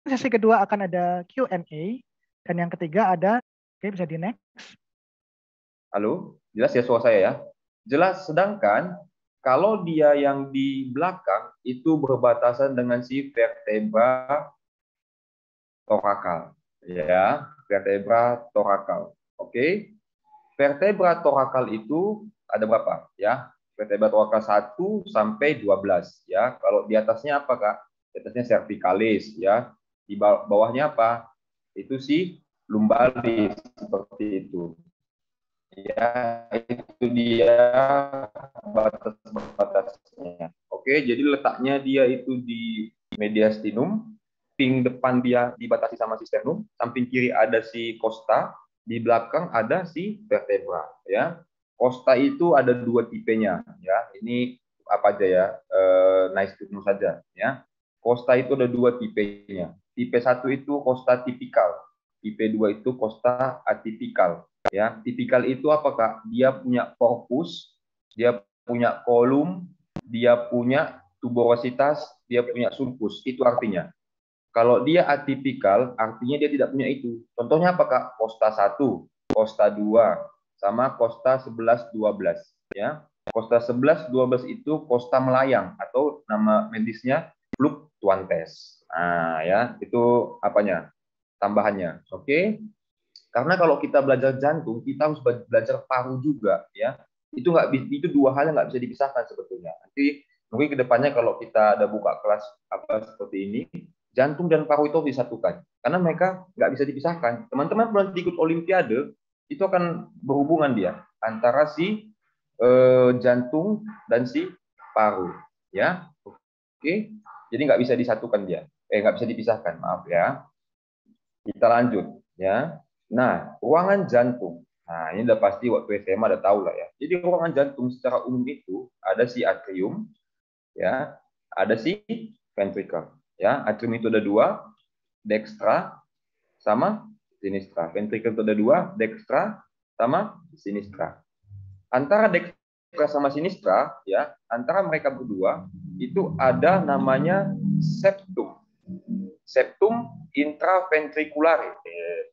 Sesi kedua akan ada Q&A. Dan yang ketiga ada, oke bisa di next. Halo, jelas ya suara saya ya? Jelas, sedangkan kalau dia yang di belakang itu berbatasan dengan si vertebra torakal. Ya, vertebra torakal. Oke. Vertebra torakal itu ada berapa? Ya, vertebra torakal 1 sampai 12 ya. Kalau di atasnya apa, Kak? Di atasnya cervicalis ya. Di bawahnya apa? Itu si lumbalis seperti itu. Ya, itu dia batas-batasnya. Oke, jadi letaknya dia itu di mediastinum, samping depan dia dibatasi sama si sternum, samping kiri ada si costa, di belakang ada si vertebra. Ya, costa itu ada dua tipenya. Ya, ini apa aja ya, nice to know saja. Ya, costa itu ada dua tipenya. Tipe 1 itu costa tipikal, tipe 2 itu costa atipikal. Ya, tipikal itu apakah dia punya korpus, dia punya kolum, dia punya tuberositas, dia punya sulcus. Itu artinya. Kalau dia atipikal, artinya dia tidak punya itu. Contohnya apakah? Costa 1, costa 2, sama costa 11, 12. Ya. Costa 11, 12 itu costa melayang atau nama medisnya fluctuantes. Nah, ya, itu apanya? Tambahannya. Oke. Karena kalau kita belajar jantung, kita harus belajar paru juga, ya. Itu dua hal yang nggak bisa dipisahkan sebetulnya. Nanti mungkin kedepannya kalau kita ada buka kelas apa seperti ini, jantung dan paru itu disatukan. Karena mereka nggak bisa dipisahkan. Teman-teman pernah ikut Olimpiade, itu akan berhubungan dia antara si jantung dan si paru, ya. Oke, jadi nggak bisa disatukan dia, nggak bisa dipisahkan, maaf ya. Kita lanjut, ya. Nah, ruangan jantung. Nah, ini udah pasti waktu SMA udah tahu lah ya. Jadi ruangan jantung secara umum itu ada si atrium, ya, ada si ventricle, ya. Atrium itu ada dua, dextra sama sinistra. Ventricle itu ada dua, dextra sama sinistra. Antara dextra sama sinistra, ya, antara mereka berdua itu ada namanya septum. Septum intraventricular,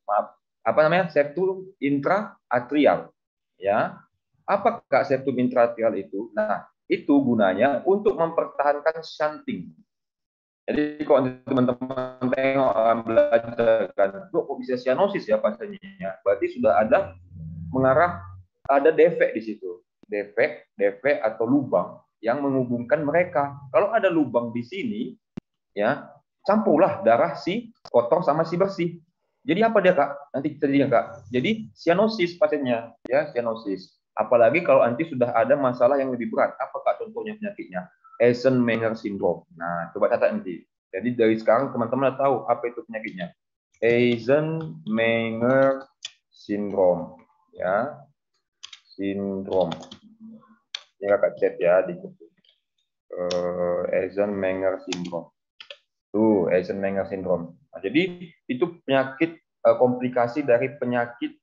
maaf, apa namanya, septum intraatrial, ya. Apakah septum intraatrial itu? Nah, itu gunanya untuk mempertahankan shunting. Jadi kalau teman-teman tengok belajar kan, kok bisa cyanosis ya pasiennya? Berarti sudah ada mengarah, ada defek di situ, defek atau lubang yang menghubungkan mereka. Kalau ada lubang di sini, ya, campurlah darah si kotor sama si bersih. Jadi apa dia, Kak? Nanti kita lihat, Kak. Jadi cyanosis pasiennya, ya, cyanosis. Apalagi kalau nanti sudah ada masalah yang lebih berat. Apa, Kak, contohnya penyakitnya? Eisenmenger syndrome. Nah, coba catat nanti. Jadi dari sekarang teman-teman udah tahu apa itu penyakitnya. Eisenmenger syndrome, ya, sindrom. Ini Kakak chat ya di Eisenmenger syndrome. Tuh, Eisenmenger syndrome. Nah, jadi itu penyakit komplikasi dari penyakit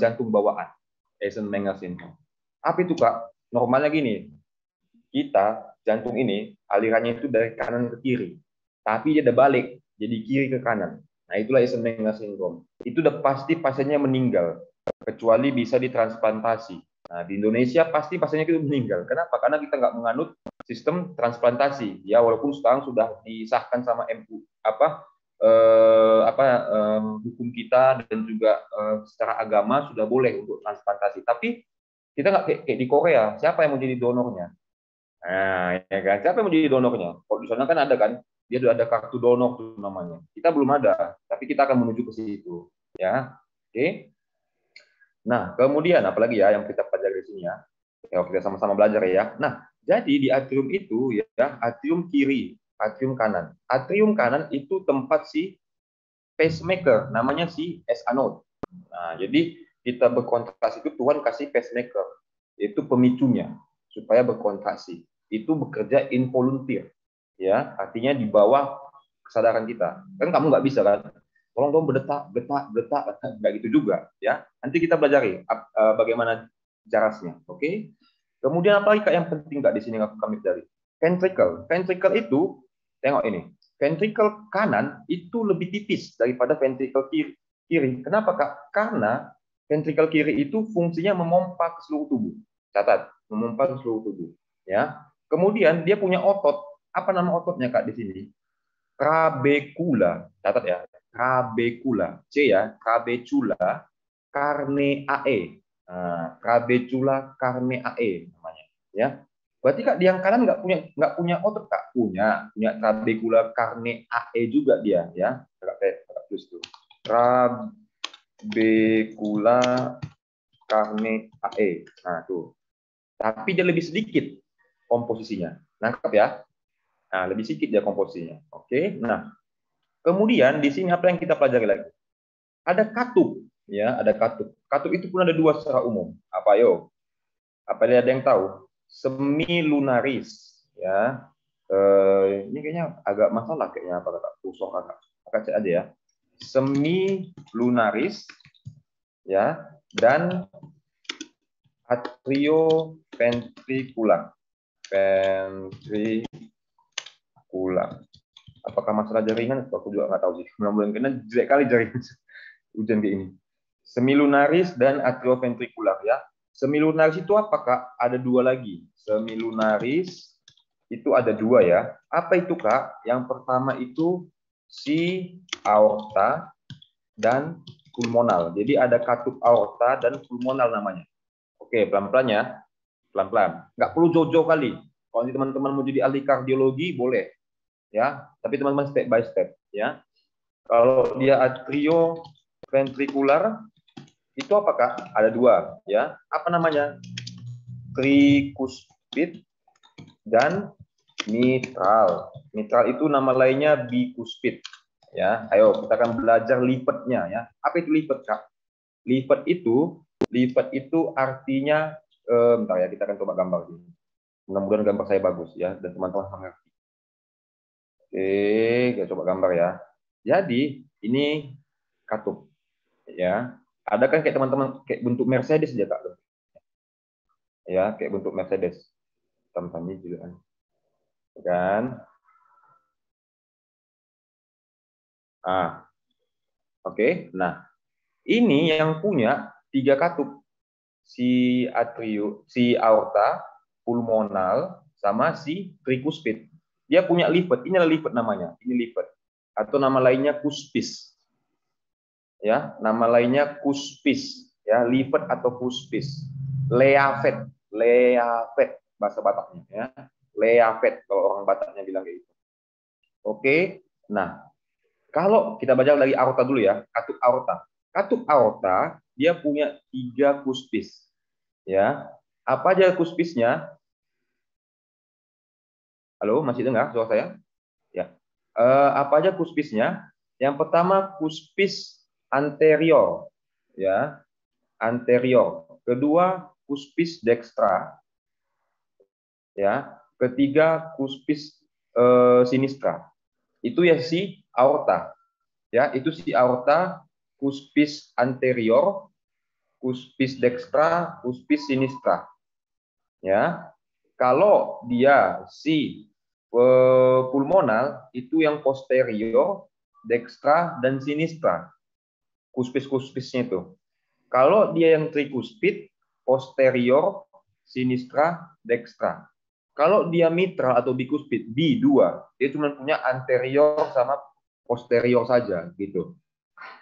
jantung bawaan, Eisenmenger syndrome. Apa itu, Kak? Normalnya gini, kita jantung ini alirannya itu dari kanan ke kiri, tapi dia ada balik, jadi kiri ke kanan. Nah, itulah Eisenmenger syndrome. Itu udah pasti pasiennya meninggal, kecuali bisa ditransplantasi. Nah, di Indonesia pasti pasiennya itu meninggal. Kenapa? Karena kita nggak menganut sistem transplantasi. Ya, walaupun sekarang sudah disahkan sama MU hukum kita dan juga secara agama sudah boleh untuk transplantasi. Tapi kita nggak kayak di Korea. Siapa yang mau jadi donornya? Nah, ya kan? Siapa yang mau jadi donornya? Kalau di sana kan ada kan, dia sudah ada kartu donor tuh namanya. Kita belum ada, tapi kita akan menuju ke situ. Ya, oke. Nah, kemudian apalagi ya yang kita pelajari di sini ya. Ya, kita sama-sama belajar ya. Nah, jadi di atrium itu ya, atrium kiri, atrium kanan. Atrium kanan itu tempat si pacemaker, namanya si S anode. Nah, jadi kita berkontraksi itu Tuhan kasih pacemaker, itu pemicunya supaya berkontraksi. Itu bekerja involunteer, ya, artinya di bawah kesadaran kita. Kan kamu nggak bisa kan, tolong dong berdetak, berdetak, nggak gitu juga, ya. Nanti kita pelajari bagaimana caranya, oke? Kemudian apa lagi, Kak, yang penting, Kak, di sini kami pelajari? Ventricle. Ventricle itu, tengok ini. ventrikel kanan itu lebih tipis daripada ventrikel kiri. Kenapa, Kak? Karena ventrikel kiri itu fungsinya memompa ke seluruh tubuh. Catat, memompa ke seluruh tubuh. Ya. Kemudian dia punya otot. Apa nama ototnya, Kak, di sini? Trabecula. Catat ya. Trabecula. C ya. Trabecula carneae. Nah, Trabecula carneae namanya. Ya. Berarti, Kak, di yang kanan nggak punya otot, Kak? Punya trabecula carneae juga dia, ya. Agak tulis tuh. Trabecula carneae. Nah, tuh. Tapi dia lebih sedikit komposisinya. Nangkap ya? Nah, lebih sedikit dia komposisinya. Oke. Nah, kemudian di sini apa yang kita pelajari lagi? Ada katup, ya, ada katup. Katup itu pun ada dua secara umum. Apa yo? Apa ada yang tahu? Semilunaris, ya. Ini kayaknya agak masalah kayaknya apa kata pusok kakak. Kakak cek aja ya. Semilunaris, ya, dan atrioventricular. Ventricular. Apakah masalah jaringan? Aku juga nggak tahu sih. Mudah-mudahan kena jelek kali jaringan hujan kayak ini. Semilunaris dan atrioventricular, ya. Semilunaris itu apa, Kak? Ada dua lagi. Semilunaris itu ada dua, ya. Apa itu, Kak? Yang pertama itu si aorta dan pulmonal. Jadi ada katup aorta dan pulmonal namanya. Oke, pelan-pelan ya. Pelan-pelan. Nggak perlu jauh-jauh kali. Kalau teman-teman mau jadi ahli kardiologi, boleh. Ya, tapi teman-teman step by step, ya. Kalau dia atrioventricular itu apakah ada dua, ya? Apa namanya? Trikuspid dan mitral. Mitral itu nama lainnya bikuspid, ya. Ayo kita akan belajar lipetnya, ya. Apa itu lipet, Kak? Lipet itu artinya bentar ya, kita akan coba gambar ini. Mudah-mudahan gambar saya bagus, ya, dan teman-teman mengerti. Oke, kita coba gambar ya. Jadi ini katup, ya. Ada kan kayak teman-teman kayak bentuk Mercedes aja, Kak. Ya, kayak bentuk Mercedes. Teman-teman juga kan. Ah, oke. Nah, ini yang punya tiga katup. Si aorta, pulmonal, sama si trikuspid. Dia punya livet. Ini adalah livet namanya. Ini livet. Atau nama lainnya kuspis. Ya, nama lainnya kuspis. Ya, livet atau kuspis. Leafet bahasa Bataknya, ya. Leafet kalau orang Bataknya bilang kayak gitu. Oke. Nah, kalau kita baca dari aorta dulu ya, katup aorta. Katup aorta dia punya tiga kuspis. Ya. Apa aja kuspisnya? Halo, masih dengar suara saya? Ya. Apa aja kuspisnya? Yang pertama kuspis anterior, ya, anterior. Kedua kuspis dextra, ya. Ketiga kuspis sinistra. Itu ya si aorta, ya. Itu si aorta, kuspis anterior, kuspis dextra, kuspis sinistra, ya. Kalau dia si pulmonal itu yang posterior, dextra, dan sinistra. Kuspis-kuspisnya itu. Kalau dia yang trikuspid, posterior, sinistra, dextra. Kalau dia mitral atau bikuspid, B2, dia cuma punya anterior sama posterior saja, gitu.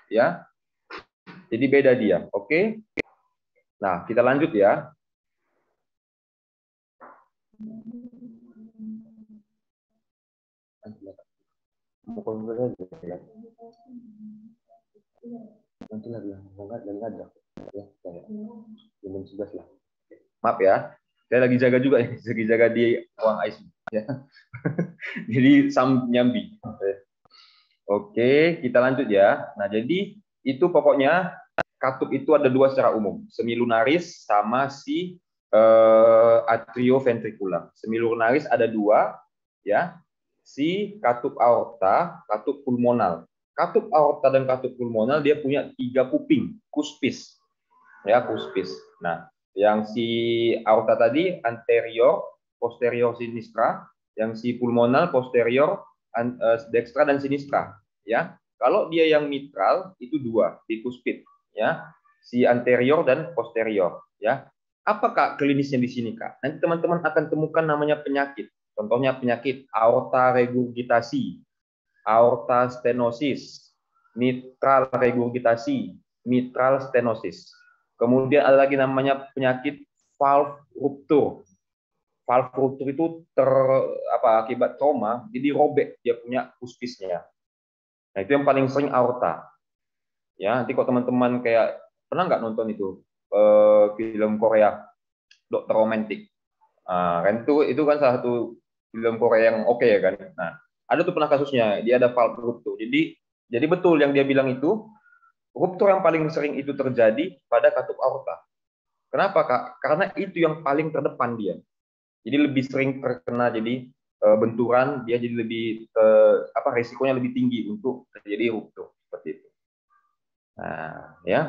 Ya. Jadi beda dia, oke? Nah, kita lanjut ya. Nanti lagi ada ya, jam 11 lah. Maaf ya, saya lagi jaga juga ya, lagi jaga di ruang ICU ya. Jadi nyambi. Oke, kita lanjut ya. Nah, jadi itu pokoknya katup itu ada dua secara umum, semilunaris sama si atrioventricular. Semilunaris ada dua, ya. Si katup aorta, katup pulmonal. Katup aorta dan katup pulmonal dia punya tiga kuping, kuspis. Ya, kuspis. Nah, yang si aorta tadi anterior, posterior sinistra, yang si pulmonal posterior, dextra dan sinistra, ya. Kalau dia yang mitral itu dua, bicuspid, ya. Si anterior dan posterior, ya. Apa Kak klinisnya di sini Kak? Nanti teman-teman akan temukan namanya penyakit. Contohnya penyakit aorta regurgitasi, aorta stenosis, mitral regurgitasi, mitral stenosis. Kemudian ada lagi namanya penyakit valve rupture. Valve rupture itu akibat trauma, jadi robek dia punya puspisnya. Nah, itu yang paling sering aorta. Ya, nanti kok teman-teman kayak pernah nggak nonton itu film Korea Dokter Romantik? Kan itu kan salah satu film Korea yang oke ya kan. Nah, ada tuh pernah kasusnya, dia ada valve rupture. Jadi betul yang dia bilang itu, rupture yang paling sering itu terjadi pada katup aorta. Kenapa Kak? Karena itu yang paling terdepan dia. Jadi lebih sering terkena jadi benturan, dia jadi lebih resikonya lebih tinggi untuk terjadi rupture seperti itu. Nah, ya.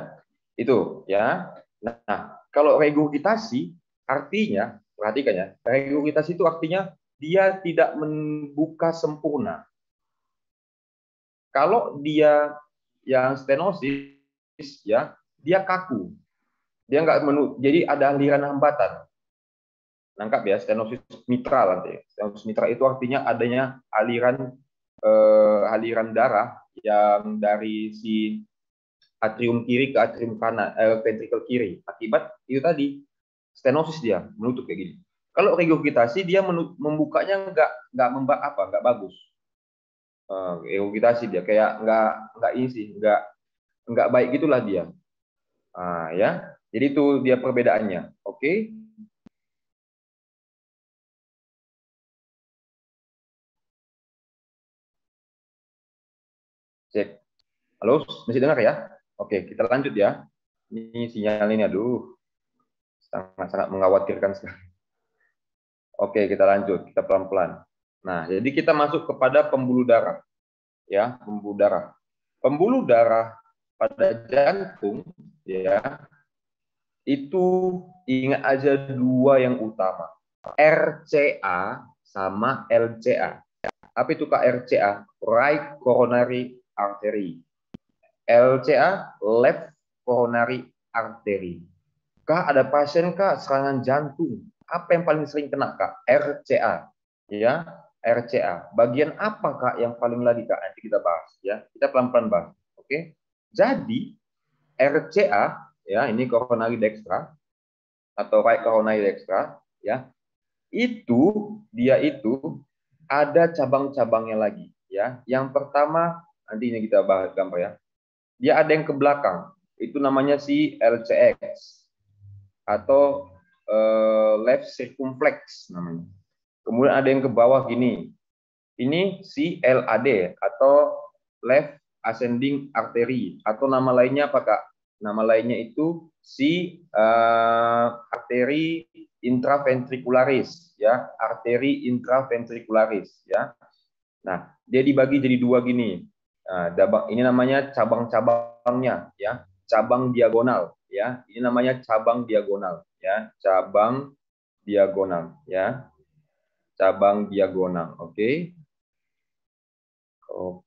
Itu ya. Nah, kalau regurgitasi artinya, perhatikan ya, regurgitasi itu artinya dia tidak membuka sempurna. Kalau dia yang stenosis, ya, dia kaku. Dia nggak jadi ada aliran hambatan. Nangkap ya, stenosis mitral nanti. Stenosis mitral itu artinya adanya aliran darah yang dari si atrium kiri ke atrium kanan, ventricle kiri. Akibat itu tadi stenosis dia menutup kayak gini. Kalau regurgitasi dia membukanya nggak bagus. Regurgitasi dia kayak nggak ini sih, nggak baik gitulah dia. Ya, jadi itu dia perbedaannya. Oke. Cek. Halo, masih dengar ya? Oke, kita lanjut ya. Ini sinyal ini, aduh, sangat-sangat mengkhawatirkan sekali. Oke, kita lanjut, kita pelan-pelan. Nah, jadi kita masuk kepada pembuluh darah. Ya, pembuluh darah. Pembuluh darah pada jantung, ya, itu ingat aja dua yang utama. RCA sama LCA. Apa itu Kak RCA? Right coronary artery. LCA, left coronary artery. Kak, ada pasien Kak serangan jantung. Apa yang paling sering kena Kak? RCA. Ya, RCA. Bagian apa Kak yang paling lagi Kak? Nanti kita bahas ya. Kita pelan-pelan bahas. Oke. Jadi RCA ya, ini coronary dextra atau right coronary dextra ya. Dia itu ada cabang-cabangnya lagi ya. Yang pertama nanti ini kita bahas gambar ya. Dia ada yang ke belakang. Itu namanya si LCX atau left circumflex namanya. Kemudian ada yang ke bawah gini. Ini si LAD atau left ascending artery atau nama lainnya apa Kak? Nama lainnya itu si arteri intraventricularis ya, arteri intraventricularis ya. Nah, dia dibagi jadi dua gini. Nah, ini namanya cabang-cabangnya ya, cabang diagonal ya. Ini namanya cabang diagonal ya, cabang diagonal ya. Cabang diagonal. Oke. Oh,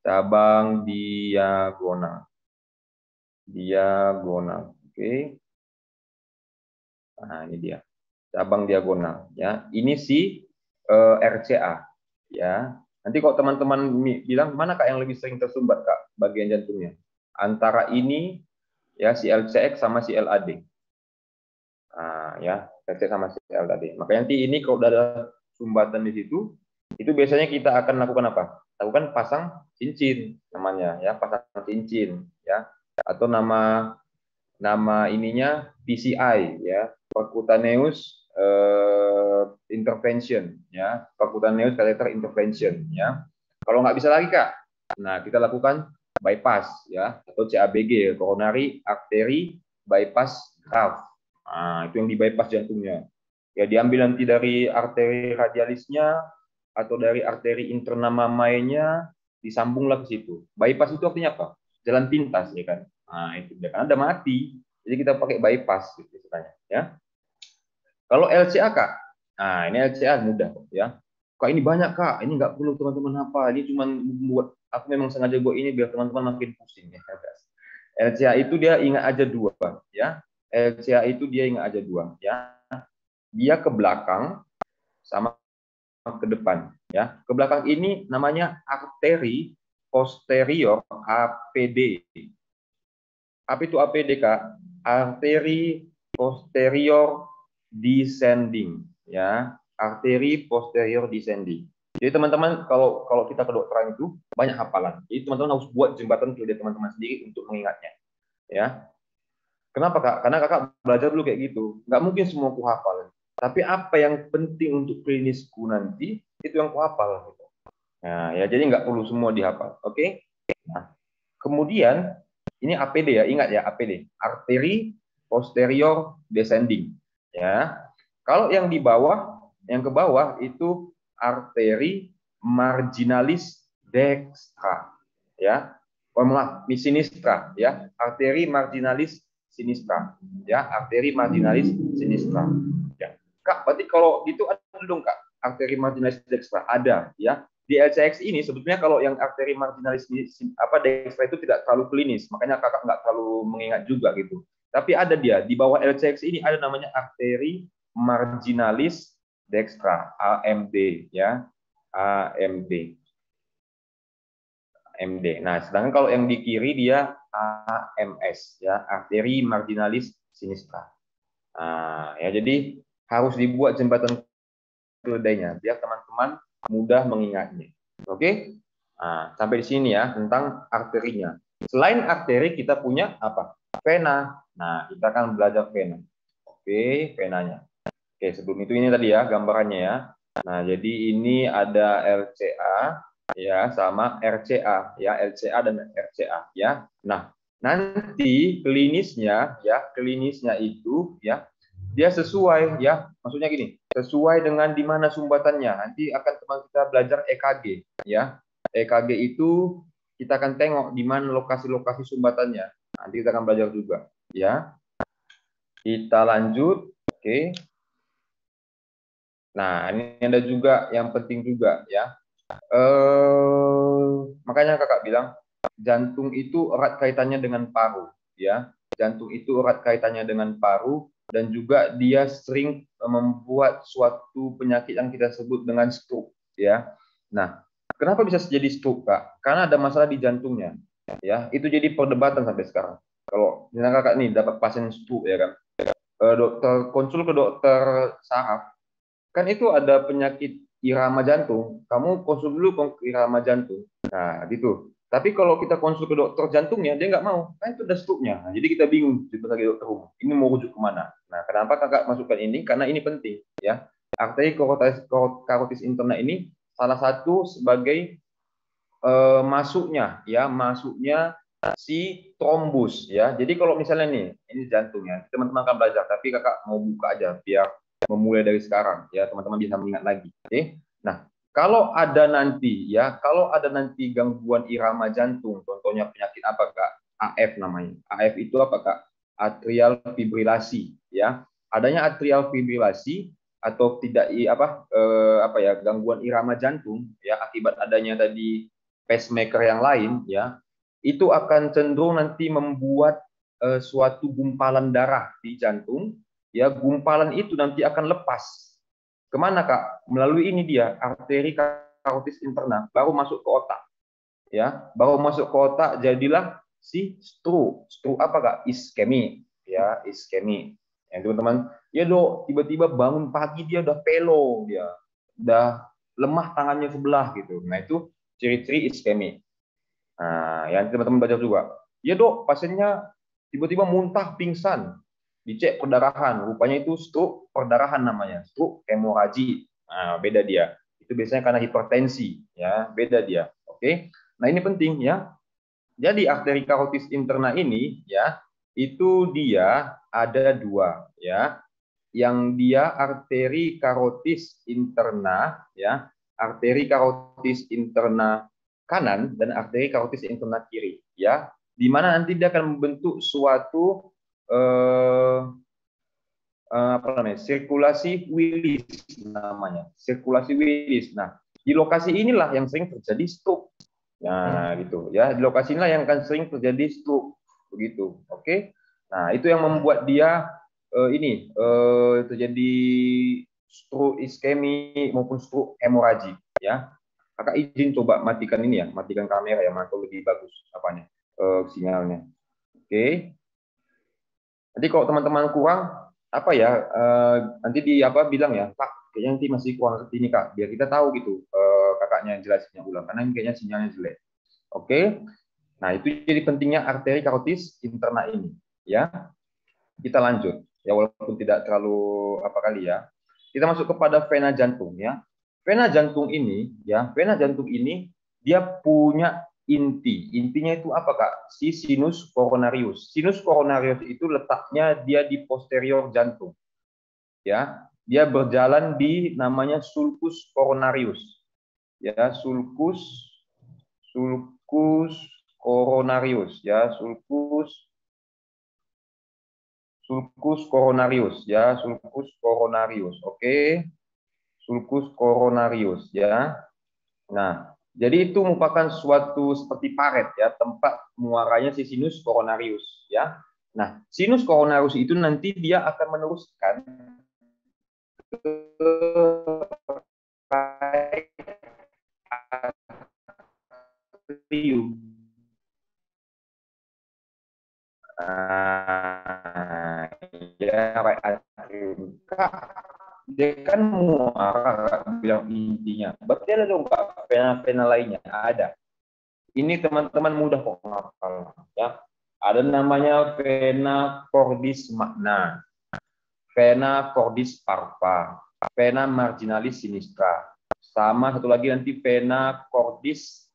cabang diagonal. Diagonal. Oke. Nah, ini dia. Cabang diagonal ya. Ini si RCA ya. Nanti kalau teman-teman bilang mana Kak yang lebih sering tersumbat Kak bagian jantungnya? Antara ini ya si LCX sama si LAD. Nah, ya, LCX sama si LAD. Makanya nanti ini kalau udah ada sumbatan di situ, itu biasanya kita akan lakukan apa? Lakukan pasang cincin namanya ya, pasang cincin ya. Atau nama ininya PCI ya, percutaneous intervention ya, percutaneous catheter intervention ya. Kalau nggak bisa lagi Kak, nah kita lakukan bypass ya atau CABG, coronary artery bypass graft. Nah, itu yang di bypass jantungnya. Ya diambil nanti dari arteri radialisnya atau dari arteri interna mamainya, disambunglah ke situ. Bypass itu artinya apa? Jalan pintas ya kan. Nah, itu dia kan ada mati. Jadi kita pakai bypass gitu ceritanya ya. Kalau LCA Kak, nah ini LCA mudah ya. Kak ini banyak Kak, ini nggak perlu teman-teman hafal, ini cuma buat aku memang sengaja buat ini biar teman-teman makin pusing ya. LCA itu dia ingat aja dua ya. LCA itu dia ingat aja dua ya. Dia ke belakang sama ke depan ya. Ke belakang ini namanya arteri posterior APD. Apa itu APD Kak? Arteri posterior descending ya. Arteri posterior descending. Jadi teman-teman kalau kita kedokteran itu banyak hafalan. Jadi teman-teman harus buat jembatan ke teman-teman sendiri untuk mengingatnya. Ya. Kenapa Kak? Karena Kakak belajar dulu kayak gitu. Nggak mungkin semua ku hafal. Tapi apa yang penting untuk klinisku nanti itu yang ku hafal. Gitu. Nah, ya jadi nggak perlu semua dihafal. Oke? Nah, kemudian ini APD ya, ingat ya APD, arteri posterior descending. Ya, kalau yang di bawah, yang ke bawah itu arteri marginalis dextra. Ya, maaf, sinistra. Ya, arteri marginalis sinistra. Ya, arteri marginalis sinistra. Ya, Kak, berarti kalau gitu ada dong Kak, arteri marginalis dextra ada. Ya, di LCX ini sebetulnya kalau yang arteri marginalis dextra itu tidak terlalu klinis, makanya kakak nggak terlalu mengingat juga gitu. Tapi ada dia di bawah LCX ini ada namanya arteri marginalis dextra AMD ya, AMD. AMD. Nah, sedangkan kalau yang di kiri dia AMS ya, arteri marginalis sinistra. Nah, ya jadi harus dibuat jembatan keledainya biar teman-teman mudah mengingatnya. Oke? Nah, sampai di sini ya tentang arterinya. Selain arteri kita punya apa? Vena. Nah, kita akan belajar vena. Oke, venanya. Oke, sebelum itu ini tadi ya gambarannya ya. Nah, jadi ini ada LCA ya sama RCA ya, LCA dan RCA ya. Nah, nanti klinisnya itu ya dia sesuai ya, maksudnya gini, sesuai dengan di mana sumbatannya. Nanti akan teman kita belajar EKG ya. EKG itu kita akan tengok di mana lokasi-lokasi sumbatannya. Nanti kita akan belajar juga ya. Kita lanjut. Oke. Nah, ini ada juga yang penting juga ya. Makanya kakak bilang jantung itu erat kaitannya dengan paru ya. Jantung itu erat kaitannya dengan paru dan juga dia sering membuat suatu penyakit yang kita sebut dengan stroke ya. Nah, kenapa bisa jadi stroke Kak? Karena ada masalah di jantungnya ya. Itu jadi perdebatan sampai sekarang. Kalau misalnya kakak nih dapat pasien stroke ya kan, dokter konsul ke dokter saraf kan itu ada penyakit irama jantung, kamu konsul dulu ke irama jantung. Nah, gitu. Tapi kalau kita konsul ke dokter jantungnya, dia nggak mau. Kan itu ada stroke-nya. Nah, jadi kita bingung sebagai dokter umum. Ini mau rujuk kemana? Nah, kenapa kakak masukkan ini? Karena ini penting. Ya, arteri karotis interna ini salah satu sebagai masuknya si trombus. Ya, jadi kalau misalnya nih, ini jantungnya, teman-teman akan belajar. Tapi kakak mau buka aja biar memulai dari sekarang ya teman-teman bisa mengingat lagi. Oke. Nah, kalau ada nanti gangguan irama jantung, contohnya penyakit apa Kak? AF namanya. AF itu apa Kak? Atrial fibrilasi ya. Adanya atrial fibrilasi atau tidak gangguan irama jantung ya akibat adanya tadi pacemaker yang lain ya. Itu akan cenderung nanti membuat suatu gumpalan darah di jantung ya, gumpalan itu nanti akan lepas. Kemana Kak? Melalui ini dia, arteri karotis interna, baru masuk ke otak. Ya, baru masuk ke otak, jadilah si stroke. Stroke apa Kak? Iskemi. Ya, iskemi. Ya, teman-teman, ya dok, tiba-tiba bangun pagi dia udah pelo, dia udah lemah tangannya sebelah gitu. Nah, itu ciri-ciri iskemi. Nah, yang teman-teman baca juga. Ya dok, pasiennya tiba-tiba muntah, pingsan, dicek perdarahan, rupanya itu stroke perdarahan namanya, stroke hemoragi. Nah, beda dia. Itu biasanya karena hipertensi, ya, beda dia. Oke. Nah, ini penting ya. Jadi arteri karotis interna ini ya, itu dia ada dua ya. Yang dia arteri karotis interna ya, arteri karotis interna kanan dan arteri karotis interna kiri ya. Di mana nanti dia akan membentuk suatu sirkulasi Willis namanya. Sirkulasi Willis. Nah, Di lokasi inilah yang sering terjadi stroke. Nah, gitu ya. Di lokasi inilah yang akan sering terjadi stroke. Begitu. Oke. Nah, itu yang membuat dia terjadi stroke iskemi maupun stroke hemoragi ya. Kakak izin coba matikan ini ya, matikan kamera ya, mantau lebih bagus apanya sinyalnya. Oke. Nanti kalau teman-teman kurang apa ya, nanti di apa bilang ya, Kak, kayaknya nanti masih kurang seperti ini Kak, biar kita tahu gitu kakaknya jelasinnya ulang, karena ini kayaknya sinyalnya jelek. Oke. Nah, itu jadi pentingnya arteri karotis interna ini ya. Kita lanjut ya, walaupun tidak terlalu apa kali ya. Kita masuk kepada vena jantung ya. Vena jantung ini ya, vena jantung ini dia punya inti. Intinya itu apa Kak? Si sinus coronarius. Sinus coronarius itu letaknya dia di posterior jantung. Ya, dia berjalan di namanya sulcus coronarius. Ya, sulcus coronarius ya, sulcus coronarius ya, sulcus coronarius. Oke. Sulcus coronarius ya. Nah, jadi itu merupakan suatu seperti paret ya, tempat muaranya si sinus coronarius ya. Nah, sinus coronarius itu nanti dia akan meneruskan ke atrium. Ya, right atrium. Dia kan muara bilang intinya. Berarti ada dong Kak, pena-pena lainnya ada. Ini teman-teman mudah kok ngapal ya. Ada namanya vena cordis magna, vena cordis parva, vena marginalis sinistra. Sama satu lagi nanti vena cordis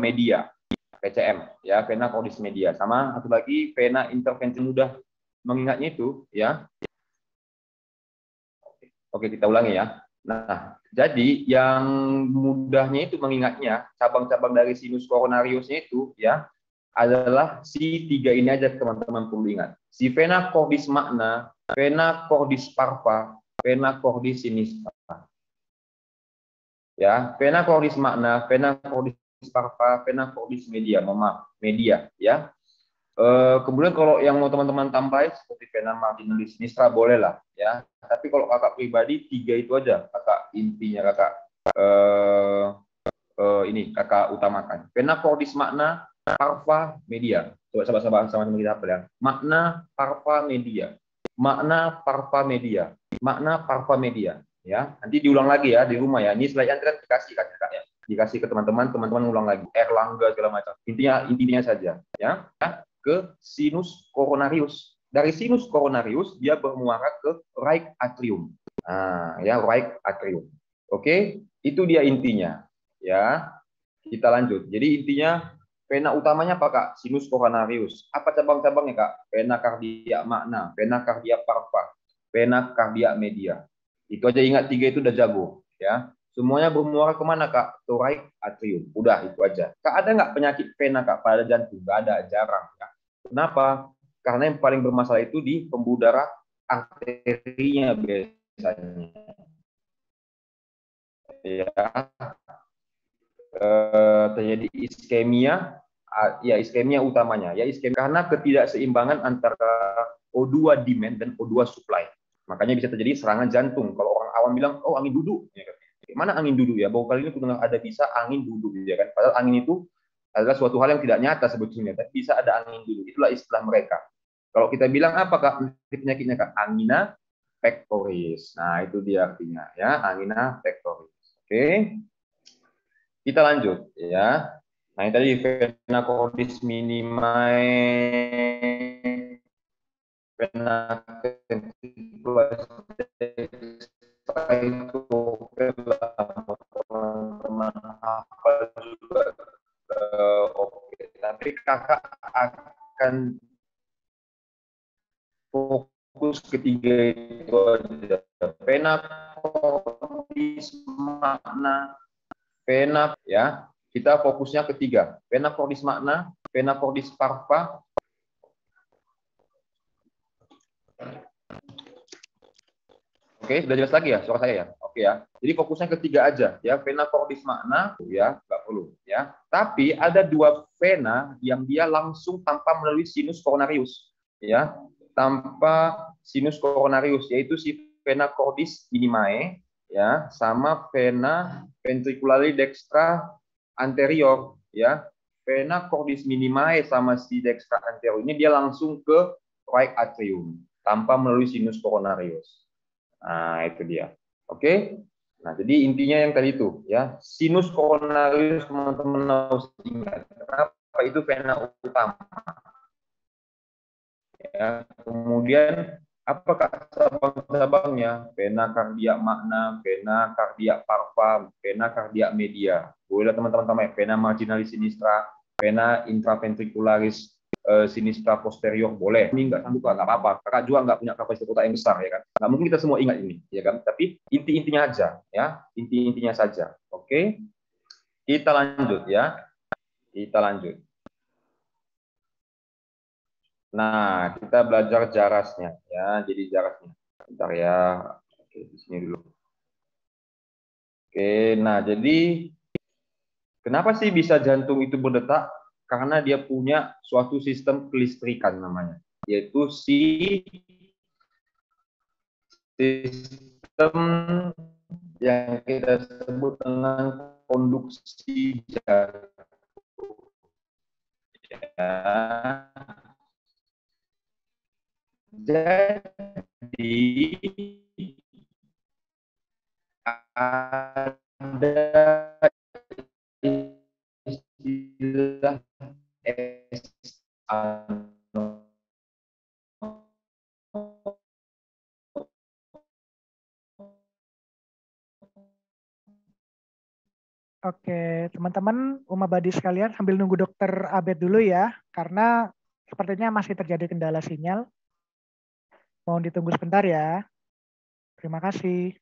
media, PCM ya, vena cordis media. Sama satu lagi vena intervensi, mudah mengingatnya itu ya. Oke, kita ulangi ya. Nah, jadi yang mudahnya itu mengingatnya, cabang-cabang dari sinus coronariusnya itu ya, adalah si tiga ini aja teman-teman perlu ingat. Si vena cordis magna, vena cordis parva, vena cordis sinistra. Ya, vena cordis magna, vena cordis parva, vena cordis media, media ya. Kemudian kalau yang mau teman-teman tambahin seperti vena marginalis sinistra boleh lah ya. Tapi kalau kakak pribadi tiga itu aja kakak intinya kakak ini kakak utamakan. Vena cordis magna, parva, media. Coba sama-sama kita apa ya? Magna, parva, media. Magna, parva, media. Magna, parva, media. Ya, nanti diulang lagi ya di rumah ya. Ini slide-nya kan dikasih kan kakak ya. Dikasih ke teman-teman, teman-teman ulang lagi. Erlangga segala macam. Intinya saja ya. Ke sinus coronarius. Dari sinus coronarius dia bermuara ke right atrium. Nah, ya right atrium. Oke, itu dia intinya. Ya, kita lanjut. Jadi intinya vena utamanya apa Kak? Sinus coronarius. Apa cabang-cabangnya Kak? Vena cardia magna, vena cardia parva, vena cardia media. Itu aja ingat tiga itu udah jago. Ya, semuanya bermuara kemana Kak? Ke right atrium. Udah itu aja. Kak ada nggak penyakit vena Kak pada jantung? Nggak ada, jarang. Ya. Kenapa? Karena yang paling bermasalah itu di pembuluh darah arterinya biasanya. Ya, terjadi iskemia, ya iskemia utamanya. Ya iskemia karena ketidakseimbangan antara O2 demand dan O2 supply. Makanya bisa terjadi serangan jantung. Kalau orang awam bilang, oh angin duduk. Ya, mana angin duduk ya? Bahwa kali ini aku ada bisa angin duduk ya kan. Padahal angin itu adalah suatu hal yang tidak nyata sebetulnya, tapi bisa ada angin duduk. Itulah istilah mereka. Kalau kita bilang apa Kak penyakitnya Kak? Angina pectoris. Nah, itu dia artinya ya, angina pectoris. Oke. Kita lanjut ya. Nah, ini tadi vena cordis minima, vena itu teman-teman hafal juga. Oke, tapi kakak akan fokus ketiga itu aja. Vena cordis magna, vena ya. Kita fokusnya ketiga. Vena cordis magna, vena cordis parva. Oke, sudah jelas lagi ya suara saya ya? Oke. Oke ya. Jadi fokusnya ketiga aja ya, vena cordis magna ya, nggak perlu ya. Tapi ada dua vena yang dia langsung tanpa melalui sinus coronarius ya, tanpa sinus coronarius, yaitu si vena cordis minimae ya, sama vena ventriculari dextra anterior ya. Vena cordis minimae sama si dextra anterior ini dia langsung ke right atrium tanpa melalui sinus coronarius. Nah, itu dia. Oke. Nah, jadi intinya yang tadi itu ya, sinus coronarius teman-teman harus ingat. Kenapa itu vena utama? Ya, kemudian apakah cabang-cabangnya? Vena cardia magna, vena cardia parva, vena cardia media. Boleh teman-teman tambah vena marginalis sinistra, vena intraventricularis sinistra posterior, boleh. Ini nggak sanggup nggak apa-apa. Kakak juga nggak punya kapasitas otak yang besar ya kan. Nggak mungkin kita semua ingat ini ya kan. Tapi inti-intinya aja ya, inti-intinya saja. Oke, kita lanjut ya. Kita lanjut. Nah, kita belajar jarasnya ya. Jadi jarasnya. Bentar ya. Oke, di sini dulu. Oke, nah jadi kenapa sih bisa jantung itu berdetak? Karena dia punya suatu sistem kelistrikan namanya, yaitu sistem yang kita sebut dengan konduksi jantung. Ya. Jadi ada istilah Oke, teman-teman Uma Badi sekalian sambil nunggu dokter Abed dulu ya, karena sepertinya masih terjadi kendala sinyal. Mohon ditunggu sebentar ya. Terima kasih.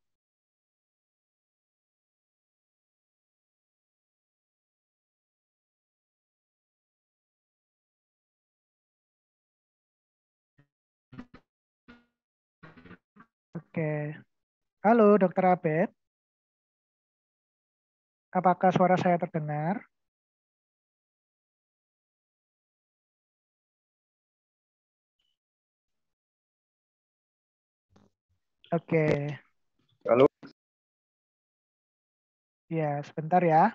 Oke, halo dokter Abed. Apakah suara saya terdengar? Oke, kalau ya sebentar ya.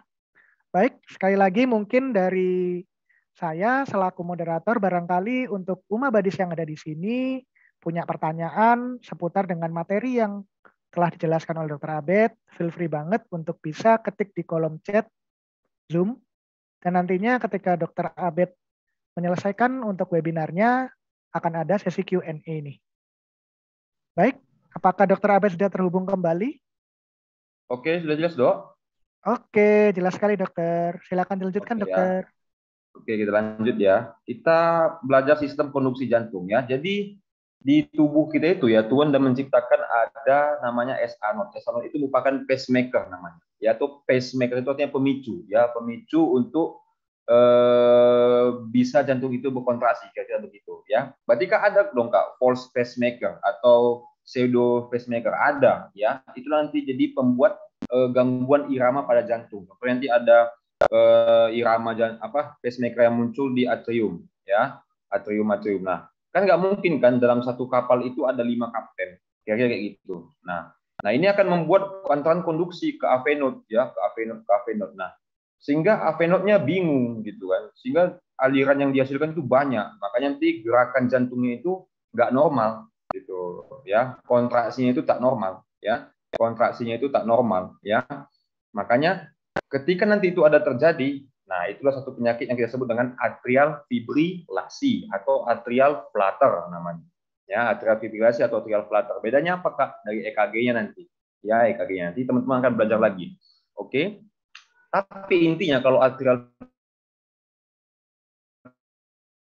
Baik, sekali lagi mungkin dari saya selaku moderator barangkali untuk Uma Badis yang ada di sini punya pertanyaan seputar dengan materi yang telah dijelaskan oleh Dr. Abed, feel free banget untuk bisa ketik di kolom chat Zoom. Dan nantinya ketika Dr. Abed menyelesaikan untuk webinarnya, akan ada sesi Q&A nih. Baik, apakah Dr. Abed sudah terhubung kembali? oke, sudah jelas, Dok? Oke, jelas sekali dokter. Silakan dilanjutkan Oke ya. dokter. Oke, kita lanjut ya. Kita belajar sistem konduksi jantung ya. Jadi di tubuh kita itu ya, Tuhan sudah menciptakan ada namanya SA node. SA node itu merupakan pacemaker namanya. Ya, atau pacemaker itu artinya pemicu ya, pemicu untuk bisa jantung itu berkontraksi, kira-kira begitu ya. Berarti kan ada dong Kak, false pacemaker atau pseudo pacemaker, ada ya. Itu nanti jadi pembuat gangguan irama pada jantung. Nanti ada irama pacemaker yang muncul di atrium ya, atrium. Nah, kan nggak mungkin kan dalam satu kapal itu ada 5 kapten, kira-kira kayak gitu. Nah ini akan membuat bantalan konduksi ke AV node ya, ke AV node. Nah, sehingga AV node-nya bingung gitu kan, sehingga aliran yang dihasilkan itu banyak, makanya nanti gerakan jantungnya itu nggak normal gitu ya, kontraksinya itu tak normal ya, kontraksinya itu tak normal ya. Makanya ketika nanti itu ada terjadi, nah itulah satu penyakit yang kita sebut dengan atrial fibrilasi atau atrial flutter namanya. Ya, atrial fibrilasi atau atrial flutter. Bedanya apa Kak? Dari EKG-nya nanti. Ya, EKG-nya nanti teman-teman akan belajar lagi. Oke. Tapi intinya kalau atrial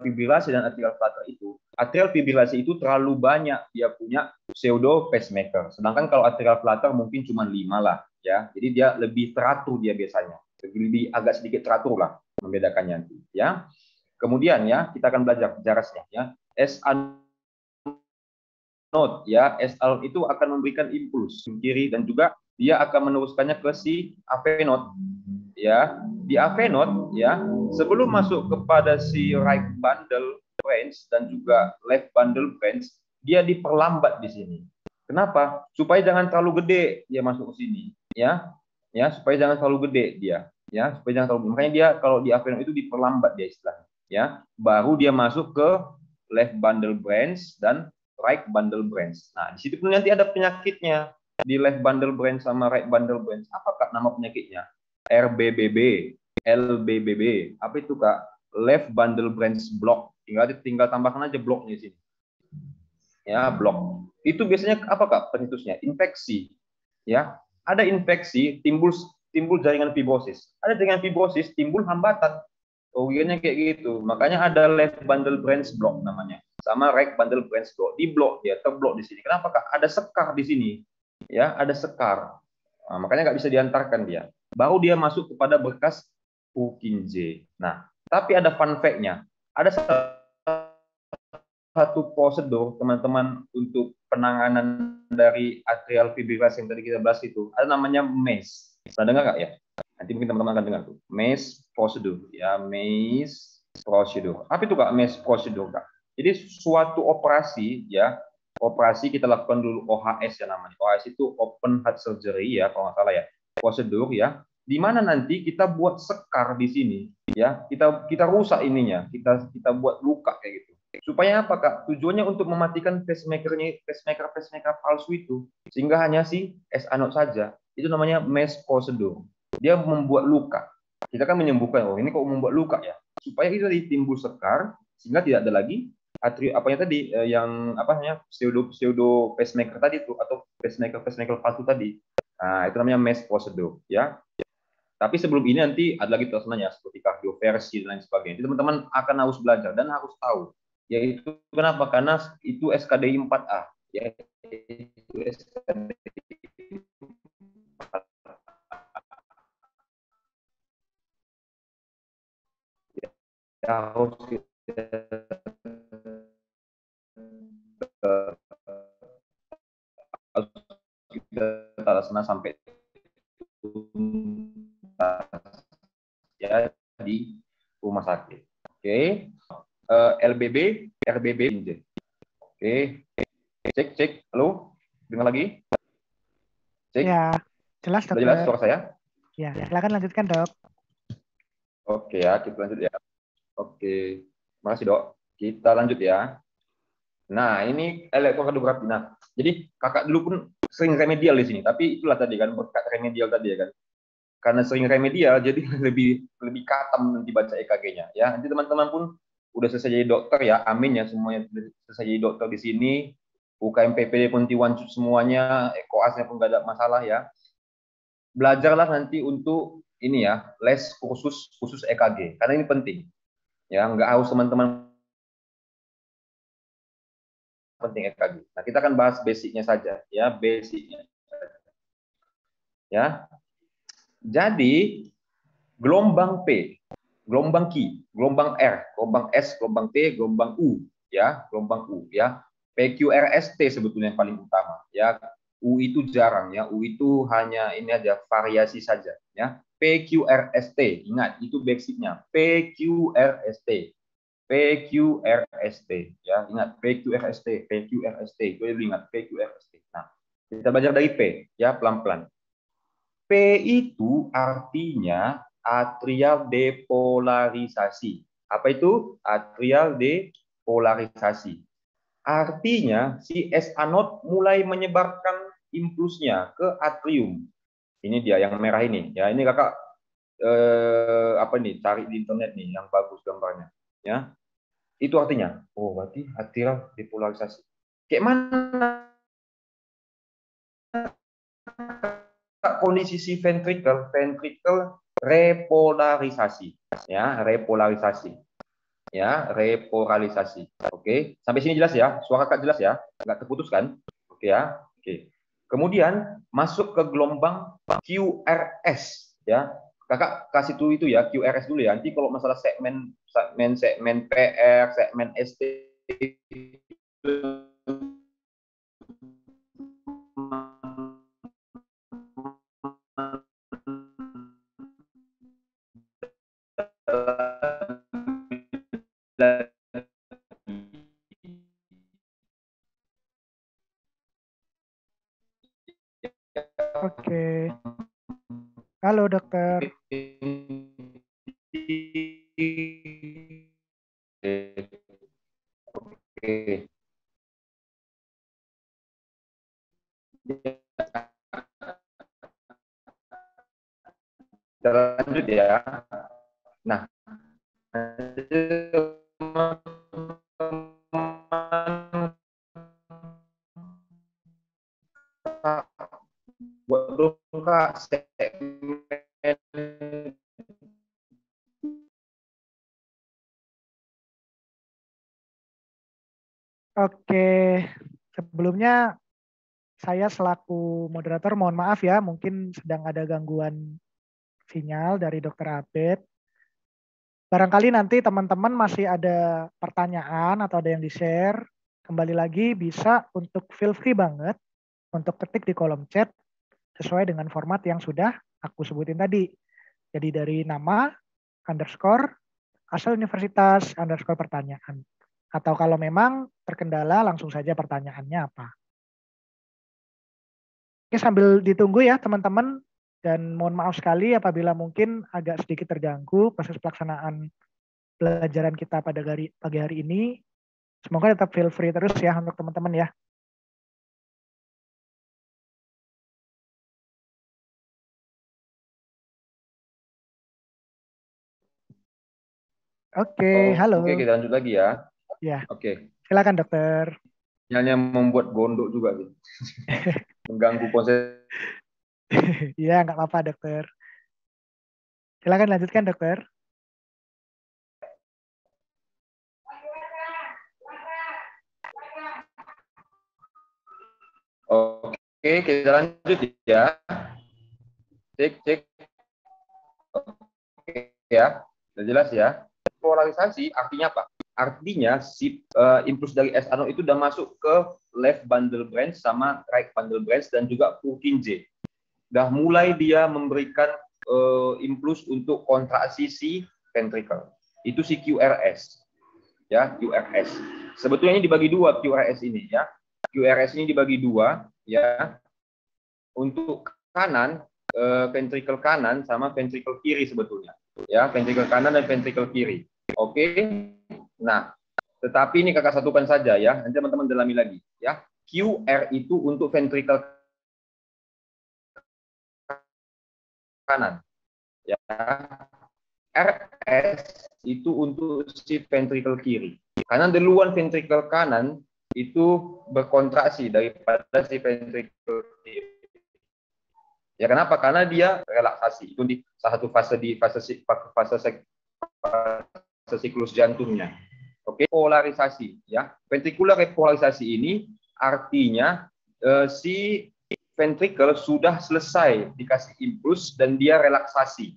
fibrilasi dan atrial flutter itu, atrial fibrilasi itu terlalu banyak dia punya pseudo pacemaker. Sedangkan kalau atrial flutter mungkin cuma 5 lah ya. Jadi dia lebih teratur dia biasanya. Lebih agak sedikit teratur lah membedakannya nanti ya. Kemudian ya, kita akan belajar jarasnya ya. SA node ya, SL itu akan memberikan impuls kiri dan juga dia akan meneruskannya ke si AV node. Ya, di AV node ya, sebelum masuk kepada si right bundle branch dan juga left bundle branch, dia diperlambat di sini. Kenapa? Supaya jangan terlalu gede dia masuk ke sini, ya. Ya, supaya jangan terlalu gede dia, ya, supaya jangan terlalu. Makanya dia kalau di AV node itu diperlambat dia istilahnya, ya. Baru dia masuk ke left bundle branch dan right bundle branch. Nah, di situ pun nanti ada penyakitnya. Di left bundle branch sama right bundle branch. Apakah nama penyakitnya? RBBB, LBBB. Apa itu, Kak? Left bundle branch block. Tinggal tambahkan aja bloknya di sini. Ya, blok. Itu biasanya apa, Kak? Pencetusnya infeksi. Ya, ada infeksi timbul jaringan fibrosis. Ada jaringan fibrosis timbul hambatan. Kerugiannya kayak gitu. Makanya ada left bundle branch block namanya. Sama right bundle branch block. Di blok dia, terblok di sini. Kenapa, Kak? Ada sekar di sini. Ya, ada sekar. Nah, makanya nggak bisa diantarkan dia. Baru dia masuk kepada berkas Purkinje. Nah, tapi ada fun fact-nya. Ada satu prosedur teman-teman untuk penanganan dari atrial fibrillasi yang tadi kita bahas itu. Ada namanya MACE. Pernah dengar nggak ya? Nanti mungkin teman-teman akan dengar tuh. MACE prosedur. Ya, MACE prosedur. Apa itu, Kak, MACE prosedur, Kak? Jadi suatu operasi, ya, operasi kita lakukan dulu OHS ya namanya. OHS itu Open Heart Surgery ya, kalau nggak salah ya. Prosedur ya, di mana nanti kita buat sekar di sini, ya, kita rusak ininya, kita buat luka kayak gitu. Supaya apa, Kak? Tujuannya untuk mematikan pacemaker palsu itu, sehingga hanya si S anode saja. Itu namanya MACE prosedur. Dia membuat luka. Kita kan menyembuhkan. Oh, ini kok membuat luka ya? Supaya itu timbul sekar, sehingga tidak ada lagi apanya tadi yang apa namanya pseudo pacemaker tadi itu, atau pacemaker palsu tadi. Nah, itu namanya MACE prosedur ya. Tapi sebelum ini nanti ada lagi tersebutnya seperti kardioversi dan lain sebagainya. Jadi teman-teman akan harus belajar dan harus tahu. Yaitu kenapa? Karena itu SKDI 4A. Yaitu SKDI 4A. Harus kita laksanakan sampai ya di rumah sakit. Oke. LBB, RBB. Oke. Cek. Halo? Dengar lagi? Cek. Ya, jelas, Sudah dokter. jelas suara saya? Ya, silakan lanjutkan, dok. Oke ya, kita lanjut ya. Oke. Makasih, Dok. Kita lanjut ya. Nah, ini elektrokardiografi. Nah, jadi kakak dulu pun sering remedial di sini, tapi itulah tadi kan berkat remedial tadi ya kan. Karena sering remedial, jadi lebih katam nanti baca EKG-nya ya. Nanti teman-teman pun udah selesai jadi dokter ya, amin ya, semuanya selesai jadi dokter di sini. UKM PPD pun T1 semuanya, koasnya pun gak ada masalah ya. Belajarlah nanti untuk ini ya, les khusus EKG, karena ini penting. Ya, nggak harus teman-teman penting EKG. Nah, kita akan bahas basicnya saja ya, basicnya. Ya. Jadi gelombang P, gelombang Q, gelombang R, gelombang S, gelombang T, gelombang U, ya, gelombang U, ya. PQRST sebetulnya yang paling utama, ya. U itu jarang, ya. U itu hanya ini aja variasi saja, ya. PQRST, ingat itu basicnya. PQRST, PQRST, ya. Ingat PQRST itu ingat PQRST. Nah, kita belajar dari P, ya, pelan-pelan. P itu artinya atrial depolarisasi. Apa itu? Atrial depolarisasi. Artinya si S anode mulai menyebarkan impulsnya ke atrium. Ini dia yang merah ini. Ya, ini kakak apa nih? Cari di internet nih yang bagus gambarnya. Ya, itu artinya. Oh, berarti atrial depolarisasi. Kayak mana kondisi si ventricle repolarisasi, ya, repolarisasi, ya, repolarisasi. Oke, sampai sini jelas ya, suara kakak jelas ya, nggak terputus kan? Oke ya, oke. Kemudian masuk ke gelombang QRS, ya. Kakak kasih tuh itu ya, QRS dulu ya. Nanti kalau masalah segmen PR, segmen ST Oke. Halo dokter. Oke. Kita lanjut ya. Nah, buat dulu Kak segmen. Oke, sebelumnya saya selaku moderator mohon maaf ya, mungkin sedang ada gangguan sinyal dari Dokter Abed. Barangkali nanti teman-teman masih ada pertanyaan atau ada yang di-share, kembali lagi bisa untuk feel free banget untuk ketik di kolom chat sesuai dengan format yang sudah aku sebutin tadi. Jadi dari nama, underscore, asal universitas, underscore pertanyaan. Atau kalau memang terkendala langsung saja pertanyaannya apa. Oke, sambil ditunggu ya teman-teman, dan mohon maaf sekali apabila mungkin agak sedikit terganggu proses pelaksanaan pelajaran kita pada pagi hari ini. Semoga tetap feel free terus ya untuk teman-teman ya. Oke, Oke, halo. kita lanjut lagi ya. Ya, Oke. silakan dokter. Sinyalnya membuat gondok juga sih. Mengganggu konsep. Iya, nggak apa-apa dokter. Silakan lanjutkan dokter. Oke, kita lanjut ya. Cek, cek. Oke ya. Sudah jelas ya. Polarisasi artinya apa? Artinya si impuls dari S ano itu udah masuk ke left bundle branch sama right bundle branch dan juga Purkinje. Udah mulai dia memberikan impuls untuk kontraksi si ventricle. Itu si QRS. Ya, QRS. Sebetulnya ini dibagi dua QRS ini ya. QRS ini dibagi dua ya. Untuk kanan, ventricle kanan sama ventricle kiri sebetulnya. Ya, ventricle kanan dan ventricle kiri. Oke. Nah, tetapi ini kakak satukan saja ya. Nanti teman-teman dalami lagi ya. QR itu untuk ventricle kanan. Ya. RS itu untuk si ventricle kiri. Karena duluan ventricle kanan itu berkontraksi daripada si ventricle kiri. Ya kenapa? Karena dia relaksasi. Itu di salah satu fase di fase siklus jantungnya. Oke, polarisasi ya. Ventricular repolarisasi ini artinya si ventricle sudah selesai dikasih impuls dan dia relaksasi.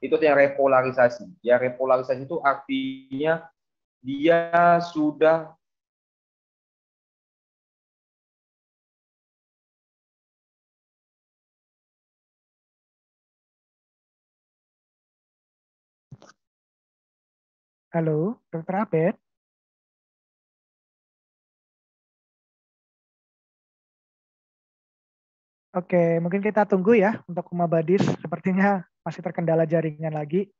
Itu yang repolarisasi. Ya, repolarisasi itu artinya dia sudah Halo, dokter Abed. Oke, mungkin kita tunggu ya untuk Uma Badis. Sepertinya masih terkendala jaringan lagi.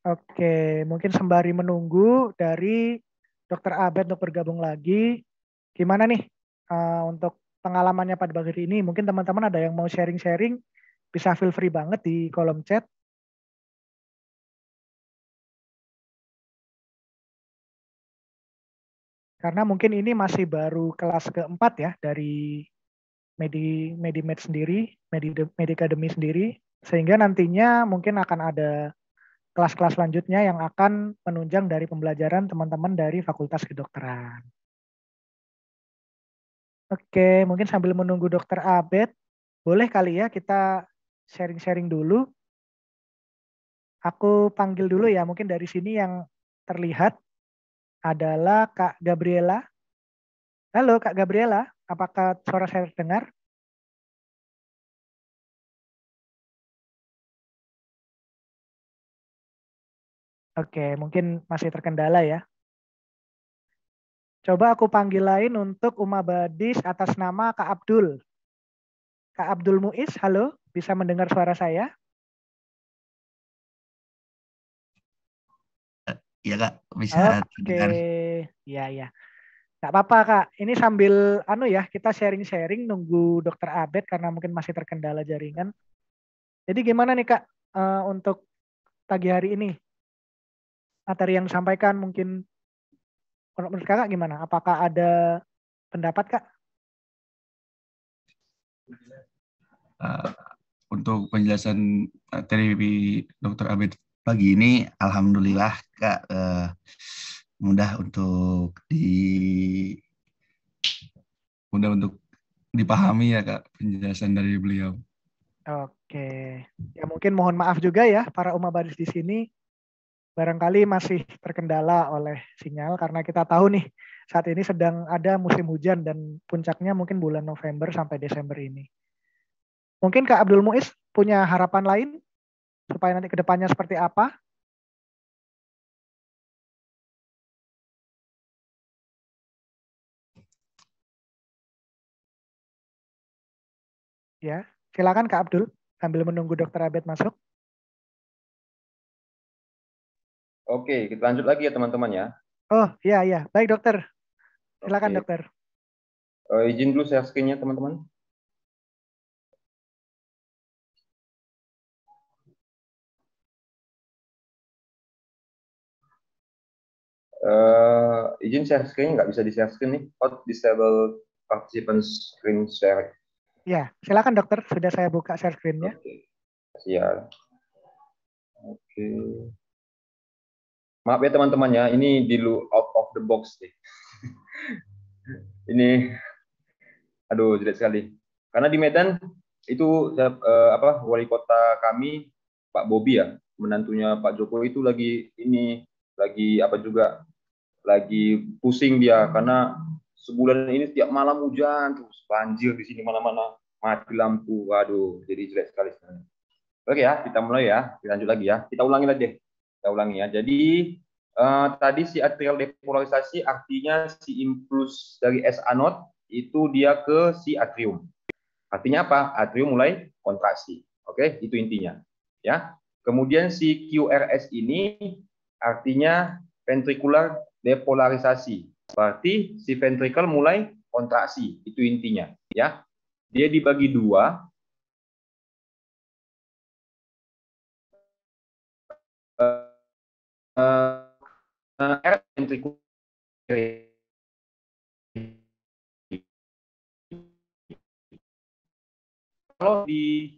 Oke, mungkin sembari menunggu dari dokter Abed untuk bergabung lagi, gimana nih untuk pengalamannya pada pagi hari ini? Mungkin teman-teman ada yang mau sharing-sharing, bisa feel free banget di kolom chat. Karena mungkin ini masih baru kelas keempat ya dari Medimed sendiri, Medicademy sendiri, sehingga nantinya mungkin akan ada kelas-kelas selanjutnya yang akan menunjang dari pembelajaran teman-teman dari Fakultas Kedokteran. Oke, mungkin sambil menunggu Dokter Abed, boleh kali ya kita sharing-sharing dulu. Aku panggil dulu ya, mungkin dari sini yang terlihat adalah Kak Gabriela. Halo Kak Gabriela, apakah suara saya terdengar? Oke, mungkin masih terkendala ya. Coba aku panggil lain untuk Uma Badis atas nama Kak Abdul. Kak Abdul Muiz, halo, bisa mendengar suara saya? Iya Kak, bisa Oke, dengar. ya ya. Gak apa-apa Kak, ini sambil kita sharing-sharing nunggu Dokter Abed karena mungkin masih terkendala jaringan. Jadi gimana nih Kak untuk pagi hari ini? Materi yang disampaikan mungkin menurut Kakak gimana? Apakah ada pendapat Kak? Uh, untuk penjelasan materi Dr. Abed pagi ini, alhamdulillah Kak, mudah untuk mudah untuk dipahami ya Kak penjelasan dari beliau. Oke, ya mungkin mohon maaf juga ya para Uma Badis di sini barangkali masih terkendala oleh sinyal karena kita tahu nih saat ini sedang ada musim hujan dan puncaknya mungkin bulan November sampai Desember ini. Mungkin Kak Abdul Muiz punya harapan lain supaya nanti ke depannya seperti apa? Ya, silakan Kak Abdul sambil menunggu Dokter Abed masuk. Oke, kita lanjut lagi ya teman-teman ya. Oh, iya iya. Baik, Dokter. Silakan, Oke. Dokter. Izin dulu share screen-nya teman-teman. Izin share screen, nggak bisa di-share screen nih. Hot disable participant screen share. Ya, silakan Dokter. Sudah saya buka share screen-nya. Oke, kasih ya. Oke. Maaf ya teman-teman ya, ini di out of the box nih. Ini, aduh jelek sekali. Karena di Medan itu wali kota kami Pak Bobi ya, menantunya Pak Jokowi itu lagi pusing dia karena sebulan ini tiap malam hujan terus banjir di sini mana-mana mati lampu. Waduh, jadi jelek sekali sebenarnya. Oke ya, kita mulai ya. Kita lanjut lagi ya. Kita ulangi lagi deh. Kita ulangi ya. Jadi tadi si atrial depolarisasi artinya si impuls dari S anode itu dia ke si atrium. Artinya apa? Atrium mulai kontraksi. Oke, itu intinya. Ya. Kemudian si QRS ini artinya ventricular depolarisasi. Berarti si ventricle mulai kontraksi. Itu intinya. Ya. Dia dibagi dua. R ventricular kalau di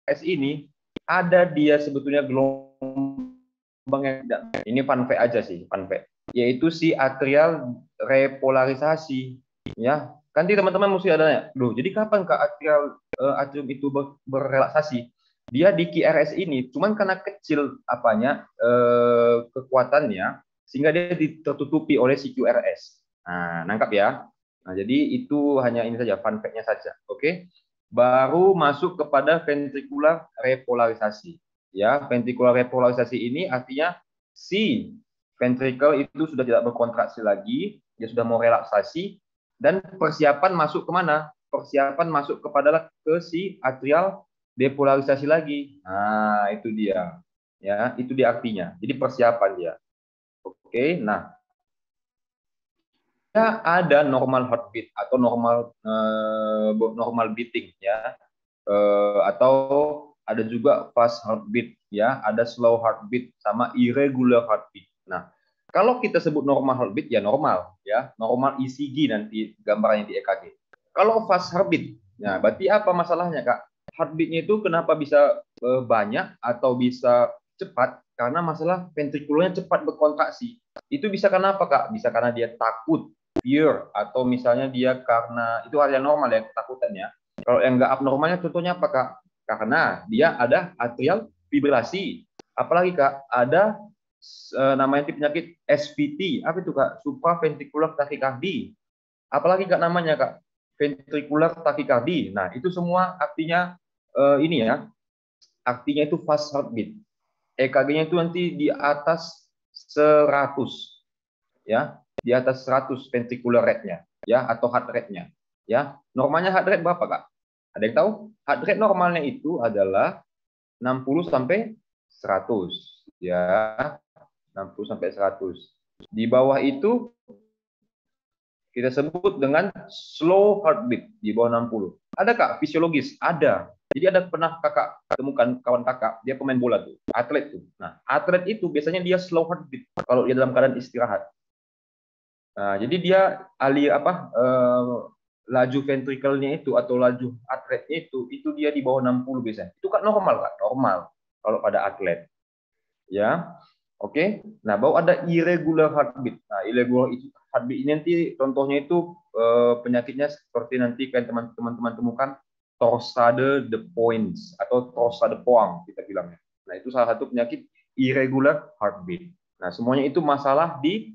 S ini ada dia sebetulnya gelombang yang tidak. Ini fun fact aja sih, fun fact. Yaitu si atrial repolarisasi. Ya, kan teman-teman mesti ada loh. Jadi kapan Kak atrium itu berrelaksasi? Dia di QRS ini, cuman karena kecil kekuatannya, sehingga dia tertutupi oleh si QRS. Nah, nangkap ya. Nah, jadi itu hanya ini saja, fun fact-nya saja. Oke. Baru masuk kepada ventricular repolarisasi. Ya, ventricular repolarisasi ini artinya si ventricle itu sudah tidak berkontraksi lagi, dia sudah mau relaksasi dan persiapan masuk kemana? Persiapan masuk ke si atrial depolarisasi lagi. Nah, itu dia. Ya, itu dia artinya. Jadi persiapan dia. Oke, nah ada normal heartbeat atau normal beating ya, atau ada juga fast heartbeat ya, ada slow heartbeat sama irregular heartbeat. Nah, kalau kita sebut normal heartbeat ya normal ECG nanti gambarnya di EKG. Kalau fast heartbeat, ya berarti apa masalahnya Kak? heartbeat-nya itu kenapa bisa banyak atau bisa cepat? Karena masalah ventrikulanya cepat berkontraksi. Itu bisa kenapa, Kak? Bisa karena dia takut, fear, atau misalnya dia karena itu hal yang normal ya, ketakutannya. Kalau yang nggak abnormalnya contohnya apa, Kak? Karena dia ada atrial fibrilasi. Apalagi, Kak, ada namanya penyakit SVT. Apa itu, Kak? Supraventricular tachycardia. Apalagi, Kak, namanya, Kak? Ventricular tachycardia. Nah, itu semua artinya ini ya, artinya itu fast heartbeat. EKG-nya itu nanti di atas 100, ya, di atas 100 ventricular rate-nya, ya, atau heart rate-nya, ya. Normalnya heart rate berapa, Kak? Ada yang tahu? Heart rate normalnya itu adalah 60 sampai 100, ya, 60 sampai 100. Di bawah itu kita sebut dengan slow heartbeat di bawah 60. Ada, Kak, fisiologis? Ada. Jadi ada pernah kakak temukan kawan kakak, dia pemain bola tuh, atlet tuh. Nah, atlet itu biasanya dia slow heartbeat kalau dia dalam keadaan istirahat. Nah, jadi dia laju ventrikelnya itu atau laju atletnya itu dia di bawah 60 biasanya. Itu kan normal, Kak, normal kalau pada atlet. Ya. Oke. Nah, baru ada irregular heartbeat. Nah, irregular heartbeat ini nanti contohnya itu penyakitnya seperti nanti kan teman-teman temukan torsade de Points atau torsade de Points kita bilangnya. Nah, itu salah satu penyakit irregular heartbeat. Nah, semuanya itu masalah di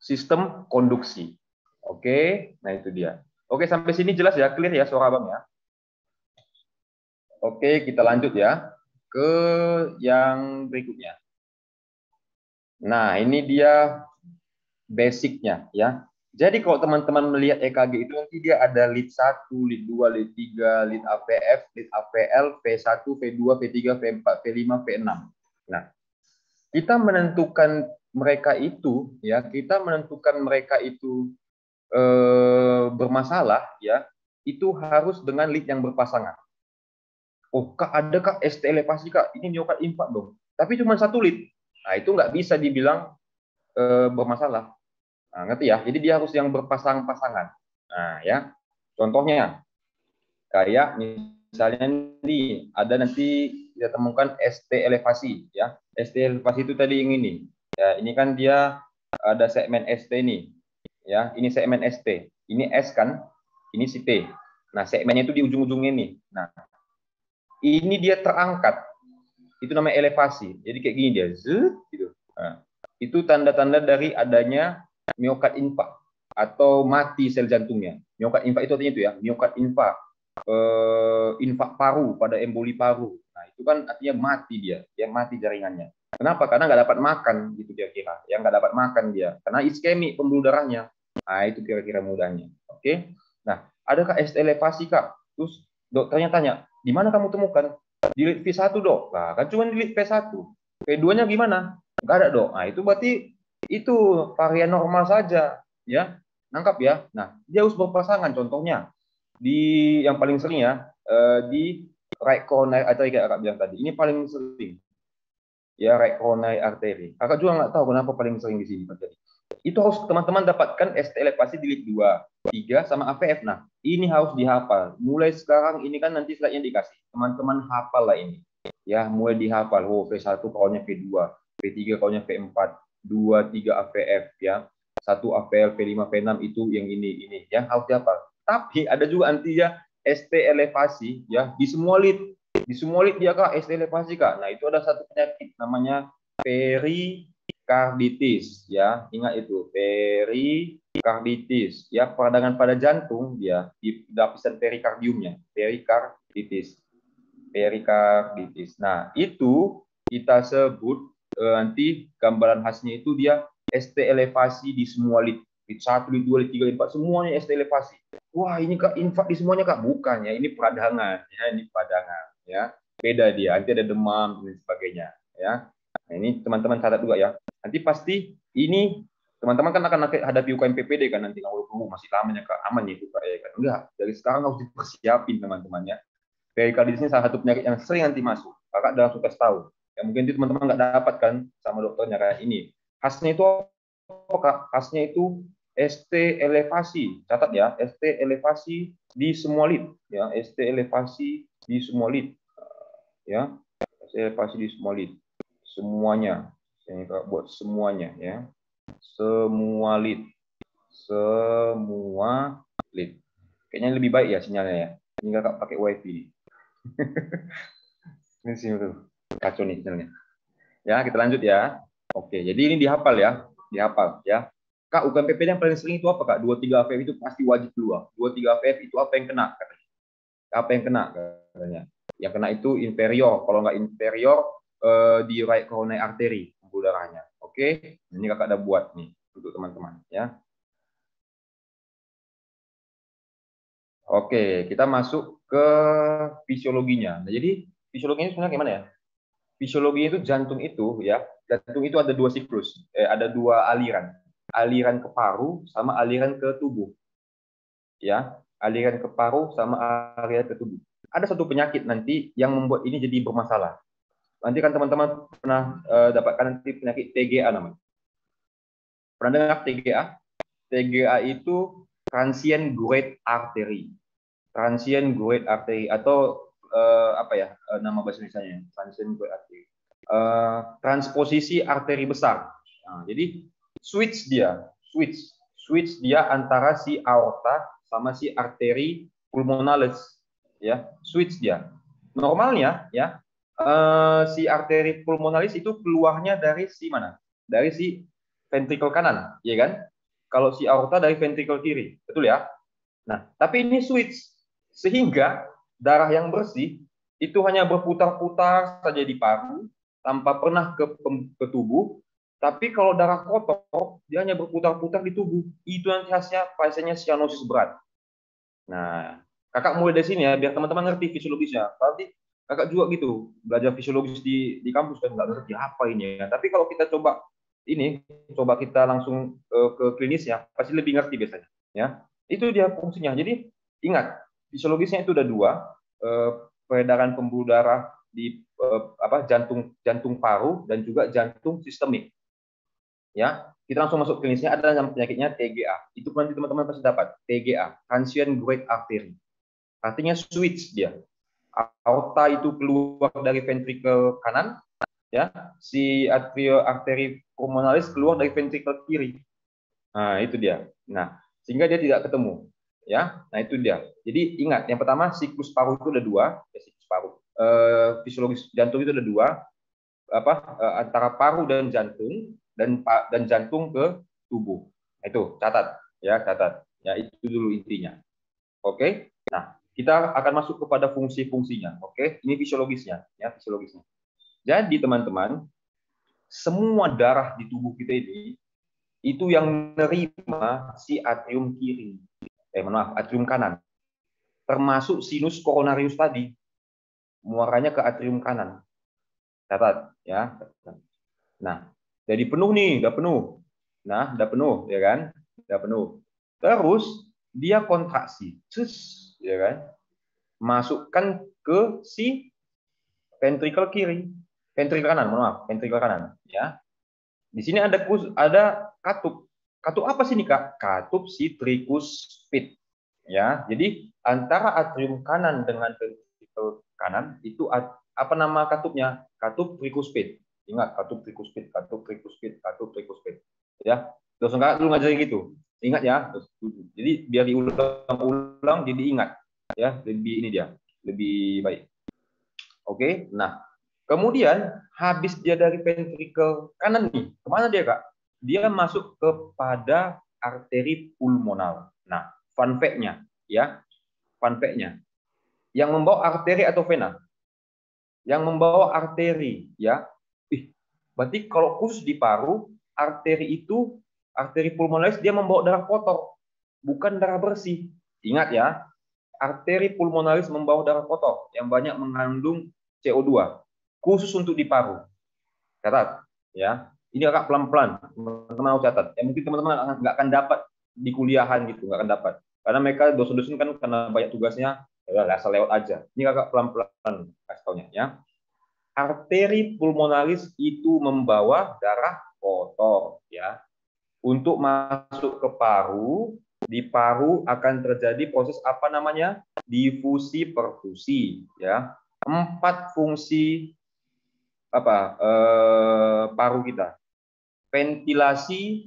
sistem konduksi. Oke, nah itu dia. Oke, sampai sini jelas ya, clear ya suara Abang ya. Oke, kita lanjut ya ke yang berikutnya. Nah, ini dia basicnya ya. Jadi kalau teman-teman melihat EKG itu nanti dia ada lead 1, lead 2, lead 3, lead AVF, lead AVL, V1, V2, V3, V4, V5, V6. Nah, kita menentukan mereka itu ya, bermasalah ya, itu harus dengan lead yang berpasangan. Oh, Kak, ada, Kak, ST elevasi, Kak, ini miokard infark dong. Tapi cuma satu lead. Nah, itu nggak bisa dibilang bermasalah. Nah, ngerti ya? Jadi dia harus yang berpasang-pasangan. Nah, ya. Contohnya, kayak misalnya nih, ada nanti kita temukan ST elevasi. Ya. ST elevasi itu tadi yang ini. Ya, ini kan dia ada segmen ST nih. Ya, ini segmen ST. Ini S kan, ini si T. Nah, segmennya itu di ujung-ujungnya nih. Nah, ini dia terangkat. Itu namanya elevasi. Jadi kayak gini dia, gitu. Nah, itu tanda-tanda dari adanya miokard infark atau mati sel jantungnya. Miokard infark itu artinya itu ya, miokard infark, infark paru pada emboli paru. Nah, itu kan artinya mati dia, yang mati jaringannya. Kenapa? Karena nggak dapat makan, gitu kira-kira. Yang nggak dapat makan dia, karena iskemik pembuluh darahnya. Nah, itu kira-kira mudahnya. Oke. Nah, adakah ST elevasi, Kak? Terus dokternya tanya, di mana kamu temukan? Di lead V1, Dok. Nah, kan cuma di lead V1. V2-nya gimana? Nggak ada, Dok. Nah, itu berarti itu varian normal saja, ya. Nangkap ya. Nah, dia harus berpasangan. Contohnya di yang paling sering ya, di right coronary artery kayak Kakak bilang tadi. Ini paling sering. Ya, right coronary artery. Kakak juga nggak tahu kenapa paling sering di sini terjadi. Itu harus teman-teman dapatkan ST elevasi di lead 2, 3 sama AVF. Nah, ini harus dihafal. Mulai sekarang ini kan nanti slide-nya dikasih. Teman-teman hafal lah ini. Ya, mulai dihafal. Oh, V1 kawannya V2, V3 kawannya V4, 2, 3 AVF ya. 1 AVL, V5, V6 itu yang ini ya, harus dihafal. Tapi ada juga nanti ya ST elevasi ya di semua lead. Di semua lead dia, Kak, ST elevasi, Kak. Nah, itu ada satu penyakit namanya perikarditis ya, ingat itu perikarditis ya, peradangan pada jantung dia di lapisan perikardiumnya, perikarditis. Nah, itu kita sebut nanti gambaran khasnya itu dia ST elevasi di semua lead 1, lead 2, lead 3, lead 4 semuanya ST elevasi. Wah, ini, Kak, infark di semuanya, Kak. Bukan ya, ini peradangan ya, ya. Beda dia, nanti ada demam dan sebagainya ya. Nah, ini teman-teman catat juga ya. Nanti pasti ini teman-teman kan akan hadapi UKM PPD kan nanti, kalau masih lamanya, Kak, aman ya itu, Kak, ya kan. Enggak, dari sekarang harus dipersiapin teman-teman ya. Perikarditis ini salah satu penyakit yang sering nanti masuk. Kakak dalam suka tahu. Ya mungkin itu teman-teman nggak dapat kan sama dokternya kayak ini. Khasnya itu apa, Kak? Khasnya itu ST elevasi. Catat ya, ST elevasi di semua lid, ya, ST elevasi di semua lid, ya, ST elevasi di semua lid, semuanya, saya buat semuanya, ya, semua lid, kayaknya lebih baik ya sinyalnya ya, ini kakak pakai wifi, ini sih kacau nih sinyalnya, ya, kita lanjut ya. Oke, jadi ini dihafal ya, dihafal ya. Kak, UKMPP yang paling sering itu apa, Kak? 23 AVF itu pasti wajib keluar. 23 AVF itu apa yang kena, katanya? Apa yang kena, katanya? Yang kena itu inferior. Kalau nggak inferior, di right coronary artery, pembuluh darahnya. Oke, ini kakak udah buat nih untuk teman-teman ya. Oke, kita masuk ke fisiologinya. Nah, jadi fisiologinya sebenarnya gimana ya? Fisiologi itu jantung itu ya, jantung itu ada dua siklus, ada dua aliran, aliran ke paru sama aliran ke tubuh, ya, aliran ke paru sama aliran ke tubuh. Ada satu penyakit nanti yang membuat ini jadi bermasalah. Nanti kan teman-teman pernah dapatkan nanti penyakit TGA namanya. Pernah dengar TGA? TGA itu transient great artery, transient great artery atau apa ya nama bahasa Indonesia-nya? Transient great artery. Transposisi arteri besar. Nah, jadi switch dia antara si aorta sama si arteri pulmonalis, ya, switch dia. Normalnya ya si arteri pulmonalis itu keluarnya dari si mana? Dari si ventrikel kanan, ya kan? Kalau si aorta dari ventrikel kiri, betul ya? Nah, tapi ini switch sehingga darah yang bersih itu hanya berputar-putar saja di paru tanpa pernah ke tubuh. Tapi kalau darah kotor, dia hanya berputar-putar di tubuh. Itu nanti hasilnya pasiennya sianosis berat. Nah, kakak mulai dari sini ya, biar teman-teman ngerti fisiologisnya. Nanti kakak juga gitu, belajar fisiologis di kampus kan nggak ngerti apa ini ya. Tapi kalau kita coba kita langsung ke klinis ya, pasti lebih ngerti biasanya. Ya, itu dia fungsinya. Jadi ingat, fisiologisnya itu ada dua, peredaran pembuluh darah di jantung paru dan juga jantung sistemik. Ya, kita langsung masuk klinisnya, ada yang penyakitnya TGA. Itu nanti teman-teman pasti dapat TGA, transient great artery. Artinya switch dia. Aorta itu keluar dari ventrikel kanan, ya. Si arteri pulmonalis keluar dari ventrikel kiri. Nah, itu dia. Nah, sehingga dia tidak ketemu, ya. Nah, itu dia. Jadi ingat, yang pertama siklus paru itu ada dua, ya, siklus paru. Fisiologis jantung itu ada dua, antara paru dan jantung ke tubuh. Itu catat, ya, catat. Ya, itu dulu intinya. Oke. Nah, kita akan masuk kepada fungsi-fungsinya. Oke, ini fisiologisnya, ya, fisiologisnya. Jadi teman-teman, semua darah di tubuh kita ini itu yang menerima si atrium kiri, atrium kanan, termasuk sinus coronarius tadi, muaranya ke atrium kanan. Catat, ya. Nah, jadi penuh nih, udah penuh. Nah, udah penuh, ya kan? Udah penuh. Terus dia kontraksi, ya kan? Masukkan ke si ventrikel kiri, ventrikel kanan, mohon maaf, ventrikel kanan, ya. Di sini ada katup. Katup apa sih nih, Kak? Katup si tricuspid, ya. Jadi antara atrium kanan dengan ventrikel kanan itu apa nama katupnya? Katup tricuspid. Ingat, katup tricuspid, katup tricuspid, katup tricuspid. Ya, terus enggak lu ngajarin gitu. Ingat ya. Jadi biar diulang-ulang jadi ingat. Ya, lebih ini dia, lebih baik. Oke, nah kemudian habis dia dari ventrikel kanan nih, kemana dia, Kak? Dia masuk kepada arteri pulmonal. Nah, fun fact-nya, ya, fun fact-nya, yang membawa arteri atau vena? Yang membawa arteri, ya. Berarti kalau khusus di paru, arteri pulmonalis dia membawa darah kotor, bukan darah bersih. Ingat ya, arteri pulmonalis membawa darah kotor yang banyak mengandung CO2, khusus untuk di paru. Catat, ya. Ini agak pelan-pelan, teman-teman harus catat. Ya, mungkin teman-teman nggak akan dapat di kuliahan gitu, nggak akan dapat. Karena mereka dosen-dosen kan karena banyak tugasnya, ya asal lewat aja. Ini agak pelan-pelan kasih taunya, ya. Arteri pulmonalis itu membawa darah kotor, ya. Untuk masuk ke paru, di paru akan terjadi proses apa namanya? Difusi perfusi, ya. 4 fungsi paru kita. Ventilasi,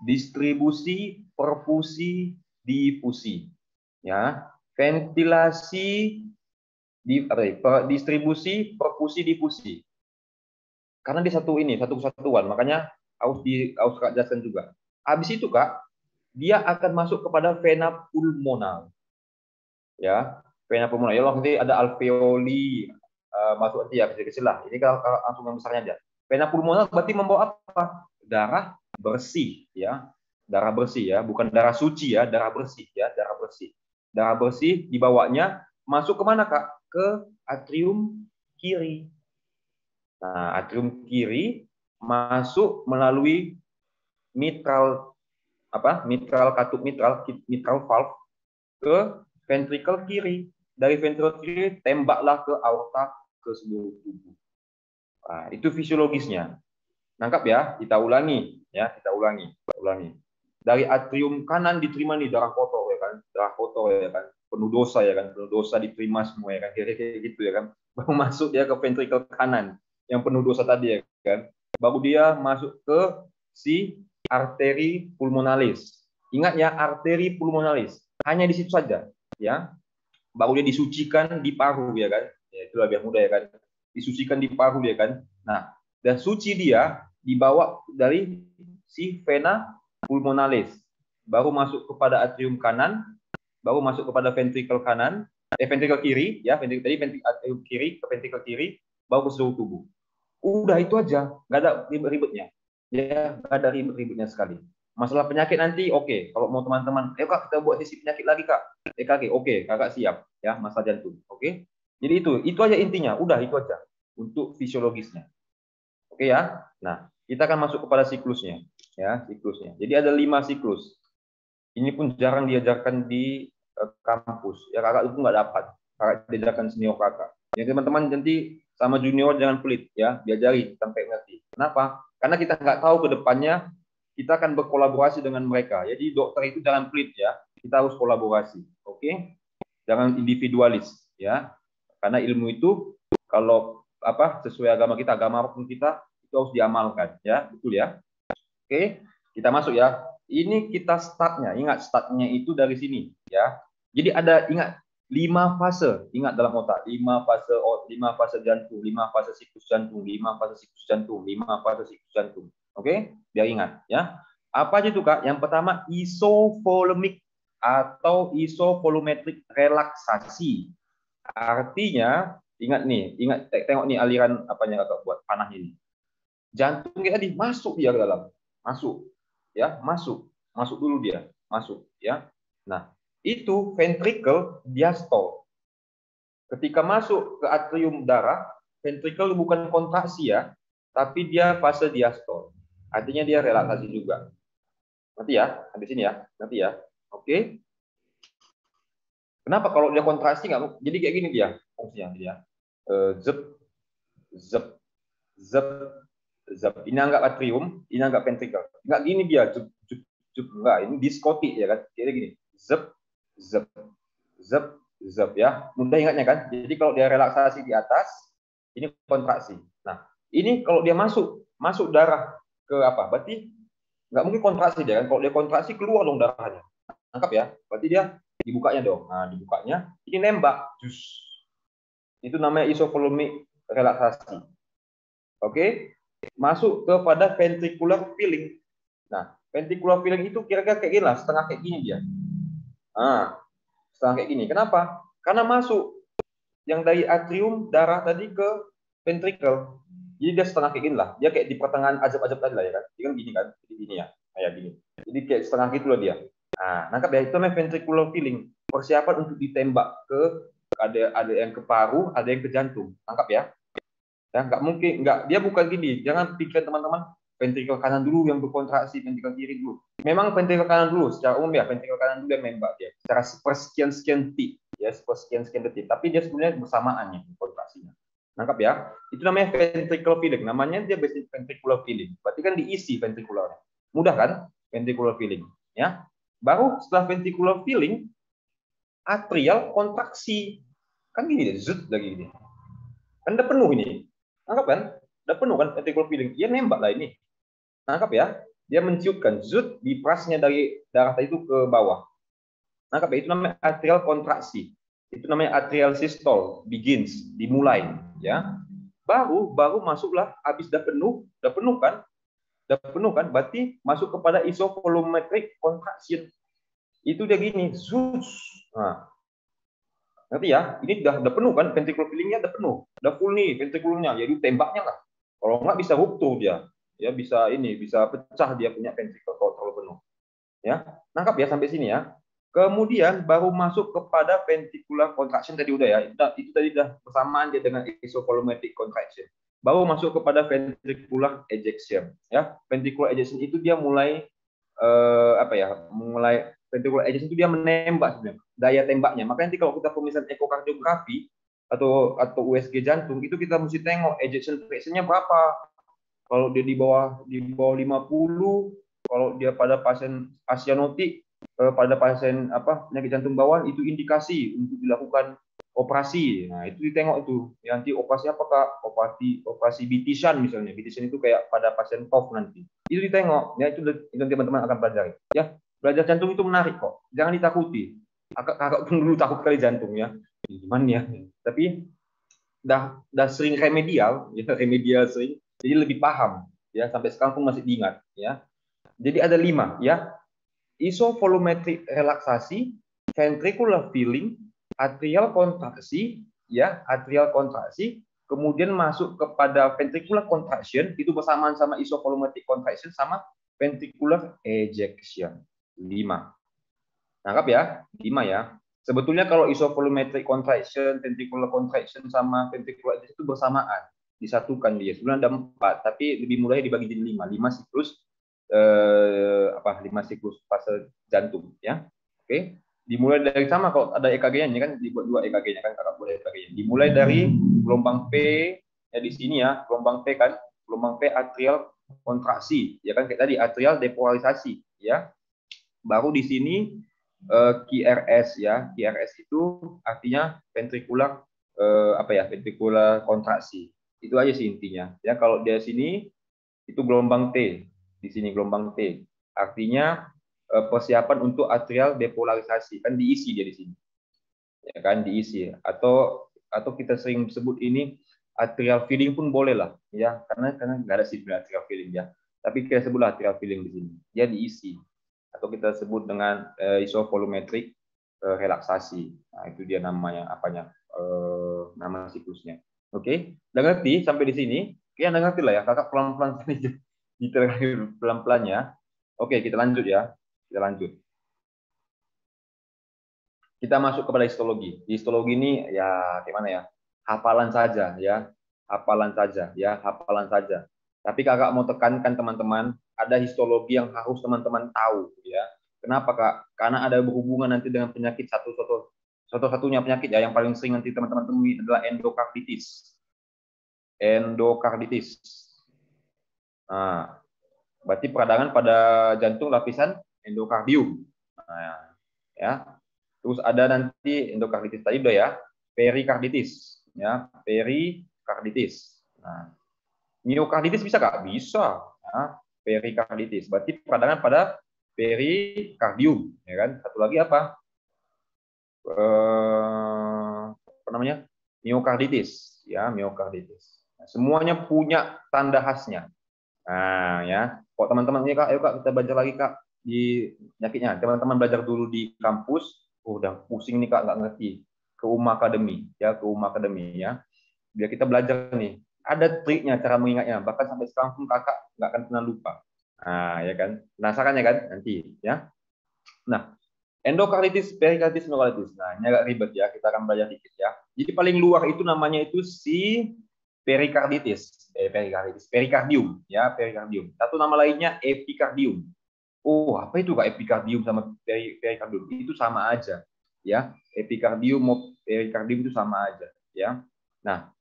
distribusi, perfusi, difusi. Ya. Ventilasi, distribusi, perfusi, difusi. Karena di satu kesatuan, makanya harus Kak jelaskan juga. Habis itu Kak, dia akan masuk kepada vena pulmonal. Ya, vena pulmonal. Ya, nanti ada alveoli masuk nanti ya kecil-kecil lah. Ini kalau langsung yang besarnya aja. Vena pulmonal berarti membawa apa? Darah bersih, ya. Darah bersih ya, bukan darah suci ya, darah bersih ya, darah bersih. Darah bersih dibawanya masuk ke mana Kak? Ke atrium kiri. Nah, atrium kiri masuk melalui mitral katup mitral valve ke ventricle kiri. Dari ventricle kiri tembaklah ke aorta ke seluruh tubuh. Nah, itu fisiologisnya. Nangkap ya? Kita ulangi ya, kita ulangi. Dari atrium kanan diterima nih darah kotor ya kan, penuh dosa ya kan, penuh dosa diterima semua ya kan, kira-kira gitu ya kan. Baru masuk ya ke ventricle kanan yang penuh dosa tadi ya kan. Baru dia masuk ke si arteri pulmonalis. Ingat ya, arteri pulmonalis. Hanya di situ saja ya. Baru dia disucikan di paru ya kan. Ya, itu lebih mudah ya kan. Disucikan di paru ya kan. Nah, dan suci dia dibawa dari si vena pulmonalis. Baru masuk kepada atrium kanan, baru masuk kepada ventricle kanan, ventricle kiri ya, ventricle atrium kiri ke ventricle kiri, baru ke seluruh tubuh. Udah itu aja, nggak ada ribet-ribetnya. Ya, nggak ada ribet-ribetnya sekali. Masalah penyakit nanti, oke. Kalau mau teman-teman, ayo Kak, kita buat sesi penyakit lagi Kak. EKG, oke, Kakak siap ya, masalah jantung. Oke. Jadi itu aja intinya, udah itu aja untuk fisiologisnya. Oke ya. Nah, kita akan masuk kepada siklusnya ya, siklusnya. Jadi ada 5 siklus. Ini pun jarang diajarkan di kampus. Ya Kakak itu nggak dapat. Kakak diajarkan senior Kakak. Ya teman-teman nanti sama junior jangan pelit ya, diajari sampai ngerti. Kenapa? Karena kita nggak tahu ke depannya kita akan berkolaborasi dengan mereka. Jadi dokter itu jangan pelit ya. Kita harus kolaborasi. Oke? Jangan individualis ya. Karena ilmu itu kalau sesuai agama apapun kita itu harus diamalkan ya, betul ya. Oke, kita masuk ya. Ini kita startnya, ingat startnya itu dari sini ya. Jadi ada ingat 5 fase, ingat dalam otak 5 fase jantung, 5 fase siklus jantung, 5 fase siklus jantung, 5 fase siklus jantung. Oke, biar ingat ya. Apa aja itu Kak? Yang pertama isovolemic atau isovolumetric relaksasi. Artinya ingat tengok nih aliran apanya Kakak buat panah ini. Jantung kayak tadi masuk dia ke dalam. Masuk dulu dia, masuk ya. Nah, itu ventricle diastole. Ketika masuk ke atrium darah, ventricle bukan kontraksi ya, tapi dia fase diastole. Artinya dia relaksasi juga. Nanti ya, habis ini ya, nanti ya. Oke. Kenapa kalau dia kontraksi nggak? Jadi kayak gini dia fungsinya dia. Zep, zep, zep, zep. Ini anggap atrium, ini anggap ventricle. Nggak gini dia, zep, zep, zep. Nggak, ini diskotik ya kan. Kayak gini, zep, zep, zep, zep ya. Mudah ingatnya kan. Jadi kalau dia relaksasi di atas, ini kontraksi. Nah, ini kalau dia masuk darah ke apa? Berarti nggak mungkin kontraksi dia kan. Kalau dia kontraksi keluar dong darahnya. Tangkap ya. Berarti dia dibukanya dong. Nah, dibukanya ini nembak. Jus. Itu namanya isovolumic relaksasi. Oke? Masuk kepada ventricular filling. Nah, ventricular filling itu kira-kira kayak gini lah, setengah kayak gini dia. Nah, setengah kayak gini. Kenapa? Karena masuk yang dari atrium darah tadi ke ventricle. Jadi dia setengah kayak gini lah. Dia kayak di pertengahan azab-azab tadi lah ya kan. Dia kan gini kan. Jadi gini ya. Kayak gini. Jadi kayak setengah gitu loh dia. Nah, nangkap ya, itu namanya ventricular filling. Persiapan untuk ditembak ke ada yang ke paru, ada yang ke jantung. Tangkap ya. Ya, nggak mungkin, dia bukan gini. Jangan pikir teman-teman ventricle kanan dulu yang berkontraksi, ventricle kiri dulu. Memang ventricle kanan dulu, secara umum ya, ventricle kanan dulu yang nembak dia. Secara sepersekian-sekian detik, ya, sepersekian-sekian detik. Tapi dia sebenarnya bersamaan ya, kontraksinya. Nangkap ya? Itu namanya ventricular filling. Namanya dia ventricular filling. Berarti kan diisi ventricularnya. Mudah kan? Ventricular filling. Ya. Baru setelah ventricular filling, atrial kontraksi. Kan gini deh, zut lagi gini. Kan udah penuh ini. Anggap kan? Udah penuh kan ventricular filling. Dia nembak lah ini. Nangkap ya? Dia menciutkan zut di prasnya dari darah tadi itu ke bawah. Nangkap ya? Itu namanya atrial kontraksi. Itu namanya atrial systole, begins, dimulai, ya. Baru masuklah habis udah penuh kan? Udah penuh kan? Berarti masuk kepada isovolumetric contraction. Itu dia gini, zus. Nah, ngerti ya? Ini udah penuh kan? Ventricular fillingnya udah penuh, udah full nih ventrikulnya. Jadi tembaknya lah. Kalau nggak bisa ruptur dia, ya bisa pecah dia punya ventricle kalau terlalu penuh. Ya, nangkap ya sampai sini ya. Kemudian baru masuk kepada ventricular contraction tadi udah ya. Itu tadi udah bersamaan dia dengan isovolumetric contraction. Baru masuk kepada ventricular ejection. Ya, ventricular ejection itu dia mulai ventricular ejection itu dia menembak sebenarnya. Daya tembaknya. Makanya nanti kalau kita pemeriksaan ekokardiografi atau USG jantung itu kita mesti tengok ejection fraction-nya berapa. Kalau dia di bawah 50, kalau dia pada pasien asianotik, pada pasien penyakit jantung bawaan itu indikasi untuk dilakukan operasi. Nah, itu ditengok itu. Nanti operasi apa Kak? Operasi BT-shunt misalnya. BT-shunt itu kayak pada pasien TOF nanti. Itu ditengok. Ya, itu teman-teman akan pelajari. Ya, belajar jantung itu menarik kok. Jangan ditakuti. Kakak pun dulu takut kali jantung ya. Gimana ya? Tapi dah sering remedial sering. Jadi lebih paham ya, sampai sekarang pun masih diingat ya. Jadi ada 5 ya. Isovolumetric relaksasi, ventricular filling, atrial kontraksi ya, atrial kontraksi, kemudian masuk kepada ventricular contraction, itu bersamaan sama isovolumetric contraction sama ventricular ejection. 5. Nangkap ya? 5 ya. Sebetulnya kalau isovolumetric contraction, ventricular contraction sama ventricular ejection itu bersamaan, disatukan dia. Sebenarnya ada 4, tapi lebih mulai dibagi jadi 5. 5 siklus 5 siklus fase jantung ya. Oke. Dimulai dari sama kalau ada EKG-nya ini kan dibuat 2 EKG-nya kan Kakak boleh EKG-nya. Dimulai dari gelombang P ya di sini ya, gelombang P kan, gelombang P atrial kontraksi ya kan, kayak tadi atrial depolarisasi ya. Baru di sini QRS ya. QRS itu artinya ventricular ventricular kontraksi. Itu aja sih intinya. Ya, kalau di sini itu gelombang T. Di sini gelombang T. Artinya persiapan untuk atrial depolarisasi, kan diisi dia di sini. Ya kan diisi, atau kita sering sebut ini atrial filling pun boleh lah ya, karena nggak ada sih atrial filling ya. Tapi kita sebutlah atrial filling di sini. Dia diisi. Atau kita sebut dengan isovolumetric relaksasi. Nah, itu dia namanya nama siklusnya. Oke, udah ngerti sampai di sini? Oke, udah ngerti lah ya. Kakak pelan-pelan di terakhir pelan-pelan ya. Oke, kita lanjut ya. Kita lanjut. Kita masuk kepada histologi. Histologi ini ya gimana ya? Hafalan saja ya. Hafalan saja ya, hafalan saja. Tapi Kakak mau tekankan teman-teman, ada histologi yang harus teman-teman tahu ya. Kenapa Kak? Karena ada berhubungan nanti dengan penyakit satu-satunya penyakit ya yang paling sering nanti teman-teman temui adalah endokarditis. Endokarditis. Nah, berarti peradangan pada jantung lapisan endokardium. Nah, ya. Terus ada nanti endokarditis tadi udah ya, perikarditis ya, perikarditis. Nah, miokarditis bisa Kak? Bisa. Ya, perikarditis. Berarti peradangan pada perikardium, ya kan? Satu lagi apa? Apa namanya? Miokarditis, ya, miokarditis. Nah, semuanya punya tanda khasnya. Nah, ya. Kok teman-teman ini Kak, ayo Kak kita belajar lagi Kak di penyakitnya. Teman-teman belajar dulu di kampus, udah pusing nih Kak, nggak ngerti. Ke UMA Academy, ya, ke UMA Academy ya. Biar kita belajar nih. Ada triknya cara mengingatnya. Bahkan sampai sekarang pun Kakak nggak akan pernah lupa. Nah, ya kan? Penasaran ya kan? Nanti, ya. Nah, endokarditis, perikarditis, miokarditis. Nah, ini agak ribet ya. Kita akan belajar dikit ya. Jadi paling luar itu namanya itu si perikarditis. Perikardium, ya, perikardium. Satu nama lainnya epikardium. Oh, apa itu Kak epikardium sama perikardium? Itu sama aja, ya. Epikardium mau perikardium itu sama aja, ya. Nah,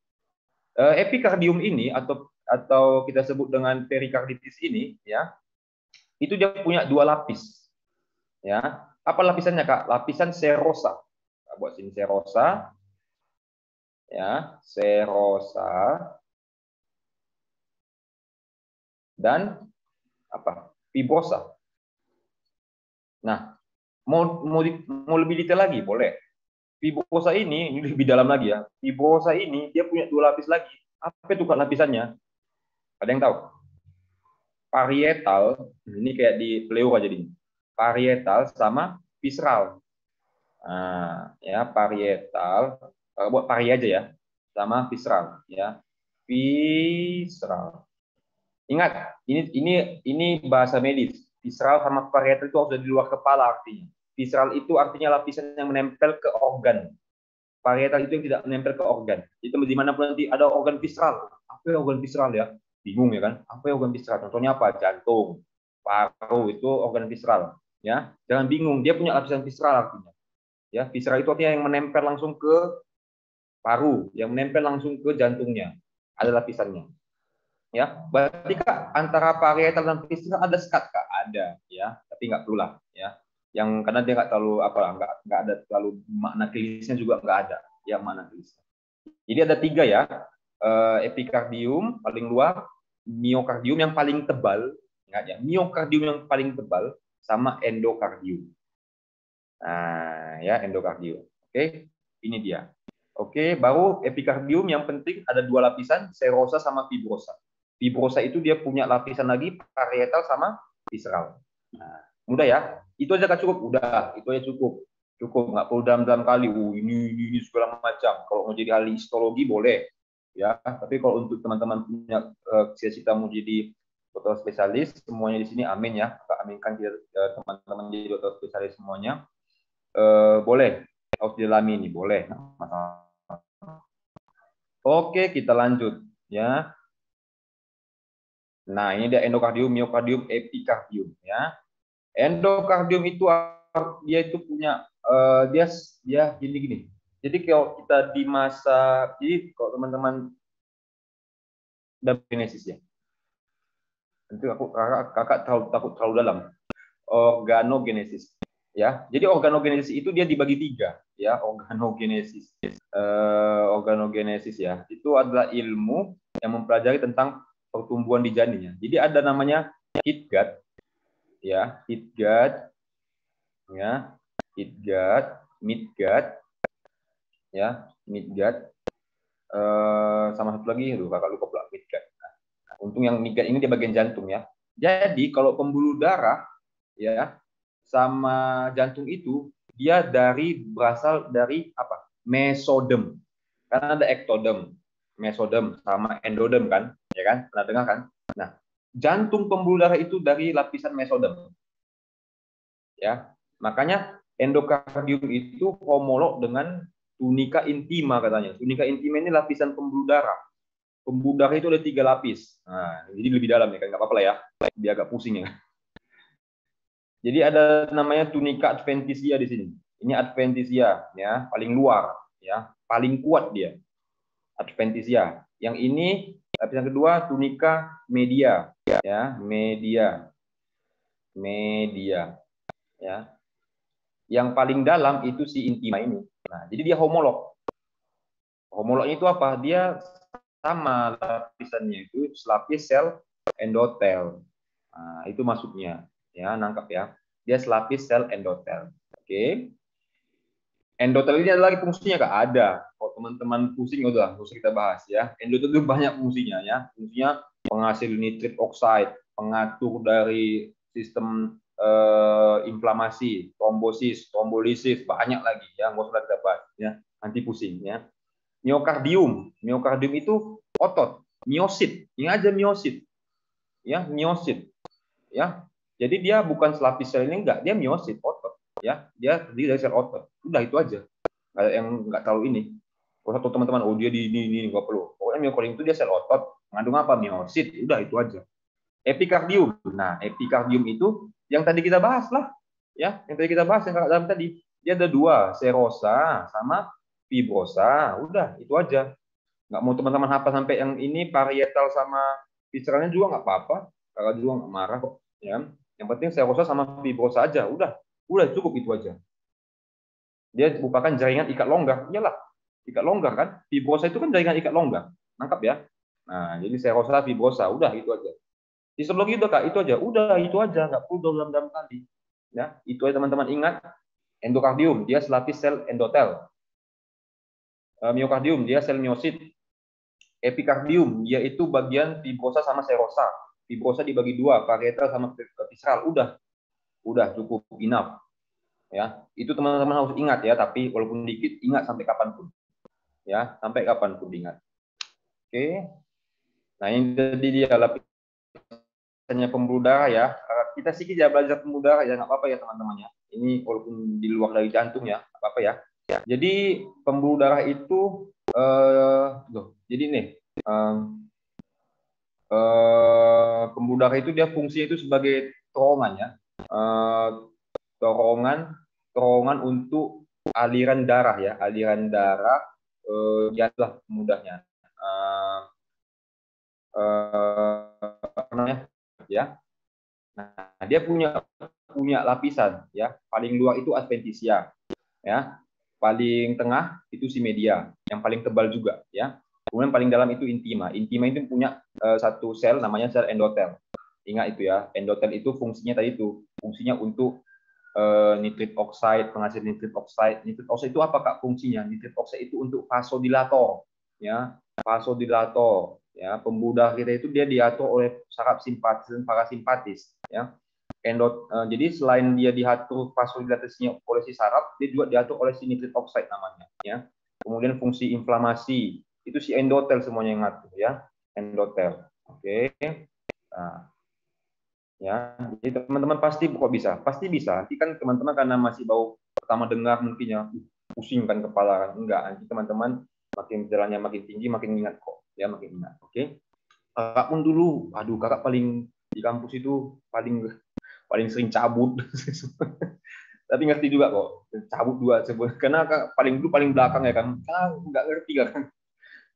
epikardium ini atau kita sebut dengan perikarditis ini, ya, itu dia punya 2 lapis. Ya, apa lapisannya Kak? Lapisan serosa. Kita buat sini serosa, ya, serosa dan apa? Fibrosa. Nah, mau lebih detail lagi boleh. Fibrosa ini lebih dalam lagi ya. Fibrosa ini dia punya dua lapis lagi. Apa itu Kak lapisannya? Ada yang tahu? Parietal, ini kayak di pleura jadinya. Parietal sama visceral. Nah, ya parietal, buat pari aja ya, sama visceral ya. Visceral. Ingat, ini bahasa medis. Visceral sama parietal itu harus di luar kepala artinya. Visceral itu artinya lapisan yang menempel ke organ. Parietal itu yang tidak menempel ke organ. Itu dimanapun nanti ada organ visceral. Apa ya organ visceral ya? Bingung ya kan? Apa ya organ visceral? Contohnya apa? Jantung, paru itu organ visceral. Ya, jangan bingung. Dia punya lapisan visceral artinya. Ya, visceral itu artinya yang menempel langsung ke paru, yang menempel langsung ke jantungnya. Ada lapisannya. Ya, berarti Kak antara parietal dan visceral ada sekat Kak? Ada, ya, tapi nggak perlu lah, ya. Yang karena dia nggak terlalu apa, nggak ada terlalu makna klinisnya juga nggak ada, ya makna klinisnya. Jadi ada tiga ya, epikardium paling luar, miokardium yang paling tebal, ya, miokardium yang paling tebal, sama endokardium. Nah, ya endokardium. Oke, ini dia. Oke, baru epikardium yang penting ada dua lapisan, serosa sama fibrosa. Fibrosa itu dia punya lapisan lagi parietal sama visceral. Nah, mudah ya. Itu aja kan cukup. Udah, itu aja cukup. Cukup, nggak perlu dalam-dalam kali. Ini segala macam. Kalau mau jadi ahli histologi boleh. Ya, tapi kalau untuk teman-teman punya cita-cita mau jadi dokter spesialis, semuanya di sini amin ya. Kita aminkan teman-teman jadi dokter spesialis semuanya. Boleh harus didalami ini boleh. Oke, kita lanjut ya. Nah, ini dia endokardium, miokardium, epikardium ya. Endokardium itu dia itu punya dia gini-gini. Jadi kalau kita di masa jadi kalau teman-teman genesis ya. Nanti kakak takut terlalu dalam. Organogenesis ya. Jadi organogenesis itu dia dibagi tiga ya, organogenesis. Organogenesis ya. Itu adalah ilmu yang mempelajari tentang pertumbuhan di janinnya. Jadi ada namanya heat gut ya, heat gut ya, heat gut, mid gut ya, mid gut. Sama satu lagi, kakak lupa pula mid gut. Nah, untung yang mid gut ini di bagian jantung ya. Jadi kalau pembuluh darah ya sama jantung itu dia berasal dari apa? Mesodem. Karena ada ektodem, mesodem sama endodem kan, ya kan? Pernah dengar kan? Nah, jantung pembuluh darah itu dari lapisan mesodem. Ya. Makanya endokardium itu homolog dengan tunica intima katanya. Tunica intima ini lapisan pembuluh darah. Pembuluh darah itu ada 3 lapis. Nah, jadi lebih dalam ya kan, nggak apa-apa lah ya. Biar agak pusing ya. Jadi ada namanya tunica adventitia di sini. Ini adventitia ya, paling luar ya, paling kuat dia. Adventitia. Yang ini lapisan kedua tunica media ya, media ya. Yang paling dalam itu si intima ini. Nah, jadi dia homolog. Homolognya itu apa? Dia sama lapisannya itu selapis sel endotel. Nah, itu masuknya ya, nangkap ya. Dia selapis sel endotel. Oke. Endotel ini ada lagi fungsinya Kak? Ada. Kalau teman-teman pusing udah, harus kita bahas ya. Endotel itu banyak fungsinya ya. Fungsinya penghasil nitrit oxide, pengatur dari sistem inflamasi, trombosis, trombolisis, banyak lagi ya. Nggak usah kita bahas ya. Nanti pusing ya. Miokardium. Miokardium itu otot, miosit. Ini aja miosit. Ya, miosit. Ya. Jadi dia bukan selapis sel ini enggak, dia miosit, otot. Ya, dia terdiri dari sel otot. Udah itu aja. Nggak yang nggak tahu ini. Kalau satu teman-teman, oh dia di ini nggak perlu. Pokoknya miokardium itu dia sel otot. Mengandung apa? Miosit. Udah itu aja. Epikardium. Nah, epikardium itu yang tadi kita bahas lah. Ya, yang tadi kita bahas yang dalam tadi. Dia ada dua, serosa sama fibrosa. Udah, itu aja. Nggak mau teman-teman hafal sampai yang ini parietal sama visceralnya juga nggak apa-apa. Kakak juga nggak marah kok. Ya. Yang penting serosa sama fibrosa aja. Udah Udah cukup itu aja. Dia merupakan jaringan ikat longgar. Iyalah, ikat longgar kan. Fibrosa itu kan jaringan ikat longgar. Nangkap ya. Nah, jadi serosa fibrosa. Udah itu aja. Histologi udah Kak, itu aja. Udah itu aja, nggak perlu dalam-dalam kali. Ya, itu aja teman-teman ingat. Endokardium, dia selapis sel endotel. Miokardium, dia sel miosit. Epikardium, yaitu bagian fibrosa sama serosa. Fibrosa dibagi dua, parietal sama visceral. Udah cukup enough. Ya, itu teman-teman harus ingat ya. Tapi walaupun dikit, ingat sampai kapanpun. Ya, sampai kapanpun ingat. Oke. Nah, ini jadi dia lapisannya pembuluh darah ya. Kita sedikit ya belajar pembuluh darah ya, nggak apa-apa ya teman-teman ya. Ini walaupun di luar dari jantung ya, nggak apa-apa ya. Jadi pembuluh darah itu jadi nih pembuluh darah itu dia fungsinya itu sebagai terowongan ya, terowongan untuk aliran darah ya, aliran darah jatuh mudahnya apa namanya ya. Nah, dia punya lapisan ya, paling luar itu adventitia ya. Paling tengah itu si media, yang paling tebal juga ya. Kemudian paling dalam itu intima. Intima itu punya satu sel namanya sel endotel. Ingat itu ya, endotel itu fungsinya tadi itu, fungsinya untuk nitrit oxide, penghasil nitrit oxide. Nitrit oxide itu apa Kak fungsinya? Nitrit oxide itu untuk vasodilator ya, vasodilator ya. Pembuluh darah kita itu dia diatur oleh saraf simpatis dan parasimpatis ya. Jadi selain dia diatur vasodilatasinya oleh si saraf, dia juga diatur oleh si nitrit oxide namanya ya. Kemudian fungsi inflamasi itu si endotel semuanya yang ngatur ya, endotel. Oke. Nah, ya, jadi teman-teman pasti kok bisa, pasti bisa. Nanti kan teman-teman karena masih baru pertama dengar mungkin ya, pusing kan kepala kan. Enggak, nanti teman-teman makin jalannya makin tinggi makin ingat kok, ya makin ingat. Oke. Kakak pun dulu, aduh kakak paling di kampus itu paling sering cabut. Tapi ngerti juga kok, cabut dua sebuah. Karena paling dulu paling belakang ya kan, nggak ngerti kan.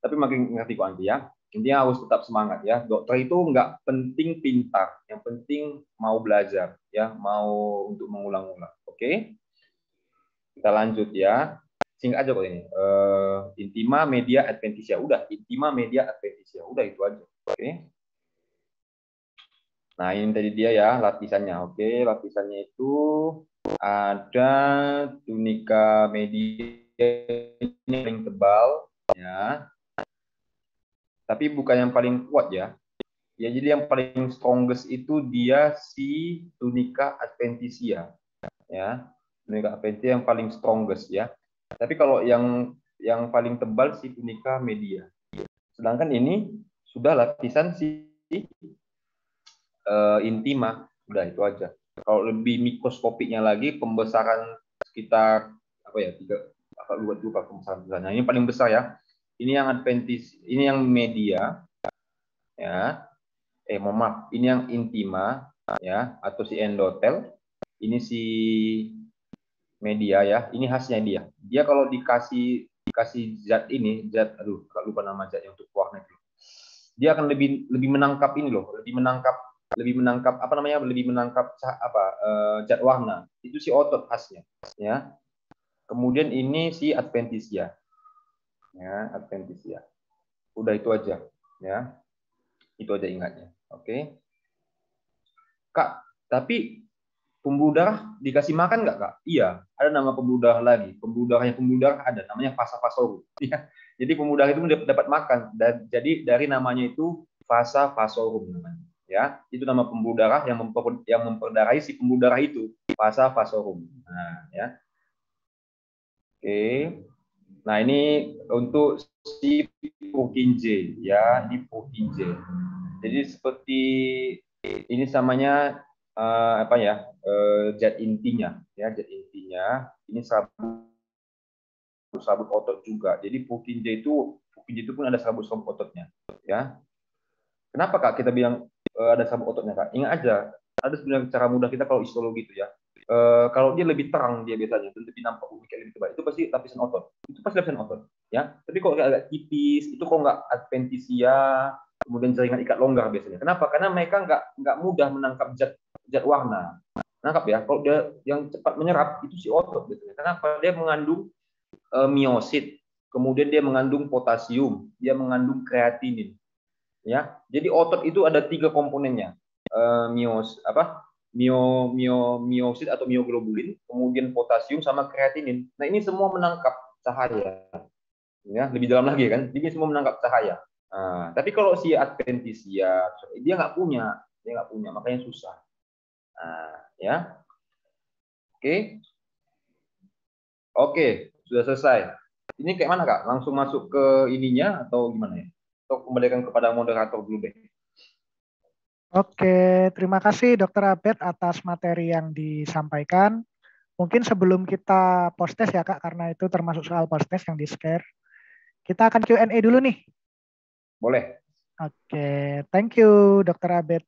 Tapi makin ngerti kok nanti ya. Intinya harus tetap semangat ya. Dokter itu nggak penting pintar, yang penting mau belajar ya, mau untuk mengulang-ulang. Oke, kita lanjut ya. Singkat aja kok ini. Intima, media, adventitia. Udah, intima, media, adventitia. Udah itu aja. Oke. Nah, ini tadi dia ya lapisannya. Oke, lapisannya itu ada tunika media ini paling tebal ya. Tapi bukan yang paling kuat ya. Ya, jadi yang paling strongest itu dia si tunika adventitia ya. Tunika adventitia yang paling strongest ya. Tapi kalau yang paling tebal si tunika media. Sedangkan ini sudah lapisan si intima, udah itu aja. Kalau lebih mikroskopiknya lagi, pembesaran sekitar apa ya, 2 pembesaran. Nah, ini paling besar ya. Ini yang adventis, ini yang media ya. Mohon maaf, ini yang intima ya, atau si endotel. Ini si media ya. Ini khasnya dia. Dia kalau dikasih zat ini, aduh, lupa nama zatnya untuk warna itu. Dia akan lebih menangkap ini loh, lebih menangkap apa namanya, lebih menangkap zat warna. Itu si otot khasnya ya. Kemudian ini si adventitia ya, adventitia. Udah itu aja ya, itu aja ingatnya. Oke Kak, tapi pembuluh darah dikasih makan nggak Kak? Iya, ada nama pembuluh darah lagi. Pembuluh darah ada namanya vasa vasorum ya. Jadi pembuluh darah itu dapat makan, dan jadi dari namanya itu vasa vasorum namanya ya. Itu nama pembuluh darah yang memperdarai si pembuluh darah itu, vasa vasorum. Nah ya. Oke. Nah, ini untuk si Purkinje ya, ini Purkinje. Jadi seperti ini samanya apa ya, zat intinya ya, zat intinya ini sabut otot juga. Jadi Purkinje itu pun ada sabut ototnya ya. Kenapa Kak kita bilang ada sabut ototnya Kak? Ingat aja, ada sebenarnya cara mudah kita kalau histologi itu ya. Kalau dia lebih terang dia biasanya, lebih nampak lebih tebal, itu pasti lapisan otot. Itu pasti lapisan otot ya. Tapi kalau agak tipis, itu kok nggak adventitia, kemudian jaringan ikat longgar biasanya. Kenapa? Karena mereka nggak mudah menangkap zat warna. Nangkap ya, kalau dia yang cepat menyerap itu si otot biasanya. Kenapa? Dia mengandung miosit, kemudian dia mengandung potasium, dia mengandung kreatinin. Ya, jadi otot itu ada 3 komponennya. Miosit atau mioglobulin, kemudian potasium sama kreatinin. Nah, ini semua menangkap cahaya. Ya, lebih dalam lagi kan. Jadi semua menangkap cahaya. Nah, tapi kalau si adventisia dia nggak punya, makanya susah. Nah, ya. Oke. Oke, sudah selesai. Ini kayak mana, Kak? Langsung masuk ke ininya atau gimana ya? Atau kembalikan kepada moderator dulu deh. Oke, terima kasih Dokter Abed atas materi yang disampaikan. Mungkin sebelum kita post test ya Kak, karena itu termasuk soal post test yang di-share. Kita akan Q&A dulu nih. Boleh. Oke, thank you Dokter Abed.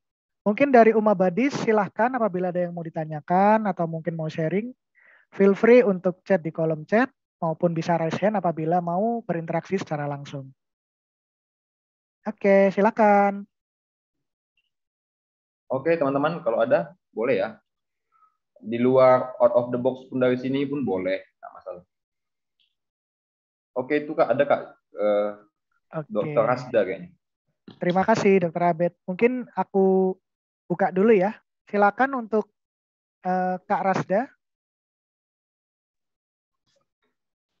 Mungkin dari Uma Badis, silahkan apabila ada yang mau ditanyakan atau mungkin mau sharing, feel free untuk chat di kolom chat, maupun bisa raise hand apabila mau berinteraksi secara langsung. Oke, silakan. Oke, teman-teman, kalau ada, boleh ya. Di luar out of the box pun dari sini pun boleh, nggak masalah. Oke, itu Kak, ada Kak, Oke. Dr. Rasda kayaknya. Terima kasih Dokter Abed. Mungkin aku buka dulu ya. Silakan untuk Kak Rasda.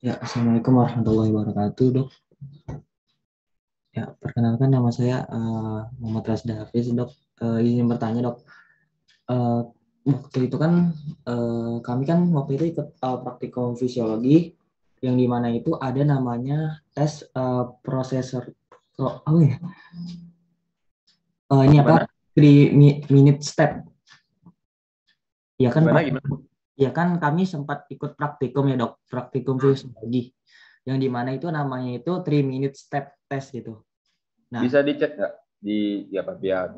Ya, Assalamualaikum warahmatullahi wabarakatuh, Dok. Ya, perkenalkan nama saya Muhammad Rasda Hafiz, Dok. Izin bertanya, Dok. Eh, Waktu itu kan kami kan waktu itu ikut praktikum fisiologi yang dimana itu ada namanya tes prosesor ya? Ini apa? 3 minute step. Ya kan, Pak? Gimana? Ya kan kami sempat ikut praktikum ya, Dok. Praktikum fisiologi. Yang dimana itu namanya itu 3 minute step test gitu. Nah, Bisa dicek nggak di ya Pak biar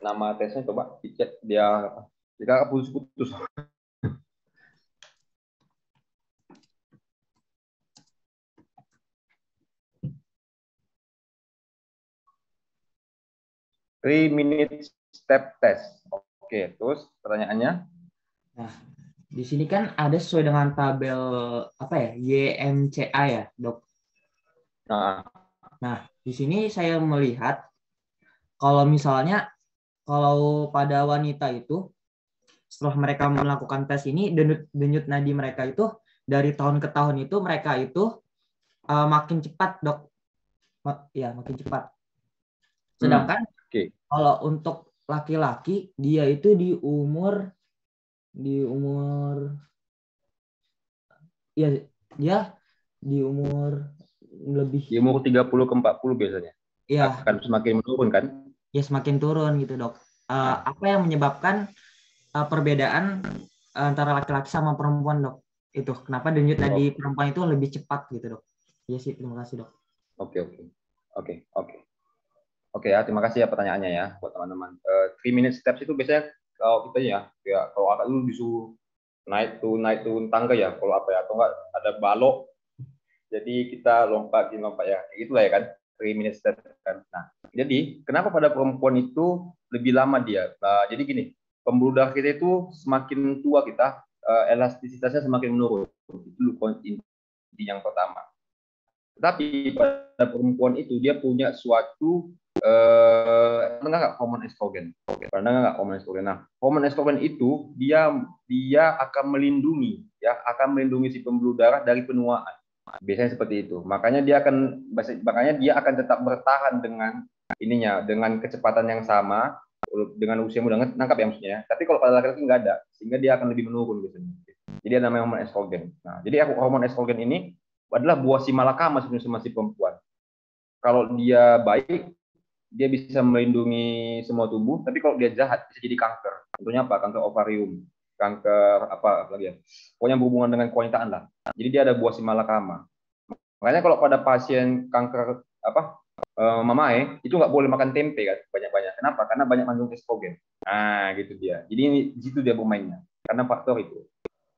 nama tesnya coba dicek dia jika putus-putus. Three minute step test. Oke, terus pertanyaannya? nah, di sini kan ada sesuai dengan tabel apa ya, YMCA ya, Dok. Nah, di sini saya melihat kalau misalnya kalau pada wanita itu setelah mereka melakukan tes ini denyut nadi mereka itu dari tahun ke tahun itu mereka itu makin cepat, Dok. Ya, makin cepat. Sedangkan kalau untuk laki-laki dia itu di umur ya dia di umur lebih di umur 30 ke 40 biasanya. Ya. Akan semakin menurun kan? Ya, semakin turun gitu, Dok. Apa yang menyebabkan perbedaan antara laki-laki sama perempuan, Dok? Itu kenapa denyut nadi perempuan itu lebih cepat gitu, Dok? Iya sih, terima kasih, Dok. Oke ya, terima kasih ya pertanyaannya ya buat teman-teman. 3 minute steps itu biasanya kalau kita ya kalau akan lu disuruh naik turun tangga ya, kalau apa ya, atau enggak ada balok, jadi kita lompat ya, itulah ya kan, 3 minute steps kan. Nah, jadi kenapa pada perempuan itu lebih lama dia? Jadi gini, pembuluh darah kita itu semakin tua kita, elastisitasnya semakin menurun. Itu inti yang pertama. Tapi pada perempuan itu dia punya suatu pernah nggak hormon estrogen? Pernah nggak hormon estrogen? Nah, hormon estrogen itu dia akan melindungi si pembuluh darah dari penuaan. Biasanya seperti itu. Makanya dia akan tetap bertahan dengan dengan kecepatan yang sama dengan usia muda. Nangkap ya maksudnya. Tapi kalau pada laki-laki nggak ada, sehingga dia akan lebih menurun biasanya. Jadi ada namanya hormon estrogen. Nah, jadi hormon estrogen ini adalah buah si malakama sebenarnya si perempuan. Kalau dia baik, dia bisa melindungi semua tubuh, tapi kalau dia jahat bisa jadi kanker. Contohnya apa? Kanker ovarium, kanker apa lagi ya? Pokoknya berhubungan dengan kewanitaan lah. Jadi dia ada buah si malakama. Makanya kalau pada pasien kanker mamae itu nggak boleh makan tempe kan banyak-banyak. Kenapa? Karena banyak mengandung estrogen. Nah, gitu dia. Jadi di situ dia bermainnya. Karena faktor itu.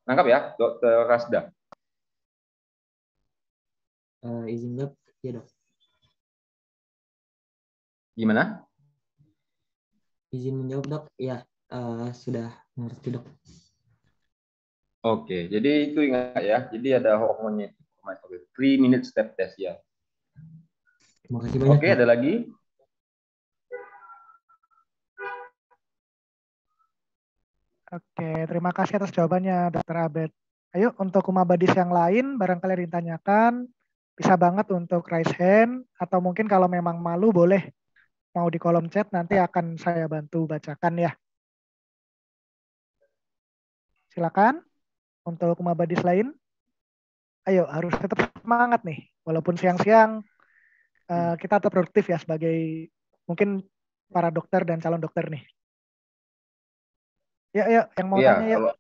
Nangkap ya, Dokter Rasda? Izin, Dok. Ya, Dok. Gimana? Izin menjawab dok. Ya, sudah mengerti dok. Oke, jadi itu ingat ya. Jadi ada hormonnya. Oke, 3 minute step test ya. Terima kasih banyak Oke, dok. ada lagi? Oke, terima kasih atas jawabannya, Dokter Abed. Ayo, untuk Kumabadis yang lain, barangkali ada yang ditanyakan, bisa banget untuk raise hand, atau mungkin kalau memang malu boleh mau di kolom chat, nanti akan saya bantu bacakan ya. Silakan untuk Kumabadis lain. Ayo, harus tetap semangat nih. Walaupun siang-siang, kita tetap produktif ya sebagai mungkin para dokter dan calon dokter nih. Yuk, yuk, yang mau Iya, tanya yuk.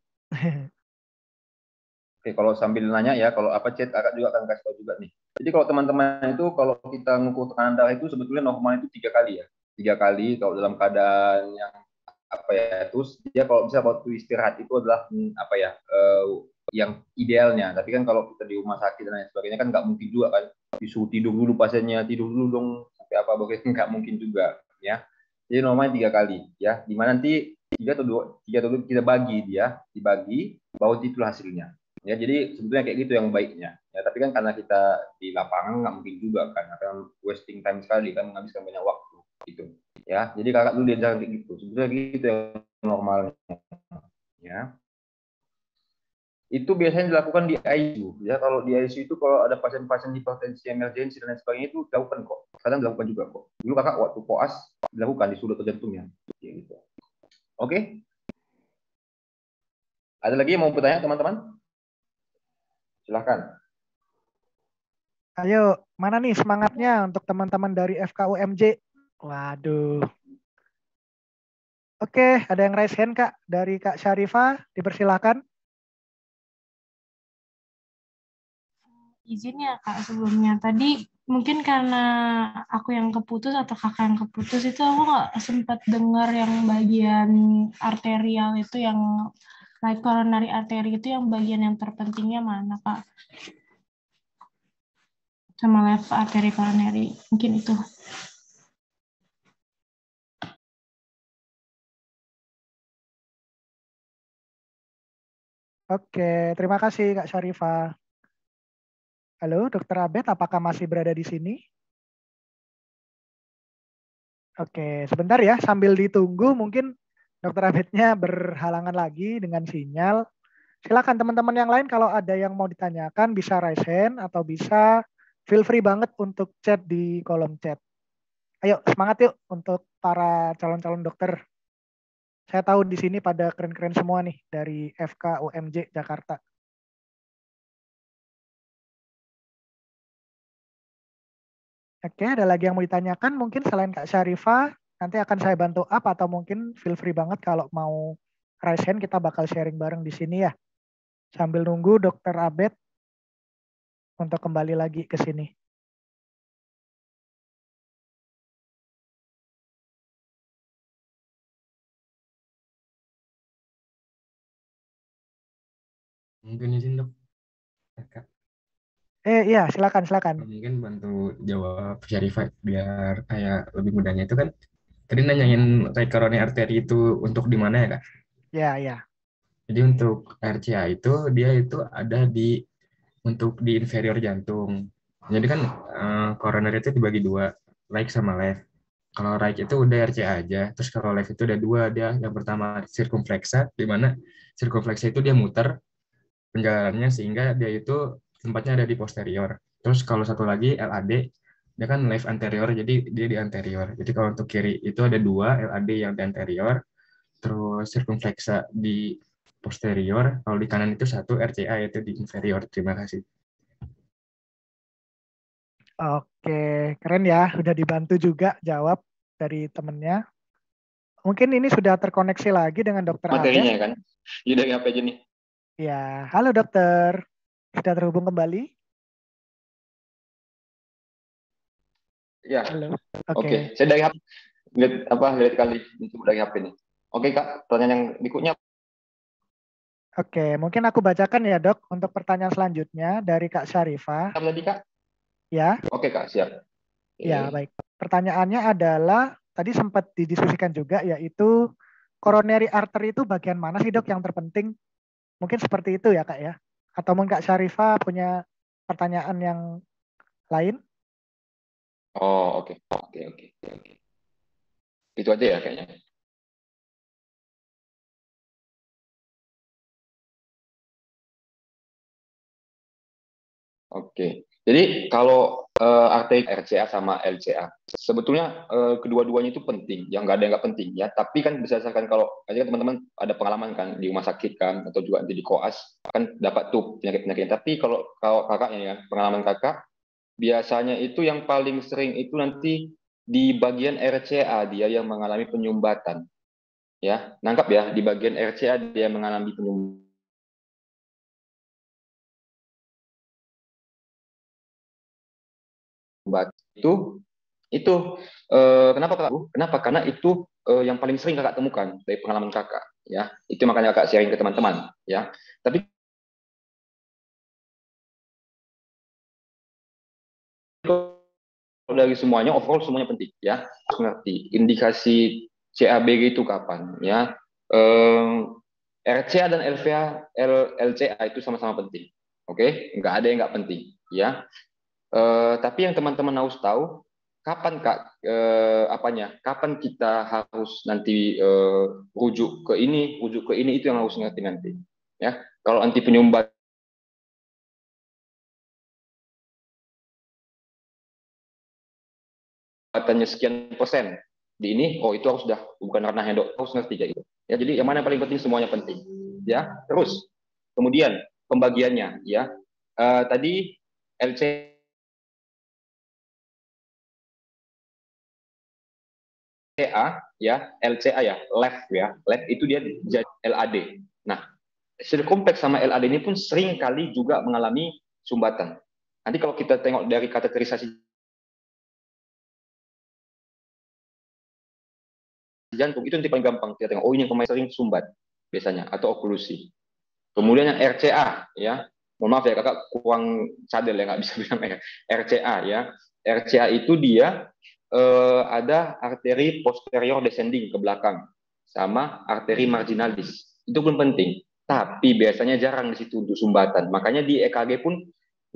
kalau sambil nanya ya, kalau apa chat kakak juga akan kasih tahu juga nih. Jadi kalau teman-teman itu kalau kita ngukur tekanan darah itu sebetulnya normal itu 3 kali ya. 3 kali kalau dalam keadaan yang apa ya, terus dia kalau bisa waktu istirahat itu adalah apa ya, yang idealnya. Tapi kan kalau kita di rumah sakit dan lain sebagainya kan nggak mungkin juga kan disuruh tidur dulu pasiennya, tidur dulu dong sampai apa begitu, nggak mungkin juga ya. Jadi normalnya 3 kali ya. Dimana nanti tiga atau dua kita bagi dia, dibagi, baru itu hasilnya. Ya, jadi sebetulnya kayak gitu yang baiknya. Ya, tapi kan karena kita di lapangan nggak mungkin juga kan, akan wasting time sekali kan, menghabiskan banyak waktu gitu. Ya, jadi kakak dulu diajarin kayak gitu. Sebetulnya gitu yang normalnya. Ya, itu biasanya dilakukan di ICU. Ya, kalau di ICU itu kalau ada pasien-pasien hipertensi emergensi dan lain sebagainya itu dilakukan kok. Kadang dilakukan juga kok. Dulu kakak waktu koas dilakukan di sudut jantungnya. Gitu. Oke. Ada lagi yang mau bertanya teman-teman? Silahkan. Ayo, mana nih semangatnya untuk teman-teman dari FKUMJ? Waduh. Oke, ada yang raise hand Kak dari Kak Syarifah, dipersilakan. Izin ya Kak sebelumnya. Tadi mungkin karena aku yang keputus atau kakak yang keputus itu aku nggak sempat dengar yang bagian arterial itu yang right coronary artery itu yang bagian yang terpentingnya mana Kak? Sama left artery coronary. Mungkin itu. Oke, terima kasih Kak Syarifah. Halo, Dokter Abed, apakah masih berada di sini? Oke, sebentar ya, sambil ditunggu mungkin Dokter Abednya berhalangan lagi dengan sinyal. Silakan teman-teman yang lain kalau ada yang mau ditanyakan bisa raise hand atau bisa feel free banget untuk chat di kolom chat. Ayo semangat yuk untuk para calon-calon dokter. Saya tahu di sini pada keren-keren semua nih dari FK UMJ Jakarta. Oke, ada lagi yang mau ditanyakan mungkin selain Kak Syarifah, nanti akan saya bantu up atau mungkin feel free banget kalau mau raise hand kita bakal sharing bareng di sini ya. Sambil nunggu Dokter Abed untuk kembali lagi ke sini. Mungkin izin dok, kakak. Iya, silakan, silakan. Mungkin bantu jawab Syarifah biar kayak lebih mudahnya itu kan. Tadi nanyain right coronary artery itu untuk di mana ya kak? Ya, ya. Jadi untuk RCA itu dia itu ada di untuk di inferior jantung. Jadi kan coronary itu dibagi dua, right sama left. Kalau right itu udah RCA aja, terus kalau left itu ada dua dia. Yang pertama circumflexa, di mana circumflexa itu dia muter penjalanannya sehingga dia itu tempatnya ada di posterior. Terus kalau satu lagi LAD, dia kan left anterior, jadi dia di anterior. Jadi kalau untuk kiri itu ada dua, LAD yang di anterior, terus circumflexa di posterior. Kalau di kanan itu satu, RCA yaitu di inferior. Terima kasih. Oke, keren ya. Udah dibantu juga jawab dari temennya. Mungkin ini sudah terkoneksi lagi dengan Dokter Abed. Materinya kan? Jadi dari apa aja nih? Ya, halo dokter. Sudah terhubung kembali? Ya. Halo. Oke. Saya dari HP. Lihat kali itu dari HP nih. Oke kak, pertanyaan yang berikutnya. Oke, mungkin aku bacakan ya dok untuk pertanyaan selanjutnya dari Kak Syarifah. Apa tadi kak? Ya. Oke kak, siap. Ya, baik. Pertanyaannya adalah, tadi sempat didiskusikan juga, yaitu coronary artery itu bagian mana sih dok yang terpenting? Mungkin seperti itu ya Kak ya. Atau mungkin Kak Syarifah punya pertanyaan yang lain? Oh, oke. Oke, oke, oke. Itu aja ya kayaknya. Oke. Jadi kalau arteri RCA sama LCA, sebetulnya kedua-duanya itu penting. Yang nggak ada yang nggak penting ya. Tapi kan berdasarkan kalau aja teman-teman ada pengalaman kan di rumah sakit kan atau juga nanti di koas kan dapat tuh penyakit-penyakit. Tapi kalau kakaknya ya pengalaman kakak biasanya itu yang paling sering itu nanti di bagian RCA dia yang mengalami penyumbatan. Ya, nangkap ya di bagian RCA dia mengalami penyumbatan. Itu itu kenapa Kak? Kenapa? Karena itu yang paling sering kakak temukan dari pengalaman kakak, ya. Itu makanya kakak sharing ke teman-teman, ya. Tapi dari semuanya, overall semuanya penting, ya. Harus ngerti indikasi CABG itu kapan, ya. RCA dan LCA itu sama-sama penting, oke? Nggak ada yang nggak penting, ya. Tapi yang teman-teman harus tahu kapan Kak apanya? Kapan kita harus nanti rujuk ke ini itu yang harus ngerti nanti. Ya, kalau anti penyumbatannya sekian persen di ini, oh itu harus sudah bukan ranahnya dok, harus ngerti kayak gitu. Ya, jadi yang mana yang paling penting semuanya penting. Ya, terus kemudian pembagiannya, ya tadi LC LCA ya, LCA ya, left ya, left itu dia jadi LAD. Nah, sel kompleks sama LAD ini pun sering kali juga mengalami sumbatan. Nanti kalau kita tengok dari kategorisasi jantung itu nanti paling gampang kita tengok. Oh ini yang pemain sering sumbat biasanya atau oklusi. Kemudian yang RCA ya, mohon maaf ya kakak kurang cadel ya nggak bisa bilang RCA ya. RCA itu dia ada arteri posterior descending ke belakang sama arteri marginalis. Itu pun penting. Tapi biasanya jarang di situ untuk sumbatan. Makanya di EKG pun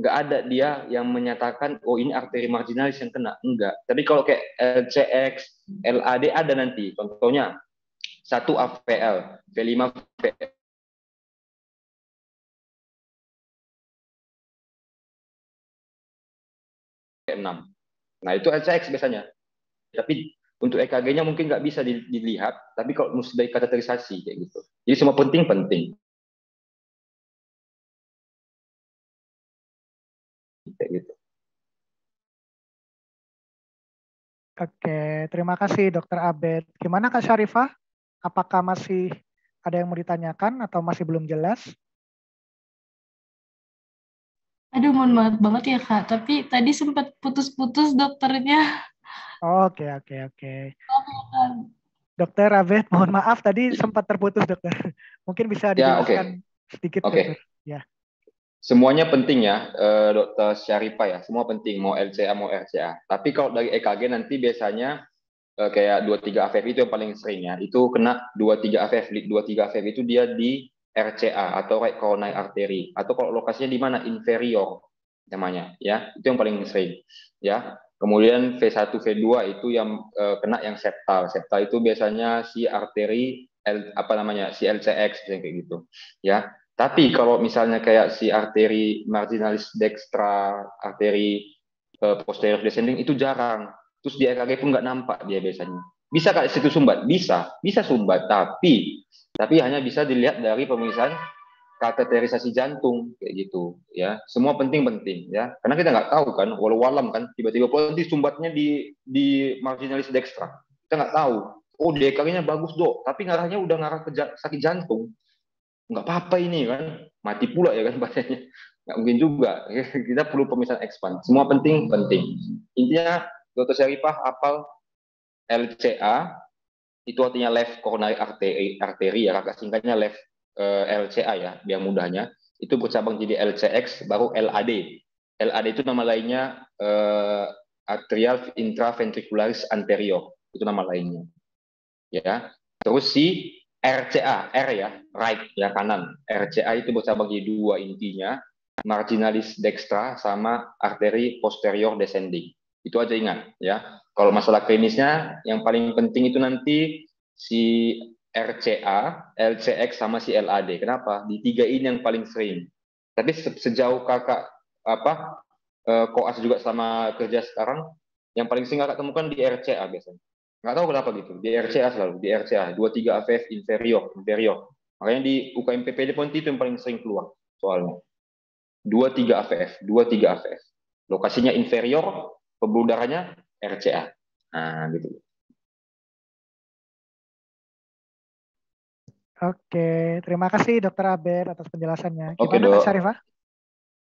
nggak ada dia yang menyatakan oh ini arteri marginalis yang kena. Enggak. Tapi kalau kayak LCX, LAD ada nanti. Contohnya 1 AVL, V5 V6. Nah itu LCX biasanya. Tapi untuk EKG-nya mungkin nggak bisa dilihat, tapi kalau mesti dari kateterisasi kayak gitu. Jadi semua penting kayak gitu. Oke, terima kasih Dokter Abed. Gimana Kak Syarifah? Apakah masih ada yang mau ditanyakan atau masih belum jelas? Aduh, mohon banget ya Kak. Tapi tadi sempat putus-putus dokternya. Oke. Dokter Abed, mohon maaf tadi sempat terputus dokter. Mungkin bisa Ya, dijelaskan sedikit dokter. Ya. Semuanya penting ya, Dokter Syarifah ya. Semua penting, mau LCA mau RCA. Tapi kalau dari EKG nanti biasanya kayak 23 AVF itu yang paling sering ya. Itu kena 23 AVF. 23 AVF itu dia di RCA atau right coronary artery. Atau kalau lokasinya di mana? Inferior namanya ya. Itu yang paling sering ya. Kemudian V1, V2 itu yang kena yang septal. Septal itu biasanya si arteri si LCX kayak gitu ya. Tapi kalau misalnya kayak si arteri marginalis dextra, arteri posterior descending itu jarang. Terus di EKG pun nggak nampak dia biasanya. Bisa kayak situ sumbat, bisa sumbat, tapi hanya bisa dilihat dari pemeriksaan kateterisasi jantung kayak gitu ya. Semua penting ya, karena kita nggak tahu kan, walau alam kan, tiba-tiba nanti sumbatnya di marginalis dextra, kita nggak tahu. Oh EKG-nya bagus dok, tapi ngarahnya udah ngarah ke sakit jantung, nggak apa-apa ini kan, mati pula ya kan badannya, nggak mungkin juga. Kita perlu pemeriksaan expand. Semua penting. Intinya Dr. Syarifah apal LCA itu artinya left coronary artery ya, kakak singkatnya left LCA ya, biar mudahnya. Itu bercabang jadi LCX, baru LAD. LAD itu nama lainnya atrial intraventricularis anterior, itu nama lainnya. Ya. Terus si RCA, R ya, right ya kanan. RCA itu bisa bagi dua intinya, marginalis dextra sama arteri posterior descending. Itu aja ingat ya. Kalau masalah klinisnya yang paling penting itu nanti si RCA, LCX sama si LAD. Kenapa? Di tiga ini yang paling sering. Tapi sejauh kakak koas juga sama kerja sekarang, yang paling sering kakak temukan di RCA biasanya. Nggak tahu kenapa gitu. Di RCA selalu, di RCA 23 AVF inferior. Makanya di UKM PPD pun itu yang paling sering keluar soalnya. 23 AVF. Lokasinya inferior, pembuluh darahnya RCA. Nah, gitu. Oke, terima kasih Dokter Abed atas penjelasannya. Oke, Gimana Dok. Kak Syarifah?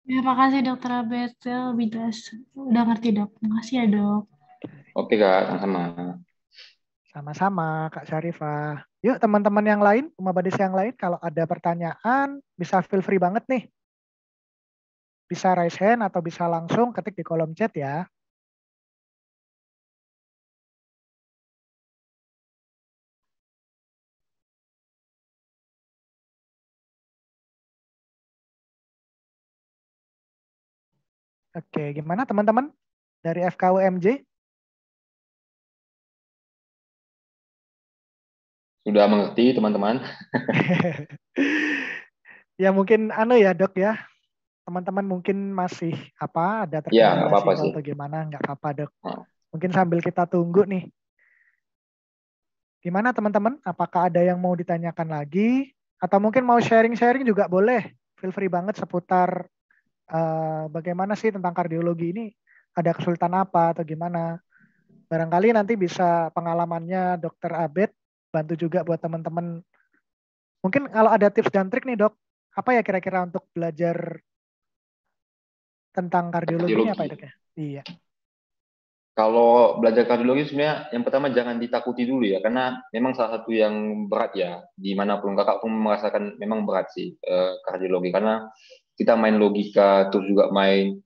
Terima kasih Dokter Abed, saya lebih jelas. Udah ngerti dok. Makasih ya dok. Oke, Kak, sama. Sama-sama Kak Syarifah. Yuk teman-teman yang lain, Uma Badis yang lain, kalau ada pertanyaan bisa feel free banget nih. Bisa raise hand atau bisa langsung ketik di kolom chat ya. Oke, gimana teman-teman dari FKUMJ? Sudah mengerti, teman-teman? Ya mungkin ya dok ya. Teman-teman mungkin masih ada Ya, terkendala nggak apa-apa sinyal sih. atau gimana, nggak apa-apa dok. Oh. Mungkin sambil kita tunggu nih. Gimana teman-teman? Apakah ada yang mau ditanyakan lagi? Atau mungkin mau sharing-sharing juga boleh. Feel free banget seputar bagaimana sih tentang kardiologi ini. Ada kesulitan apa atau gimana. Barangkali nanti bisa pengalamannya Dokter Abed bantu juga buat teman-teman. Mungkin kalau ada tips dan trik nih dok, apa ya kira-kira untuk belajar tentang kardiologi ini apa ya dok ya? Iya. Kalau belajar kardiologi sebenarnya yang pertama jangan ditakuti dulu ya, karena memang salah satu yang berat ya, dimanapun kakak pun merasakan memang berat sih kardiologi, karena kita main logika, terus juga main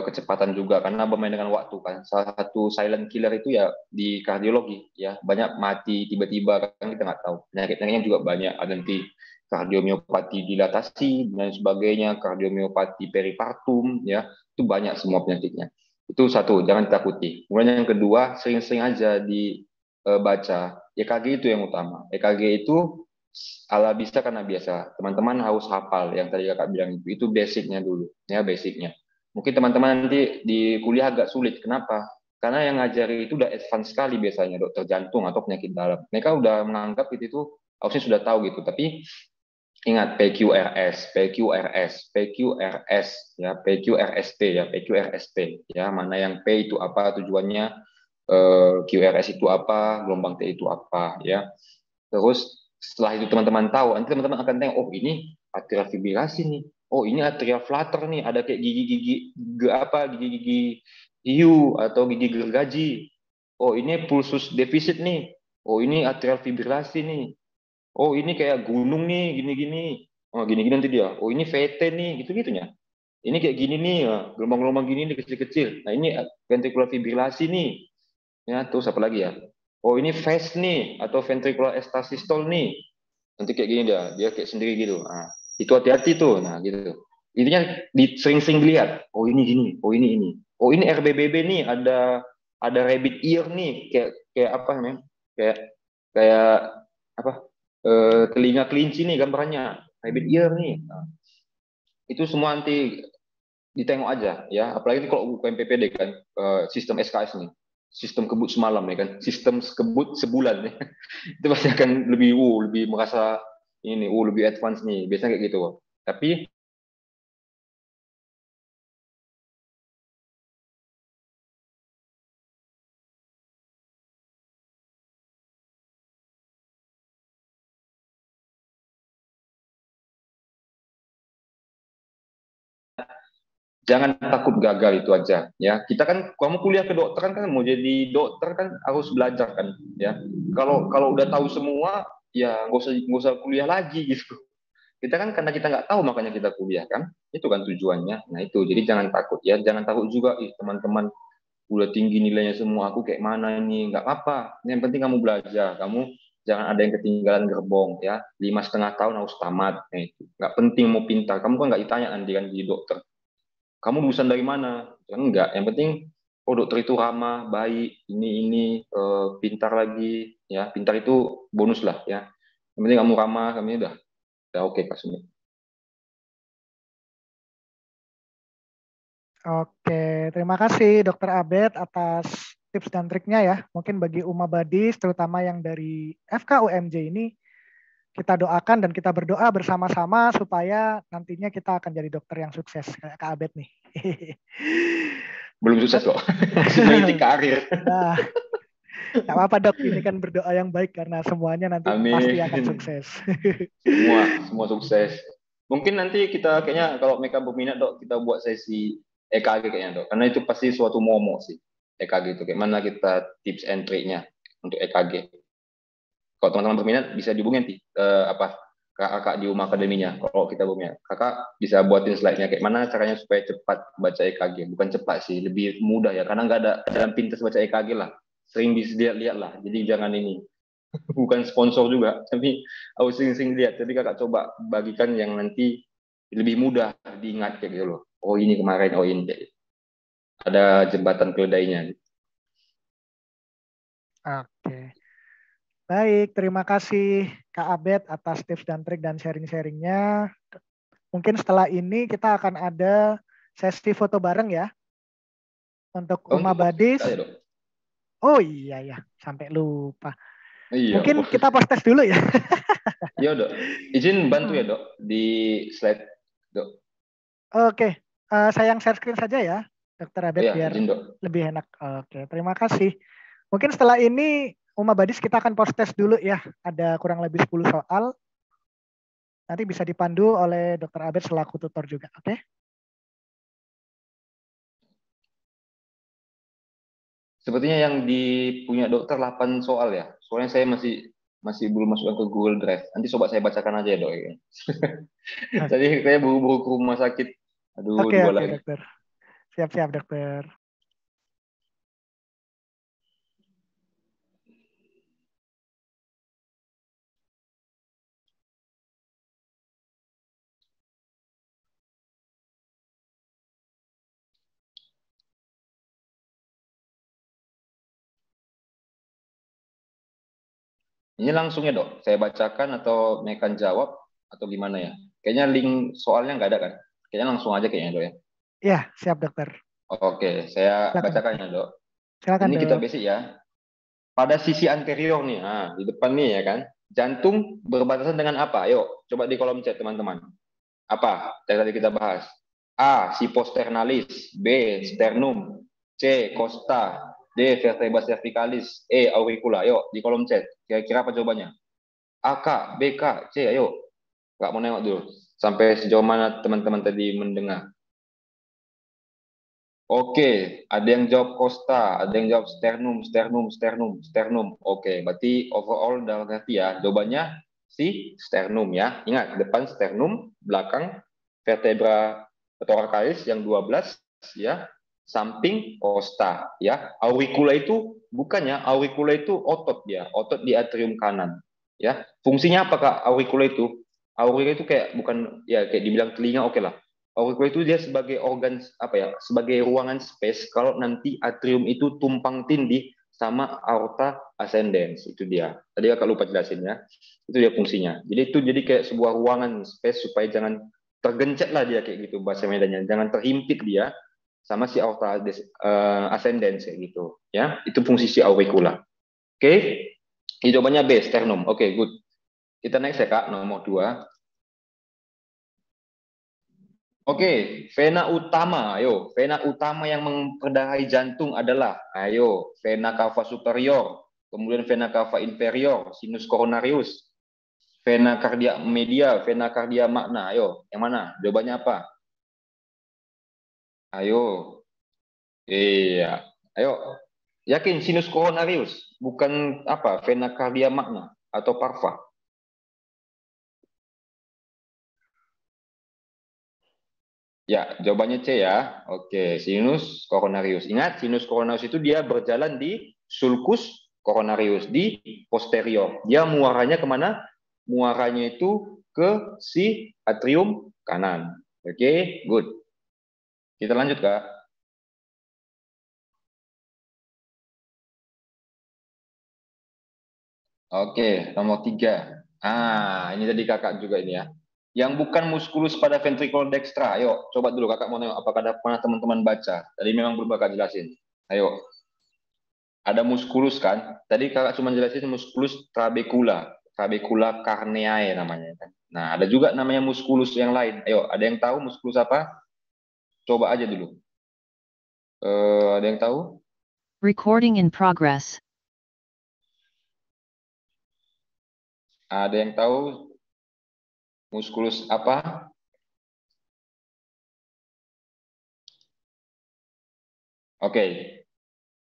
kecepatan juga, karena bermain dengan waktu kan. Salah satu silent killer itu ya di kardiologi ya, banyak mati tiba-tiba kan kita nggak tahu. Penyakit-penyakitnya juga banyak, ada nanti kardiomiopati dilatasi dan sebagainya, kardiomiopati peripartum ya, itu banyak semua penyakitnya. Itu satu, jangan ditakuti. Kemudian yang kedua, sering-sering aja dibaca. EKG itu yang utama. EKG itu ala bisa karena biasa. Teman-teman harus hafal yang tadi kakak bilang itu. Itu basicnya dulu, ya basicnya. Mungkin teman-teman nanti di kuliah agak sulit. Kenapa? Karena yang ngajari itu udah advance sekali biasanya, dokter jantung atau penyakit dalam. Mereka udah menganggap itu harusnya sudah tahu gitu. Tapi ingat PQRS ya, PQRST ya, PQRST ya, mana yang P itu apa tujuannya, QRS itu apa, gelombang T itu apa ya. Terus setelah itu teman-teman tahu, nanti teman-teman akan tengok, oh ini atrial fibrillasi nih, oh ini atrial flutter nih, ada kayak gigi-gigi hiu atau gigi gergaji, oh ini pulsus defisit nih, oh ini atrial fibrillasi nih. Oh ini kayak gunung nih, gini-gini. Oh gini-gini nanti dia. Oh ini VT nih, gitu-gitunya. Ini kayak gini nih, gelombang-gelombang gini nih kecil-kecil. Nah ini ventricular fibrilasi nih. Ya terus apa lagi ya? Oh ini VES nih atau ventricular estasistol nih. Nanti kayak gini dia kayak sendiri gitu. Nah, itu hati-hati tuh. Nah gitu. Intinya sering-sering dilihat. Oh ini gini, oh ini. Oh ini RBBB nih, ada rabbit ear nih, kayak apa namanya? Kayak apa? Telinga kelinci nih gambarnya, rabbit ear nih. Nah, itu semua nanti ditengok aja ya, apalagi kalau UKM PPD kan, sistem SKS nih, sistem kebut semalam ya kan, sistem kebut sebulan ya. Itu pasti akan lebih merasa ini lebih advance nih, biasanya kayak gitu. Tapi jangan takut gagal, itu aja ya. Kita kan kamu kuliah ke dokter kan mau jadi dokter kan harus belajar kan ya. Kalau udah tahu semua ya nggak usah kuliah lagi gitu. Kita kan karena kita nggak tahu makanya kita kuliah kan, itu kan tujuannya. Nah itu, jadi jangan takut ya, jangan takut juga teman-teman udah tinggi nilainya semua, aku kayak mana ini? Nggak apa-apa. Yang penting kamu belajar. Kamu jangan ada yang ketinggalan gerbong ya. 5,5 tahun harus tamat. Nah, itu. Nggak penting mau pintar. Kamu kan nggak ditanya nanti kan jadi dokter. Kamu lulusan dari mana? Ya, enggak. Yang penting oh dokter itu ramah, baik, ini pintar lagi ya. Pintar itu bonus lah ya. Yang penting kamu ramah, kamu udah oke kasusnya. Oke, terima kasih Dokter Abed atas tips dan triknya ya. Mungkin bagi Uma Badis, terutama yang dari FKUMJ ini, kita doakan dan kita berdoa bersama-sama supaya nantinya kita akan jadi dokter yang sukses kayak Kak Abed nih. Belum sukses kok. Masih meniti karir. Nah, nggak apa-apa dok, ini kan berdoa yang baik karena semuanya nanti pasti akan Amin. sukses. Semua sukses. Mungkin nanti kita kayaknya kalau mereka berminat dok, kita buat sesi EKG kayaknya dok, karena itu pasti suatu momok sih EKG itu. Kayak mana kita tips and triknya untuk EKG. Kalau teman-teman berminat bisa dihubungi nanti kakak di Uma Akademinya. Kalau kita berminat, kakak bisa buatin slide-nya kayak mana caranya supaya cepat baca EKG. Bukan cepat sih, lebih mudah ya, karena nggak ada dalam pintas baca EKG lah. Sering bisa lihat lah. Jadi jangan ini. Bukan sponsor juga, tapi aku sering-sering lihat. Jadi kakak coba bagikan yang nanti lebih mudah diingat kayak gitu loh. Oh ini kemarin, oh ini. Ada jembatan keledainya. Oke. Baik, terima kasih Kak Abed atas tips dan trik dan sharing-sharingnya. Mungkin setelah ini kita akan ada sesi foto bareng ya. Untuk Uma Badis. Oh iya ya, sampai lupa. Iya, mungkin kita post-test dulu ya. Iya dok, izin bantu ya dok di slide dok. Oke, saya yang share screen saja ya, Dokter Abed, biar izin, dok. lebih enak. Oke, terima kasih. Mungkin setelah ini Uma Badis kita akan post-test dulu ya. Ada kurang lebih 10 soal. Nanti bisa dipandu oleh Dokter Abed selaku tutor juga, oke? Sepertinya yang punya dokter 8 soal ya. Soalnya saya masih belum masukkan ke Google Drive. Nanti coba saya bacakan aja ya dok. Tadi kayak buru-buru ke rumah sakit. Aduh, Oke, lagi. dokter. Siap-siap dokter. Ini langsung ya dok, saya bacakan atau mereka jawab atau gimana ya? Kayaknya link soalnya nggak ada kan? Kayaknya langsung aja kayaknya dok ya. Iya, siap dokter. Oke, saya bacakan ya dok. Silakan, ini dok. kita basic ya. Pada sisi anterior nih, di depan nih ya kan, jantung berbatasan dengan apa? Ayo, coba di kolom chat teman-teman. Apa? Tadi kita bahas. A. Siposternalis, B. Sternum, C. Costa, D. Vertebra cervicalis, E. Auricula. Ayo di kolom chat. Kira-kira apa jawabannya? A, K, B, K, C. Ayo. Nggak mau nengok dulu. Sampai sejauh mana teman-teman tadi mendengar. Oke, ada yang jawab Costa, ada yang jawab sternum. Oke, berarti overall udah ngerti ya. Jawabannya si sternum ya. Ingat, depan sternum, belakang vertebra thoracalis yang 12 ya, samping costa ya. Auricula itu bukannya, auricula itu otot dia, otot di atrium kanan ya. Fungsinya apa Kak auricula itu? Auricula itu kayak bukan ya kayak dibilang telinga oke lah. Auricula itu dia sebagai organ apa ya, sebagai ruangan space kalau nanti atrium itu tumpang tindih sama aorta ascendens, itu dia. Tadi Kakak lupa jelasin ya. Itu dia fungsinya. Jadi itu jadi kayak sebuah ruangan space supaya jangan tergencet lah dia kayak gitu bahasa medannya. Jangan terhimpit dia sama si aorta ascendens kayak gitu. Ya, itu fungsi si auricula. Oke. Jawabannya B, sternum. Oke, good. Kita next ya Kak, nomor 2. Oke, vena utama. Ayo, vena utama yang memperdarai jantung adalah, ayo, vena cava superior, kemudian vena cava inferior, sinus coronarius, vena cardia media, vena cardia magna. Ayo, yang mana? Jawabannya apa? Ayo. Iya. Ayo. Yakin sinus coronarius, bukan apa? Vena cardia magna atau parva? Ya, jawabannya C ya. Oke, sinus coronarius. Ingat, sinus coronarius itu dia berjalan di sulcus coronarius, di posterior. Dia muaranya kemana? Muaranya itu ke si atrium kanan. Oke, good. Kita lanjut, Kak. Oke, nomor 3. Ini tadi kakak juga ini ya. Yang bukan muskulus pada ventricle dextra. Ayo, coba dulu kakak mau nengok apakah ada pernah teman-teman baca. Tadi memang belum kakak jelasin. Ayo, ada muskulus kan? Tadi kakak cuma jelasin muskulus trabecula, trabecula carneae namanya kan. Nah, ada juga namanya muskulus yang lain. Ayo, ada yang tahu muskulus apa? Coba aja dulu. Ada yang tahu? Recording in progress. Ada yang tahu muskulus apa? Oke,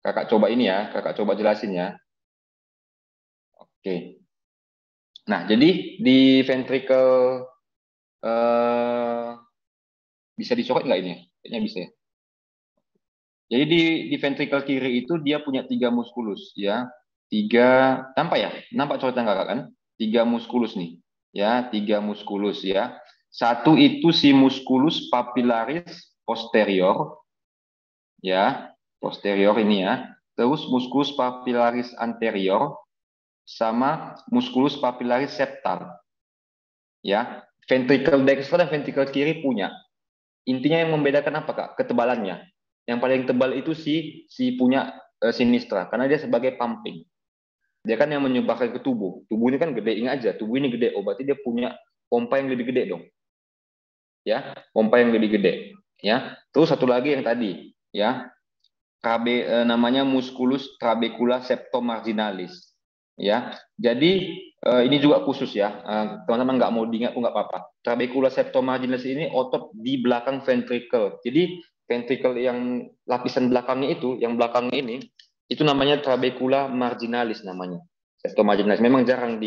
kakak coba ini ya, kakak coba jelasin ya. Oke. Nah, jadi di ventricle bisa dicoret nggak ini? Kayaknya bisa ya. Jadi di ventricle kiri itu dia punya 3 muskulus ya. 3, nampak ya? Nampak coretan kakak kan? 3 muskulus nih. Ya, 3 muskulus ya. Satu itu si musculus papillaris posterior ya, posterior ini ya. Terus musculus papillaris anterior sama musculus papillaris septal. Ya, ventricle dexter dan ventricle kiri punya. Intinya yang membedakan apa, Kak? Ketebalannya. Yang paling tebal itu si punya sinistra karena dia sebagai pumping. Dia kan yang menyebarkan ke tubuh. Tubuh ini kan gede, ingat aja. Tubuh ini gede. Oh, berarti dia punya pompa yang lebih gede dong. Ya, pompa yang lebih gede. Ya. Terus satu lagi yang tadi, ya. Namanya musculus trabecula septomarginalis. Ya. Jadi ini juga khusus ya. Teman-teman nggak mau diingat pun nggak apa-apa. Trabecula septomarginalis ini otot di belakang ventricle. Jadi ventricle yang lapisan belakangnya itu, yang belakangnya ini, itu namanya trabecula marginalis namanya. Septomarginalis. Memang jarang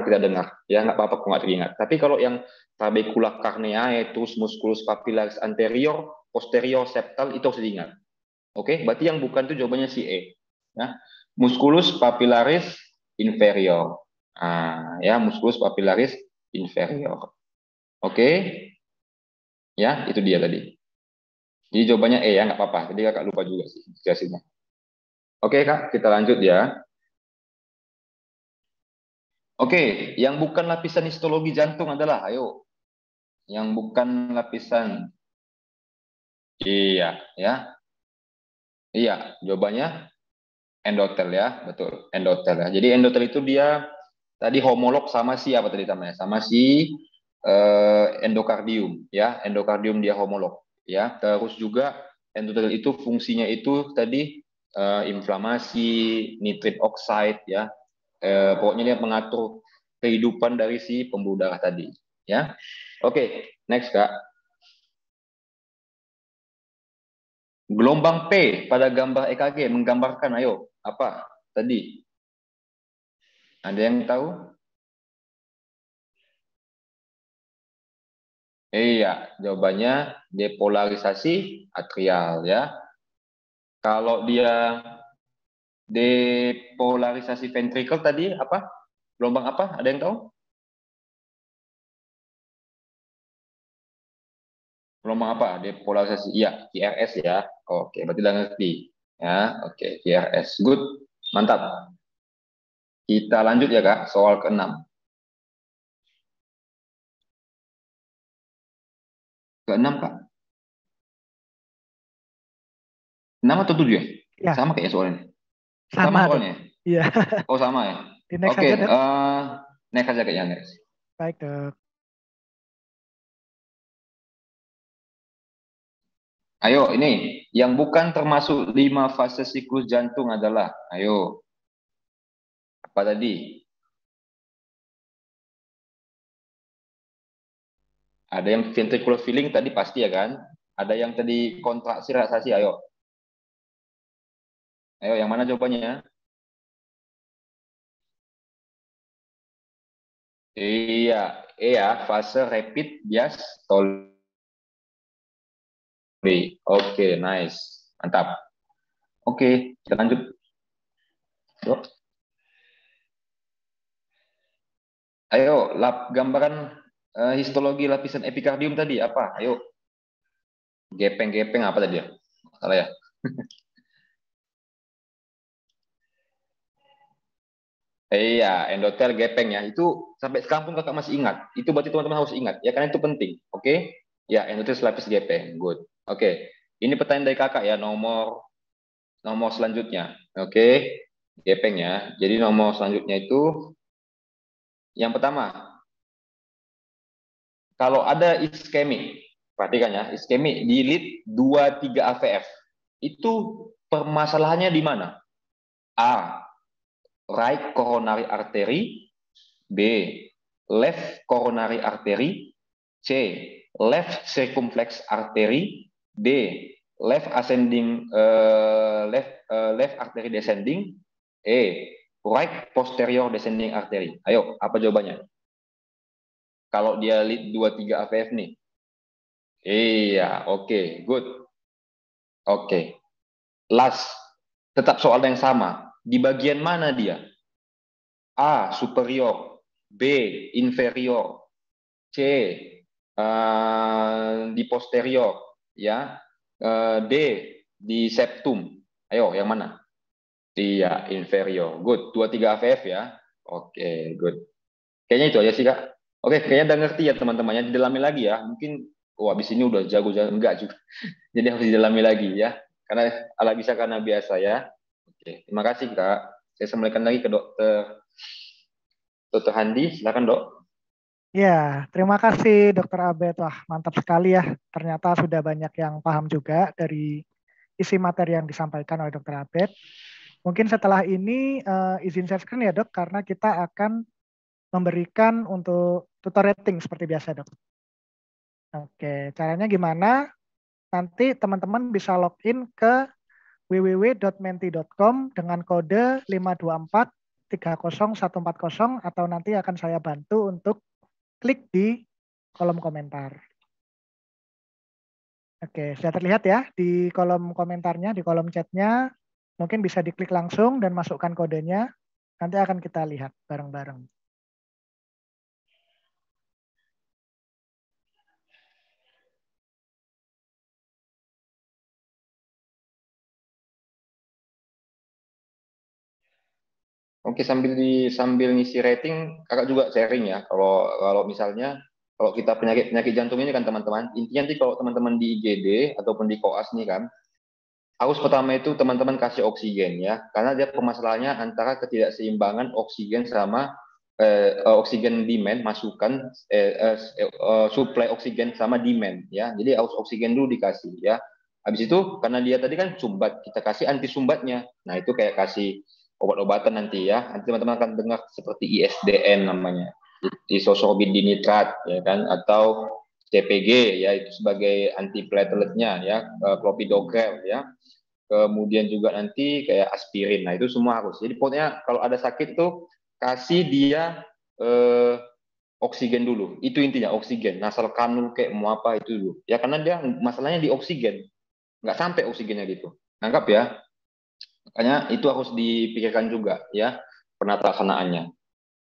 kita dengar. Ya nggak apa-apa kok nggak teringat. Tapi kalau yang trabecula carneae, terus musculus papillaris anterior, posterior, septal itu harus diingat. Oke, berarti yang bukan itu jawabannya si E. Ya. Musculus papillaris inferior. Ya, musculus papillaris inferior. Oke, ya itu dia tadi. Jadi jawabannya E ya, nggak apa-apa. Jadi kakak lupa juga sih jelasinnya. Oke kak, kita lanjut ya. Oke, yang bukan lapisan histologi jantung adalah, ayo, yang bukan lapisan. Iya, ya. Iya, jawabannya endotel ya, betul. Endotel ya. Jadi endotel itu dia tadi homolog sama si apa tadi namanya? Sama si endokardium ya. Endokardium dia homolog ya. Terus juga endotel itu fungsinya itu tadi inflamasi, nitrit oxide ya. Pokoknya dia mengatur kehidupan dari si pembuluh darah tadi ya. Oke, next Kak. Gelombang P pada gambar EKG menggambarkan ayo apa tadi? Ada yang tahu? Iya, jawabannya depolarisasi atrial ya. Kalau dia depolarisasi ventricle tadi apa? Gelombang apa? Ada yang tahu? Gelombang apa? Depolarisasi. Iya, VRS ya. Oke, berarti udah ngerti. Ya, oke, VRS. Good. Mantap. Kita lanjut ya, Kak. Soal ke-6. Ke-6, Kak. 6 atau 7 ya? Ya, Sama kayak soalnya. sama tuh. Soalnya. Iya. Oh, sama ya. Di next Oke, aja, Dok. next aja kayaknya next. Baik, Dok. Ayo, ini yang bukan termasuk 5 fase siklus jantung adalah, ayo, apa tadi? Ada yang ventricular filling tadi pasti ya kan? Ada yang tadi kontraksi relaksasi, ayo. Ayo, yang mana jawabannya? Iya, iya, fase rapid diastole. Oke, nice. Mantap. Oke, kita lanjut. Dok. Ayo, gambaran histologi lapisan epikardium tadi apa? Ayo. Gepeng-gepeng apa tadi ya? Salah ya? Iya, endotel gepeng ya. Itu sampai sekarang pun kakak masih ingat. Itu berarti teman-teman harus ingat. Ya, karena itu penting. Oke? Ya, endotel lapis gepeng. Good. Oke. Ini pertanyaan dari kakak ya. Nomor selanjutnya. Oke. Gepeng ya. Jadi nomor selanjutnya itu yang pertama. Kalau ada iskemik, perhatikan ya, iskemik di lead 23 AVF. Itu permasalahannya di mana? A. Right coronary artery. B. Left coronary artery. C. Left circumflex artery. D. Left ascending left artery descending. E. Right posterior descending artery. Ayo, apa jawabannya? Kalau dia lead 23 AVF nih. Iya, oke, good. Oke. Last, tetap soal yang sama. Di bagian mana dia? A. Superior. B. Inferior. C. Di posterior. Ya. D. Di septum. Ayo, yang mana? Iya, inferior. Good. 23 AVF ya. Oke, good. Kayaknya itu aja sih, Kak. Oke, kayaknya udah ngerti ya teman-temannya. Didalami lagi ya. Mungkin, abis ini udah jago-jago. Enggak juga. Jadi harus didalami lagi ya. Karena ala bisa karena biasa ya. Oke, terima kasih Kak. Saya sampaikan lagi ke Dokter Handi. Silakan Dok. Ya, terima kasih Dokter Abed. Wah, mantap sekali ya. Ternyata sudah banyak yang paham juga dari isi materi yang disampaikan oleh Dokter Abed. Mungkin setelah ini izin share screen ya Dok, karena kita akan memberikan untuk tutor rating seperti biasa Dok. Oke, caranya gimana? Nanti teman-teman bisa login ke www.menti.com dengan kode 524-30140 atau nanti akan saya bantu untuk klik di kolom komentar. Oke, sudah terlihat ya di kolom komentarnya, di kolom chatnya. Mungkin bisa diklik langsung dan masukkan kodenya. Nanti akan kita lihat bareng-bareng. Oke, sambil ngisi rating, Kakak juga sharing ya. Kalau misalnya kalau kita penyakit jantung ini kan teman-teman, intinya nanti kalau teman-teman di IGD ataupun di koas nih kan, harus pertama itu teman-teman kasih oksigen ya, karena dia permasalahannya antara ketidakseimbangan oksigen sama oksigen demand, supply oksigen sama demand ya. Jadi harus oksigen dulu dikasih ya. Habis itu karena dia tadi kan sumbat, kita kasih anti sumbatnya. Nah itu kayak kasih obat-obatan nanti ya. Nanti teman-teman akan dengar seperti ISDN namanya, isosorbit dinitrat ya kan, atau CPG ya, itu sebagai antiplateletnya ya, clopidogrel ya. Kemudian juga nanti kayak aspirin. Nah, itu semua harus. Jadi pokoknya kalau ada sakit tuh kasih dia oksigen dulu. Itu intinya oksigen. Nasal kanul kayak mau apa itu dulu. Ya karena dia masalahnya di oksigen. Nggak sampai oksigennya gitu. Nangkap ya? Makanya itu harus dipikirkan juga ya penatelaksanaannya.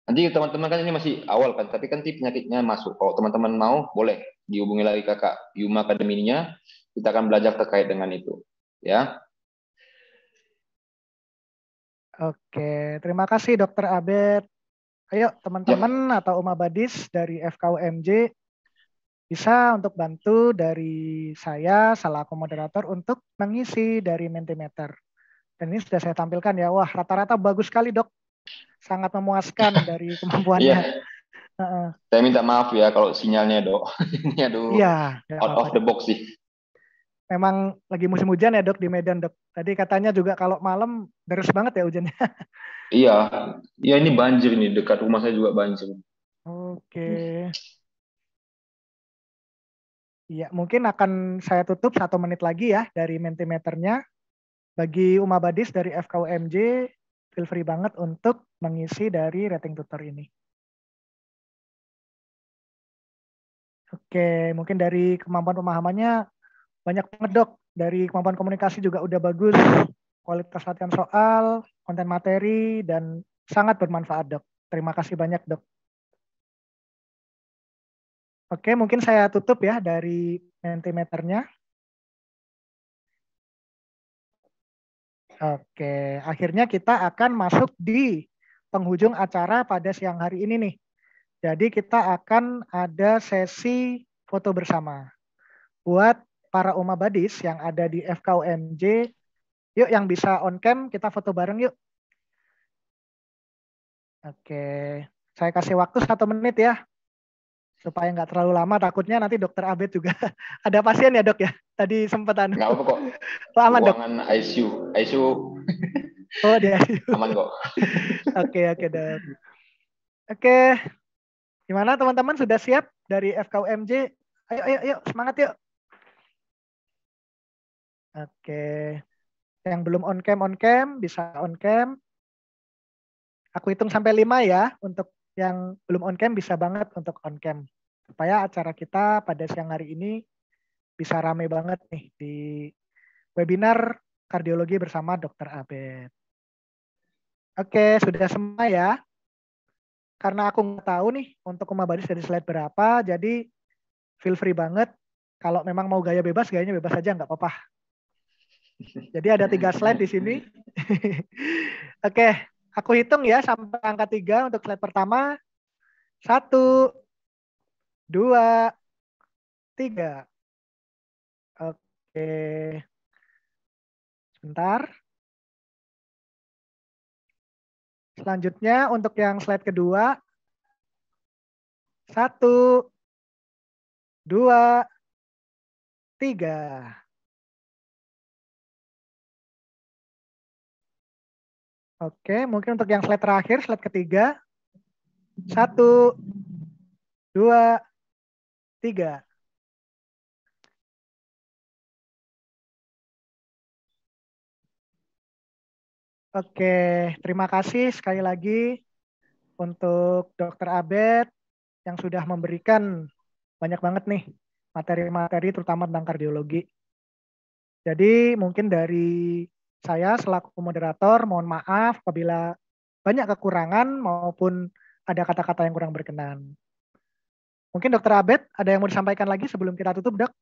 Nanti teman-teman kan ini masih awal kan, tapi kan nanti penyakitnya masuk. Kalau teman-teman mau, boleh dihubungi lagi kakak Yuma Akademinya. Kita akan belajar terkait dengan itu. Ya. Oke, terima kasih Dokter Abed. Ayo teman-teman atau Uma Badis dari FKUMJ bisa untuk bantu dari saya selaku moderator untuk mengisi dari Mentimeter. Dan ini sudah saya tampilkan ya. Wah, rata-rata bagus sekali Dok. Sangat memuaskan dari kemampuannya. Iya. Saya minta maaf ya kalau sinyalnya Dok. Ini aduh Iya, out of the box sih. Memang lagi musim hujan ya Dok di Medan Dok. Tadi katanya juga kalau malam deres banget ya hujannya. Iya, ya ini banjir nih, dekat rumah saya juga banjir. Oke. Iya, mungkin akan saya tutup 1 menit lagi ya dari Mentimeternya. Bagi Uma Badis dari FKUMJ, feel free banget untuk mengisi dari rating tutor ini. Oke, mungkin dari kemampuan pemahamannya Banyak banget dok, dari kemampuan komunikasi juga udah bagus, kualitas latihan soal, konten materi, dan sangat bermanfaat dok. Terima kasih banyak dok. Oke, mungkin saya tutup ya dari Mentimeternya. Oke, akhirnya kita akan masuk di penghujung acara pada siang hari ini nih. Jadi kita akan ada sesi foto bersama. Buat para Uma Badis yang ada di FKUMJ, yuk yang bisa on cam kita foto bareng yuk. Oke, saya kasih waktu 1 menit ya. Supaya nggak terlalu lama, takutnya nanti dokter Abed juga ada pasien ya dok ya. Tadi sempat Nggak apa kok. Oh, aman dok. Ruangan ICU. ICU Oh di ICU. aman kok. Oke dok. Oke, gimana teman-teman, sudah siap dari FKUMJ? Ayo semangat yuk. Oke, yang belum on cam bisa on cam. Aku hitung sampai 5 ya. Untuk yang belum on cam bisa banget untuk on cam. Supaya acara kita pada siang hari ini bisa rame banget nih di webinar kardiologi bersama Dr. Abed. Oke, sudah semua ya. Karena aku nggak tahu nih untuk Uma Badis dari slide berapa, jadi feel free banget. Kalau memang mau gaya bebas, gayanya bebas aja, nggak apa-apa. Jadi ada 3 slide di sini. Oke, aku hitung ya sampai angka 3 untuk slide pertama. 1, 2, 3. Oke. Sebentar. Selanjutnya untuk yang slide kedua. 1, 2, 3. Oke, mungkin untuk yang slide terakhir, slide ketiga. 1, 2, 3. Oke, terima kasih sekali lagi untuk Dr. Abed yang sudah memberikan banyak banget nih materi-materi terutama tentang kardiologi. Jadi mungkin dari saya selaku moderator mohon maaf apabila banyak kekurangan maupun ada kata-kata yang kurang berkenan. Mungkin Dr. Abed ada yang mau disampaikan lagi sebelum kita tutup, Dok?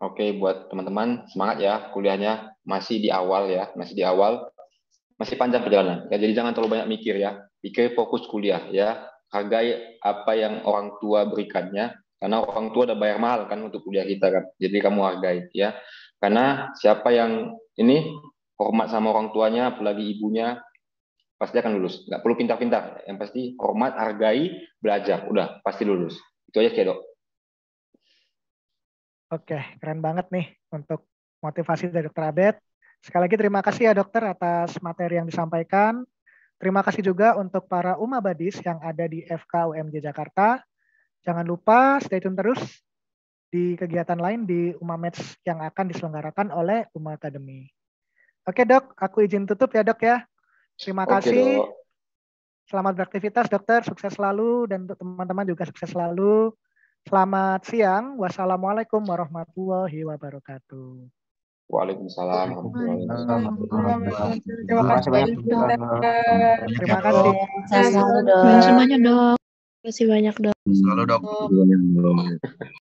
Oke, buat teman-teman semangat ya, kuliahnya masih di awal ya, masih panjang perjalanan. Ya, jadi jangan terlalu banyak mikir ya, pikir fokus kuliah ya, hargai apa yang orang tua berikannya, karena orang tua udah bayar mahal kan untuk kuliah kita kan, jadi kamu hargai ya. Karena siapa yang ini hormat sama orang tuanya, apalagi ibunya, pasti akan lulus. Nggak perlu pintar-pintar, yang pasti hormat, hargai, belajar, udah pasti lulus. Itu aja kayak dok. Oke, keren banget nih untuk motivasi dari Dr. Abed. Sekali lagi terima kasih ya dokter atas materi yang disampaikan. Terima kasih juga untuk para Uma Badis yang ada di FKUMJ Jakarta. Jangan lupa stay tune terus di kegiatan lain di Uma Match yang akan diselenggarakan oleh Uma Academy. Oke dok, aku izin tutup ya dok ya. Terima kasih. Dok. Selamat beraktivitas dokter, sukses selalu dan untuk teman-teman juga sukses selalu. Selamat siang. Wassalamualaikum warahmatullahi wabarakatuh. Waalaikumsalam. Terima kasih banyak. Terima kasih. Terima kasih banyak dok. Selalu dok.